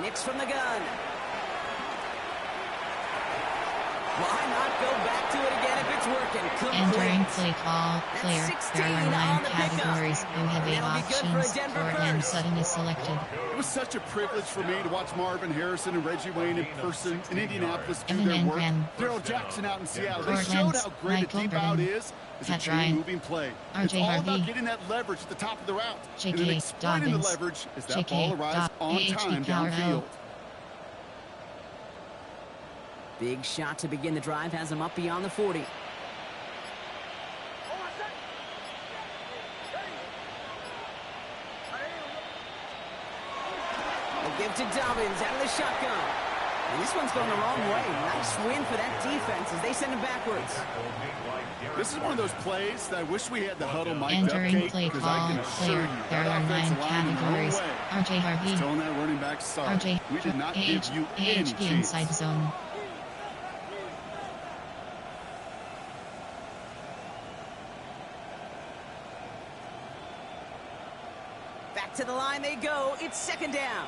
Nix from the gun. Why not go back to it again if it's working? Entering Complete. play call player. There are 9 categories. You have 8 options. Cortland Sutton is selected. It was such a privilege for me to watch Marvin Harrison and Reggie Wayne in person in Indianapolis do Evan their work. Engren. Daryl Jackson out in Seattle. They Cortland, showed how great Michael a deep out Burton, is as a Pat chain Ryan, moving play. RJ It's all Harvey, about getting that leverage at the top of the route. J.K. And then exploiting the Dobbins, leverage as that J.K. ball arrives on AHP time Power downfield. L. Big shot to begin the drive has him up beyond the 40. A give to Dobbins out of the shotgun. And this one's going the wrong way. Nice win for that defense as they send him backwards. This is one of those plays that I wish we had the huddle mic'd up, Entering Kate, play because I call can assure player. you There that are 9 offensive line went the wrong categories. way. RJ Harvey. Just telling that running back, sorry. RJ We did not give you any AHP chance. inside zone. Back to the line they go. It's 2nd down.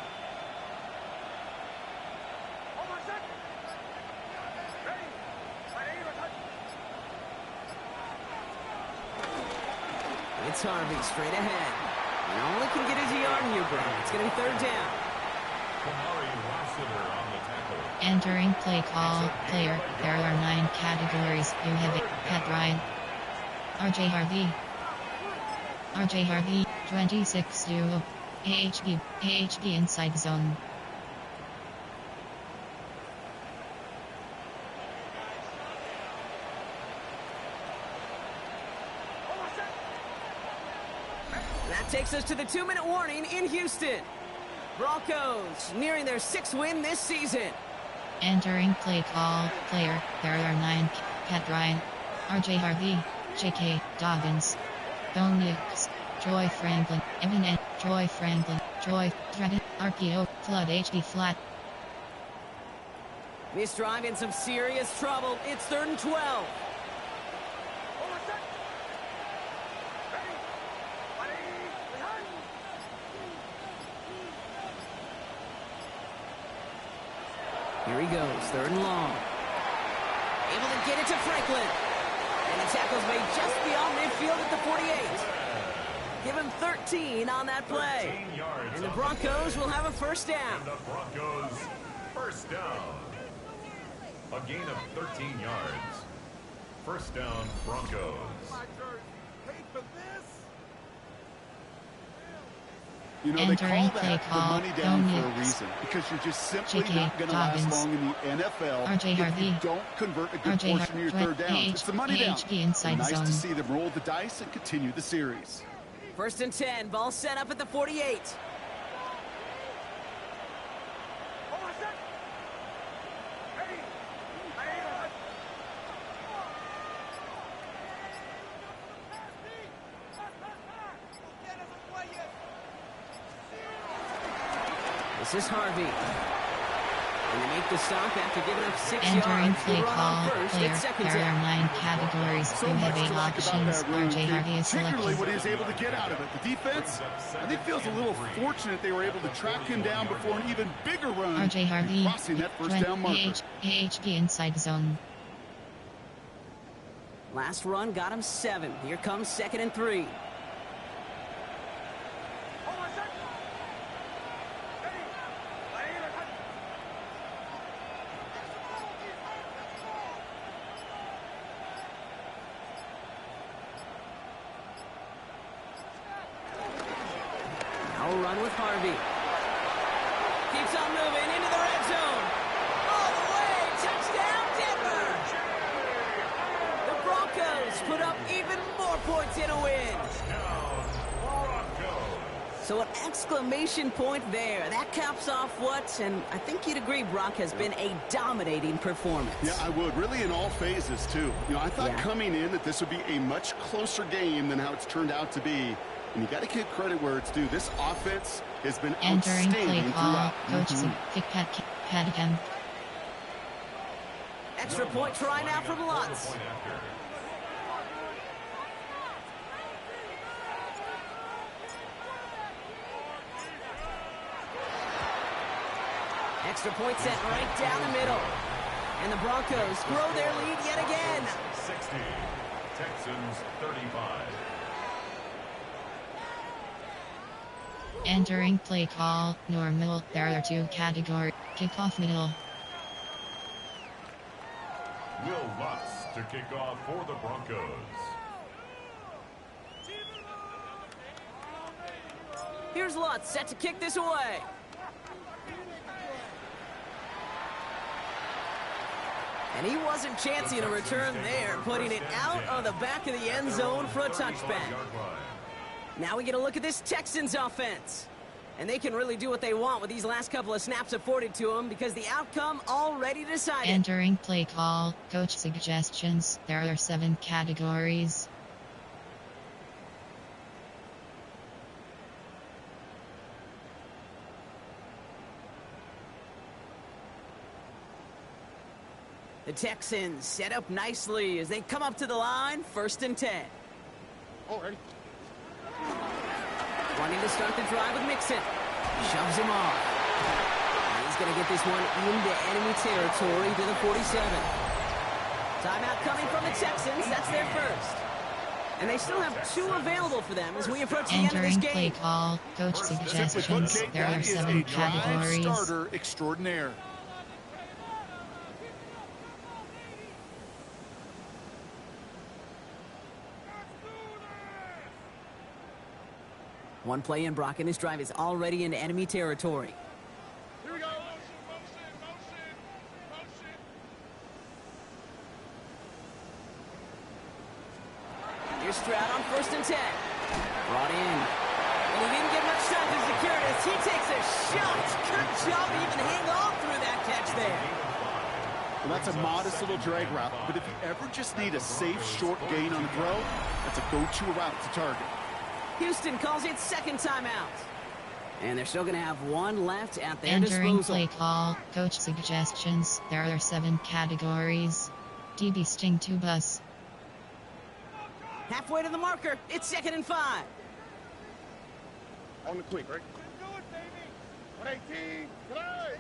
It's Harvey straight ahead. He only can get his yard here, Brown. It's going to be 3rd down. Kamari Lassiter on the tackle. Entering play call player. There are 9 categories. You have it. Pat Ryan. RJ Harvey. RJ Harvey. 26-0. AHP inside zone. That takes us to the 2-minute warning in Houston. Broncos nearing their 6th win this season. Entering play call player. There are 9. Pat Ryan. RJ Harvey. J.K. Dobbins. Bo Nix. Joy Franklin. Evan N. Joy Franklin. Joy Dragon. RPO. Flood HD flat. This drive in some serious trouble. It's 3rd and 12. Here he goes, 3rd and long. Able to get it to Franklin. And the tackle's made just beyond midfield at the 48. Give him 13 on that play. And the Broncos will have a 1st down. And the Broncos, 1st down. A gain of 13 yards. 1st down, Broncos. You know, they call that the money down for a reason, because you're just simply not going to last long in the NFL if you don't convert a good portion of your third downs. It's the money down. Nice to see them roll the dice and continue the series. 1st and 10, ball set up at the 48. This is Harvey. And they make the stop after giving up 6 yards. Entering play call, player. There are 9 categories. So you much have 8 to like about options. that run, RJ Harvey is particularly selected. what he was able to get out of it. The defense, I think, feels a little fortunate they were able to track him down before an even bigger run. RJ Harvey, crossing that first down marker. AHP inside zone. Last run got him 7. Here comes 2nd and 3. Run with Harvey. Keeps on moving into the red zone. All the way. Touchdown, Denver. The Broncos put up even more points in a win. So an exclamation point there. That caps off what, and I think you'd agree, Brock, has been a dominating performance. Yeah, I would. Really in all phases, too. You know, I thought coming in that this would be a much closer game than how it's turned out to be. And you got to give credit where it's due. This offense has been outstanding throughout. Coach Padicam. Extra point try now from Lutz. Extra point set right down the middle. And the Broncos grow their lead yet again. 60. Texans 35. Entering play call, normal. There are 2 categories. Kickoff middle. Will Lutz to kick off for the Broncos. Here's Lutz set to kick this away. And he wasn't chancing a return there, putting it out of the back of the end zone for a touchback. Now we get a look at this Texans offense. And they can really do what they want with these last couple of snaps afforded to them because the outcome already decided. Entering play call, coach suggestions. There are 7 categories. The Texans set up nicely as they come up to the line, 1st and 10. Already. Wanting to start the drive with Mixon. Shoves him off. And he's going to get this one into enemy territory to the 47. Timeout coming from the Texans. That's their first. And they still have 2 available for them as we approach the end of this Entering game. play call, coach suggestions. There are 7 categories. Starter extraordinaire. One play in, Brock, and this drive is already into enemy territory. Here we go. Here's Stroud on 1st and 10. Brought in. And he didn't get much time to secure it as he takes a shot. Good job to even hang on through that catch there. Well, that's a modest little drag route, but if you ever just need a safe, short gain on the throw, that's a go-to route to target. Houston calls it 2nd timeout. And they're still going to have 1 left at their Entering disposal. play call, coach suggestions. There are 7 categories. DB sting to bus. Halfway to the marker. It's 2nd and 5. On the quick, right? Do it, baby. 118. Play.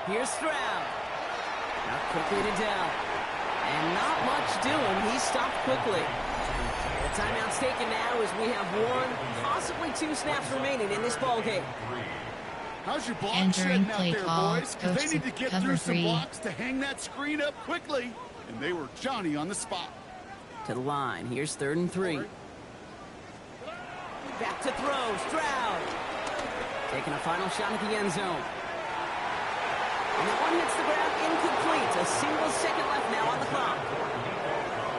Here's Stroud. Now quickly to Dell. And not much doing. He stopped quickly. The timeout's taken now as we have 1, possibly 2 snaps remaining in this ball game. How's your block Entering shedding out play there, call, boys? Because coach they need to get cover through some 3. blocks to hang that screen up quickly. And they were Johnny on the spot. To the line. Here's 3rd and 3. Back to throw, Stroud. Taking a final shot at the end zone. And that one hits the ground incomplete. A single second left now on the clock.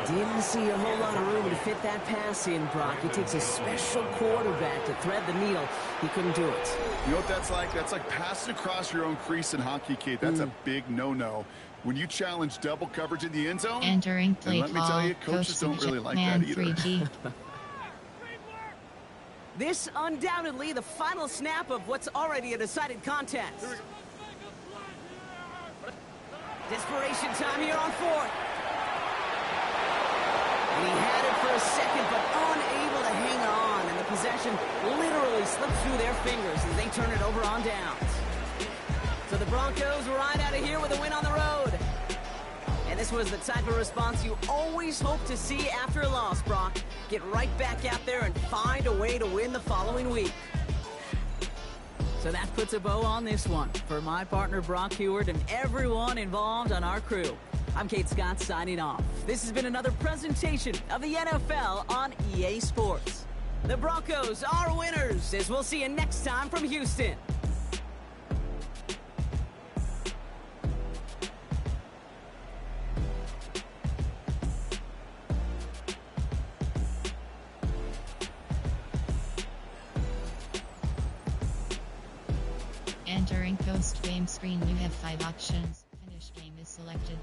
Didn't see a whole lot of room to fit that pass in, Brock. It takes a special quarterback to thread the needle. He couldn't do it. You know what that's like? That's like passing across your own crease in hockey, Kate. That's a big no-no. When you challenge double coverage in the end zone, Entering play let me tell you, call, coaches don't really like man that either. 3G. This undoubtedly the final snap of what's already a decided contest. Desperation time here on fourth. And he had it for a second, but unable to hang on. And the possession literally slipped through their fingers as they turn it over on downs. So the Broncos ride out of here with a win on the road. And this was the type of response you always hope to see after a loss, Brock. Get right back out there and find a way to win the following week. So that puts a bow on this one. For my partner Brock Heward and everyone involved on our crew, I'm Kate Scott signing off. This has been another presentation of the NFL on EA Sports. The Broncos are winners, as we'll see you next time from Houston. Entering post-game screen, you have 5 options. Finish game is selected.